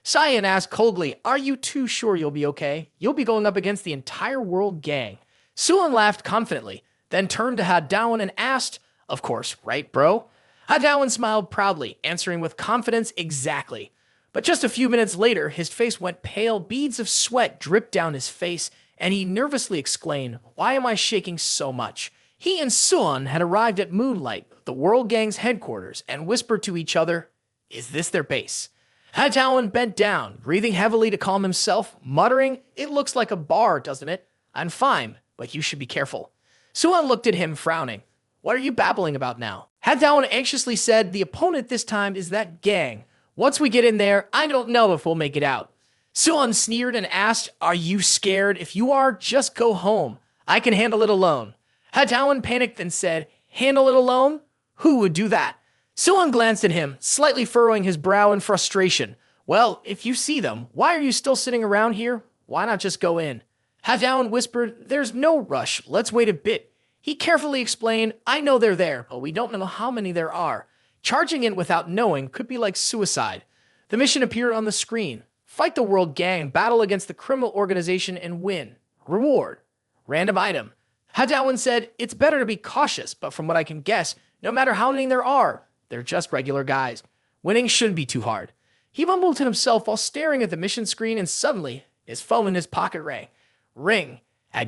Speaker 1: Saiyan asked coldly, are you too sure you'll be okay? You'll be going up against the entire World Gang. Suhan laughed confidently, then turned to Da Wan and asked, of course, right, bro? Da Wan smiled proudly, answering with confidence, exactly. But just a few minutes later, his face went pale, beads of sweat dripped down his face, and he nervously exclaimed, why am I shaking so much? He and Suhan had arrived at Moonlight, the World Gang's headquarters, and whispered to each other, is this their base? Da Wan bent down, breathing heavily to calm himself, muttering, it looks like a bar, doesn't it? I'm fine, but you should be careful. Suhan looked at him, frowning. What are you babbling about now? Da Wan anxiously said, the opponent this time is that gang. Once we get in there, I don't know if we'll make it out. Suhan sneered and asked, are you scared? If you are, just go home. I can handle it alone. Da Wan panicked and said, handle it alone? Who would do that? Suhan glanced at him, slightly furrowing his brow in frustration. Well, if you see them, why are you still sitting around here? Why not just go in? Da Wan whispered, there's no rush. Let's wait a bit. He carefully explained, I know they're there, but we don't know how many there are. Charging in without knowing could be like suicide. The mission appeared on the screen. Fight the World Gang, battle against the criminal organization, and win. Reward. Random item. Da Wan said, it's better to be cautious, but from what I can guess, no matter how many there are, they're just regular guys. Winning shouldn't be too hard. He mumbled to himself while staring at the mission screen, and suddenly, his phone in his pocket rang. Ring.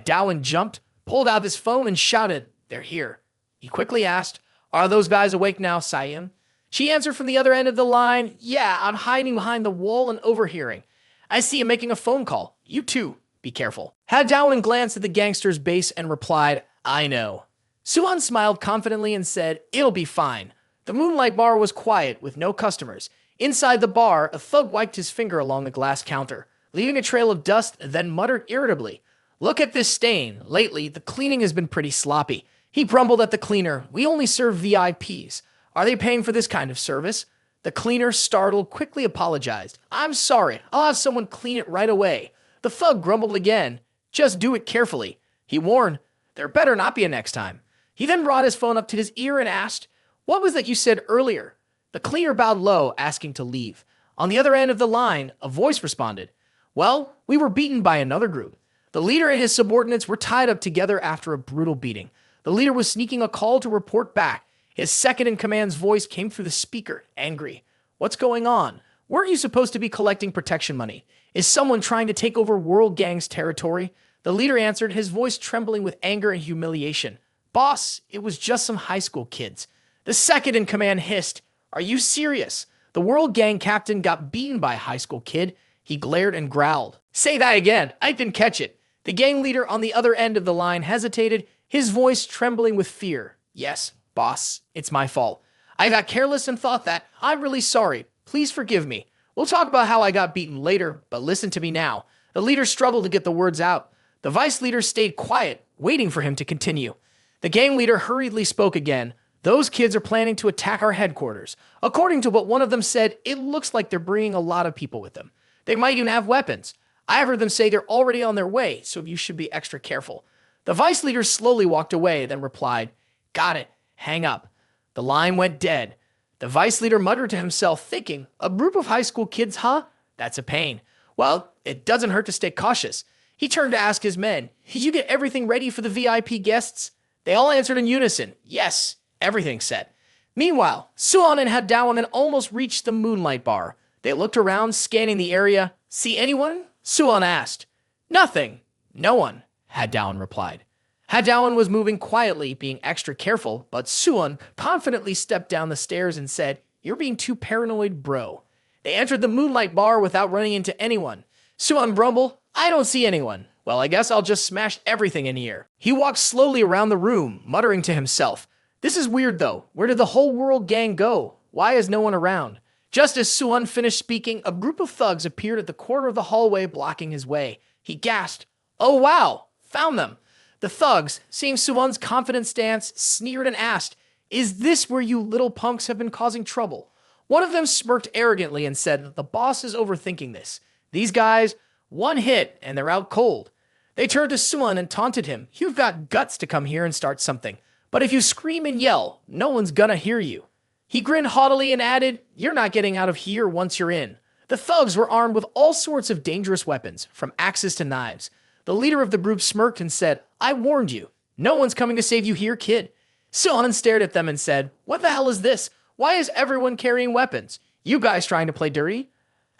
Speaker 1: Da Wan jumped, pulled out his phone, and shouted, they're here. He quickly asked, are those guys awake now, Saiyan? She answered from the other end of the line, "Yeah, I'm hiding behind the wall and overhearing. I see him making a phone call. You too. Be careful." Ha Dawan glanced at the gangster's base and replied, "I know." Suan smiled confidently and said, "It'll be fine." The Moonlight bar was quiet, with no customers. Inside the bar, a thug wiped his finger along the glass counter, leaving a trail of dust, then muttered irritably, "Look at this stain. Lately, the cleaning has been pretty sloppy." He grumbled at the cleaner, "We only serve VIPs. Are they paying for this kind of service?" The cleaner, startled, quickly apologized. "I'm sorry. I'll have someone clean it right away." The thug grumbled again. "Just do it carefully." He warned, "There better not be a next time." He then brought his phone up to his ear and asked, "What was that you said earlier?" The cleaner bowed low, asking to leave. On the other end of the line, a voice responded, "Well, we were beaten by another group. The leader and his subordinates were tied up together after a brutal beating. The leader was sneaking a call to report back. His second-in-command's voice came through the speaker, angry. "What's going on? Weren't you supposed to be collecting protection money? Is someone trying to take over World Gang's territory?" The leader answered, his voice trembling with anger and humiliation. "Boss, it was just some high school kids." The second-in-command hissed, "Are you serious? The World Gang captain got beaten by a high school kid." He glared and growled. "Say that again. I didn't catch it." The gang leader on the other end of the line hesitated, his voice trembling with fear. "Yes, boss, it's my fault. I got careless and thought that. I'm really sorry. Please forgive me. We'll talk about how I got beaten later, but listen to me now." The leader struggled to get the words out. The vice leader stayed quiet, waiting for him to continue. The gang leader hurriedly spoke again. "Those kids are planning to attack our headquarters. According to what one of them said, it looks like they're bringing a lot of people with them. They might even have weapons. I heard them say they're already on their way, so you should be extra careful." The vice leader slowly walked away, then replied, "Got it. Hang up." The line went dead. The vice leader muttered to himself, thinking, "A group of high school kids, huh? That's a pain. Well, it doesn't hurt to stay cautious." He turned to ask his men, "Did you get everything ready for the VIP guests?" They all answered in unison, "Yes, everything's set." Meanwhile, Suan and Hadawan had almost reached the Moonlight bar. They looked around, scanning the area. "See anyone?" Suan asked. "Nothing. No one," Hadawan replied. Hadawan was moving quietly, being extra careful, but Suan confidently stepped down the stairs and said, "You're being too paranoid, bro." They entered the Moonlight bar without running into anyone. Suan grumbled, "I don't see anyone. Well, I guess I'll just smash everything in here." He walked slowly around the room, muttering to himself, "This is weird though. Where did the whole World Gang go? Why is no one around?" Just as Suan finished speaking, a group of thugs appeared at the corner of the hallway, blocking his way. He gasped, "Oh wow, found them." The thugs, seeing Suan's confident stance, sneered and asked, "Is this where you little punks have been causing trouble?" One of them smirked arrogantly and said, "The boss is overthinking this. These guys, one hit and they're out cold." They turned to Suan and taunted him, "You've got guts to come here and start something. But if you scream and yell, no one's gonna hear you." He grinned haughtily and added, "You're not getting out of here once you're in." The thugs were armed with all sorts of dangerous weapons, from axes to knives. The leader of the group smirked and said, "I warned you. No one's coming to save you here, kid." Suan stared at them and said, "What the hell is this? Why is everyone carrying weapons? You guys trying to play dirty?"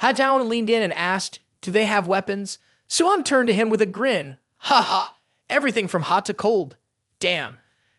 Speaker 1: Hadawan leaned in and asked, "Do they have weapons?" Suan turned to him with a grin. "Ha ha, everything from hot to cold. Damn."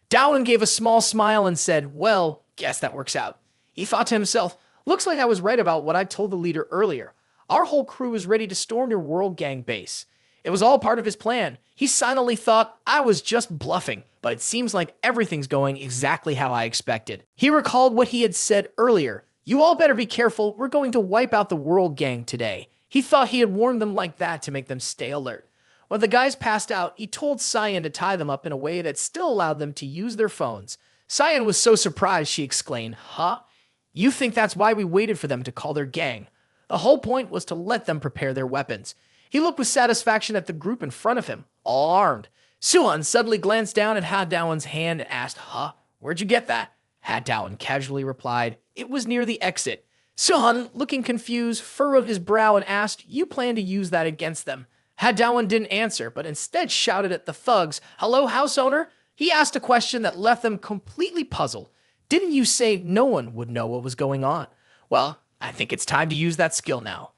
Speaker 1: Dawan gave a small smile and said, "Well, guess that works out." He thought to himself, "Looks like I was right about what I told the leader earlier. Our whole crew is ready to storm your World Gang base." It was all part of his plan. He silently thought, "I was just bluffing, but it seems like everything's going exactly how I expected." He recalled what he had said earlier. "You all better be careful. We're going to wipe out the World Gang today." He thought he had warned them like that to make them stay alert. When the guys passed out, he told Cyan to tie them up in a way that still allowed them to use their phones. Cyan was so surprised, she exclaimed, "Huh? You think that's why we waited for them to call their gang? The whole point was to let them prepare their weapons." He looked with satisfaction at the group in front of him, all armed. Suan suddenly glanced down at Hadawan's hand and asked, "Huh? Where'd you get that?" Hadawan casually replied, "It was near the exit." Suan, looking confused, furrowed his brow and asked, "You plan to use that against them?" Hadawan didn't answer, but instead shouted at the thugs, "Hello, house owner?" He asked a question that left them completely puzzled. "Didn't you say no one would know what was going on?" "Well, I think it's time to use that skill now."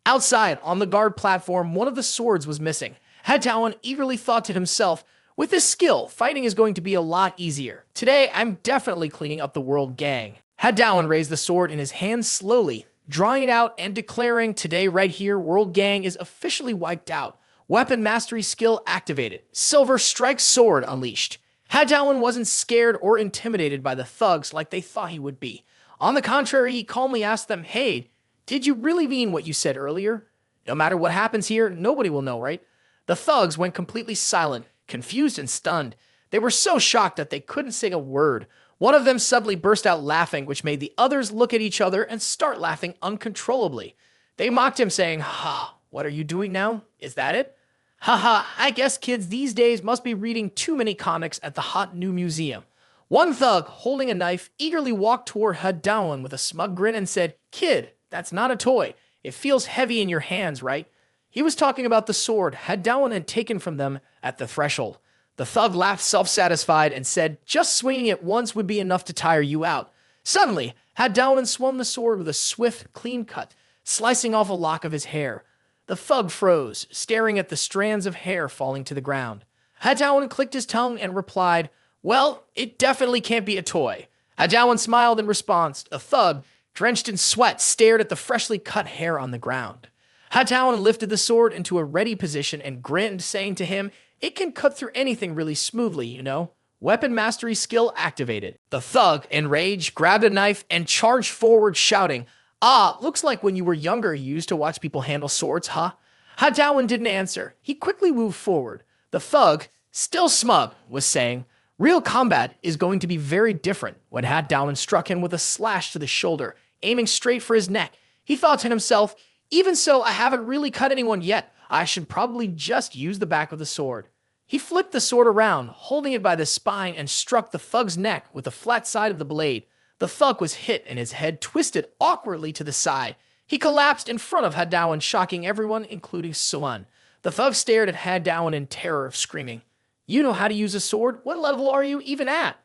Speaker 1: Outside, on the guard platform, one of the swords was missing. Hadawan eagerly thought to himself, "With this skill, fighting is going to be a lot easier. Today, I'm definitely cleaning up the World Gang." Dawan raised the sword in his hand slowly, drawing it out and declaring, "Today, right here, World Gang is officially wiped out. Weapon mastery skill activated. Silver strike sword unleashed." Dawan wasn't scared or intimidated by the thugs like they thought he would be. On the contrary, he calmly asked them, "Hey, did you really mean what you said earlier? No matter what happens here, nobody will know, right?" The thugs went completely silent, confused and stunned. They were so shocked that they couldn't say a word. One of them suddenly burst out laughing, which made the others look at each other and start laughing uncontrollably. They mocked him, saying, "Ha, what are you doing now? Is that it? Haha, I guess kids these days must be reading too many comics at the hot new museum." One thug, holding a knife, eagerly walked toward Dawan with a smug grin and said, "Kid, that's not a toy. It feels heavy in your hands, right?" He was talking about the sword Dawan had taken from them at the threshold. The thug laughed self-satisfied and said, "Just swinging it once would be enough to tire you out." Suddenly, Dawan swung the sword with a swift, clean cut, slicing off a lock of his hair. The thug froze, staring at the strands of hair falling to the ground. Dawan clicked his tongue and replied, "Well, it definitely can't be a toy." Dawan smiled in response. A thug, drenched in sweat, stared at the freshly cut hair on the ground. Dawan lifted the sword into a ready position and grinned, saying to him, "It can cut through anything really smoothly, you know. Weapon mastery skill activated." The thug, enraged, grabbed a knife and charged forward, shouting, "Ah, looks like when you were younger you used to watch people handle swords, huh?" Dawan didn't answer. He quickly moved forward. The thug, still smug, was saying, "Real combat is going to be very different," when Dawan struck him with a slash to the shoulder, aiming straight for his neck. He thought to himself, "Even so, I haven't really cut anyone yet. I should probably just use the back of the sword." He flipped the sword around, holding it by the spine, and struck the thug's neck with the flat side of the blade. The thug was hit and his head twisted awkwardly to the side. He collapsed in front of Dawan, shocking everyone, including Shin. The thug stared at Dawan in terror, screaming, "You know how to use a sword? What level are you even at?"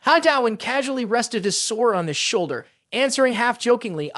Speaker 1: Dawan casually rested his sword on his shoulder, answering half-jokingly,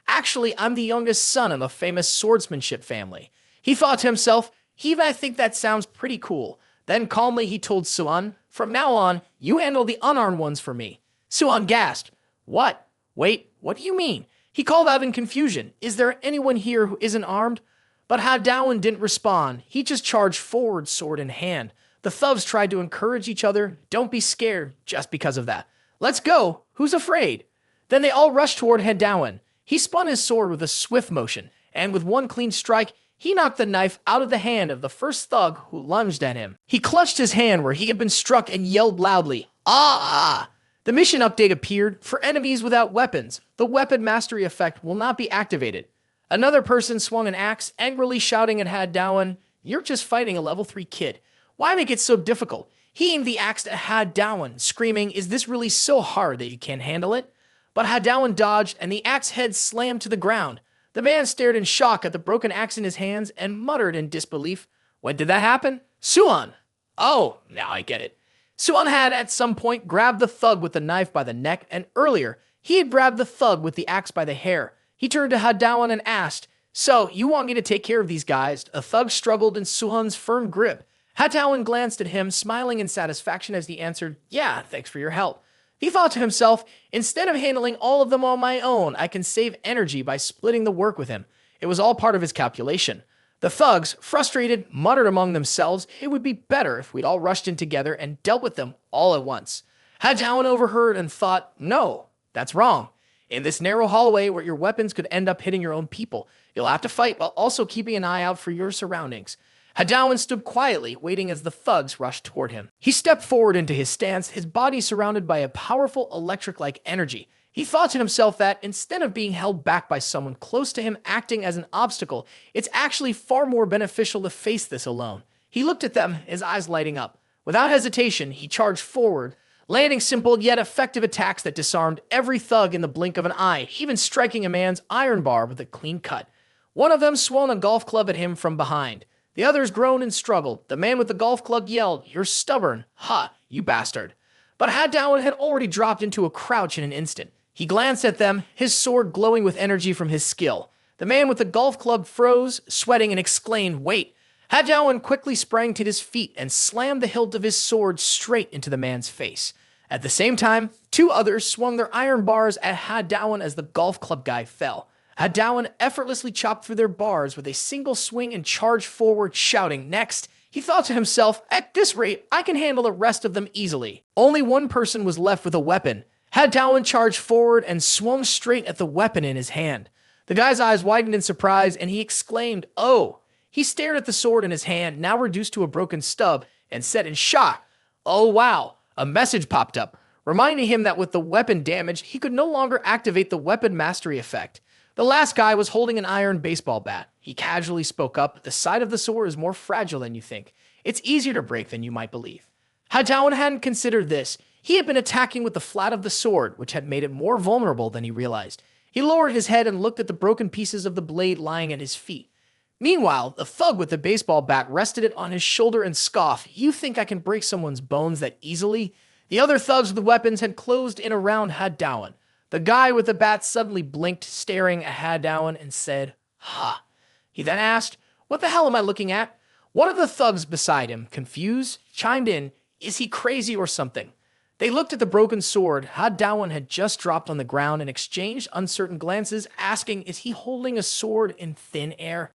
Speaker 1: Actually, I'm the youngest son of a famous swordsmanship family." He thought to himself, I think that sounds pretty cool." Then calmly he told Shin, "From now on, you handle the unarmed ones for me." Shin gasped. "What? Wait, what do you mean?" He called out in confusion, "Is there anyone here who isn't armed?" But Dawan didn't respond. He just charged forward, sword in hand. The thugs tried to encourage each other. "Don't be scared just because of that. Let's go. Who's afraid?" Then they all rushed toward Dawan. He spun his sword with a swift motion, and with one clean strike, he knocked the knife out of the hand of the first thug who lunged at him. He clutched his hand where he had been struck and yelled loudly, "Ah!" The mission update appeared. For enemies without weapons, the weapon mastery effect will not be activated. Another person swung an axe, angrily shouting at Dawan, "You're just fighting a level 3 kid. Why make it so difficult?" He aimed the axe at Dawan, screaming, "Is this really so hard that you can't handle it?" But Dawan dodged, and the axe head slammed to the ground. The man stared in shock at the broken axe in his hands and muttered in disbelief, "When did that happen?" "Shin." "Oh, now I get it." Shin had at some point grabbed the thug with the knife by the neck, and earlier he had grabbed the thug with the axe by the hair. He turned to Dawan and asked, "So, you want me to take care of these guys?" A thug struggled in Shin's firm grip. Dawan glanced at him, smiling in satisfaction as he answered, "Yeah, thanks for your help." He thought to himself, "Instead of handling all of them on my own, I can save energy by splitting the work with him." It was all part of his calculation. The thugs, frustrated, muttered among themselves, "It would be better if we'd all rushed in together and dealt with them all at once." Dawan overheard and thought, "No, that's wrong. In this narrow hallway where your weapons could end up hitting your own people, you'll have to fight while also keeping an eye out for your surroundings." Dawan stood quietly, waiting as the thugs rushed toward him. He stepped forward into his stance, his body surrounded by a powerful electric-like energy. He thought to himself that, instead of being held back by someone close to him acting as an obstacle, it's actually far more beneficial to face this alone. He looked at them, his eyes lighting up. Without hesitation, he charged forward, landing simple yet effective attacks that disarmed every thug in the blink of an eye, even striking a man's iron bar with a clean cut. One of them swung a golf club at him from behind. The others groaned and struggled. The man with the golf club yelled, "You're stubborn. Ha, you bastard." But Dawan had already dropped into a crouch in an instant. He glanced at them, his sword glowing with energy from his skill. The man with the golf club froze, sweating, and exclaimed, "Wait." Dawan quickly sprang to his feet and slammed the hilt of his sword straight into the man's face. At the same time, two others swung their iron bars at Dawan as the golf club guy fell. Dawan effortlessly chopped through their bars with a single swing and charged forward, shouting, "Next!" He thought to himself, "At this rate, I can handle the rest of them easily." Only one person was left with a weapon. Dawan charged forward and swung straight at the weapon in his hand. The guy's eyes widened in surprise, and he exclaimed, "Oh!" He stared at the sword in his hand, now reduced to a broken stub, and said in shock, "Oh wow." A message popped up, reminding him that with the weapon damaged, he could no longer activate the weapon mastery effect. The last guy was holding an iron baseball bat. He casually spoke up, "The side of the sword is more fragile than you think. It's easier to break than you might believe." Dawan hadn't considered this. He had been attacking with the flat of the sword, which had made it more vulnerable than he realized. He lowered his head and looked at the broken pieces of the blade lying at his feet. Meanwhile, the thug with the baseball bat rested it on his shoulder and scoffed, "You think I can break someone's bones that easily?" The other thugs with weapons had closed in around Dawan. The guy with the bat suddenly blinked, staring at Dawan, and said, "Ha." He then asked, "What the hell am I looking at?" One of the thugs beside him, confused, chimed in, "Is he crazy or something?" They looked at the broken sword Dawan had just dropped on the ground and exchanged uncertain glances, asking, "Is he holding a sword in thin air?"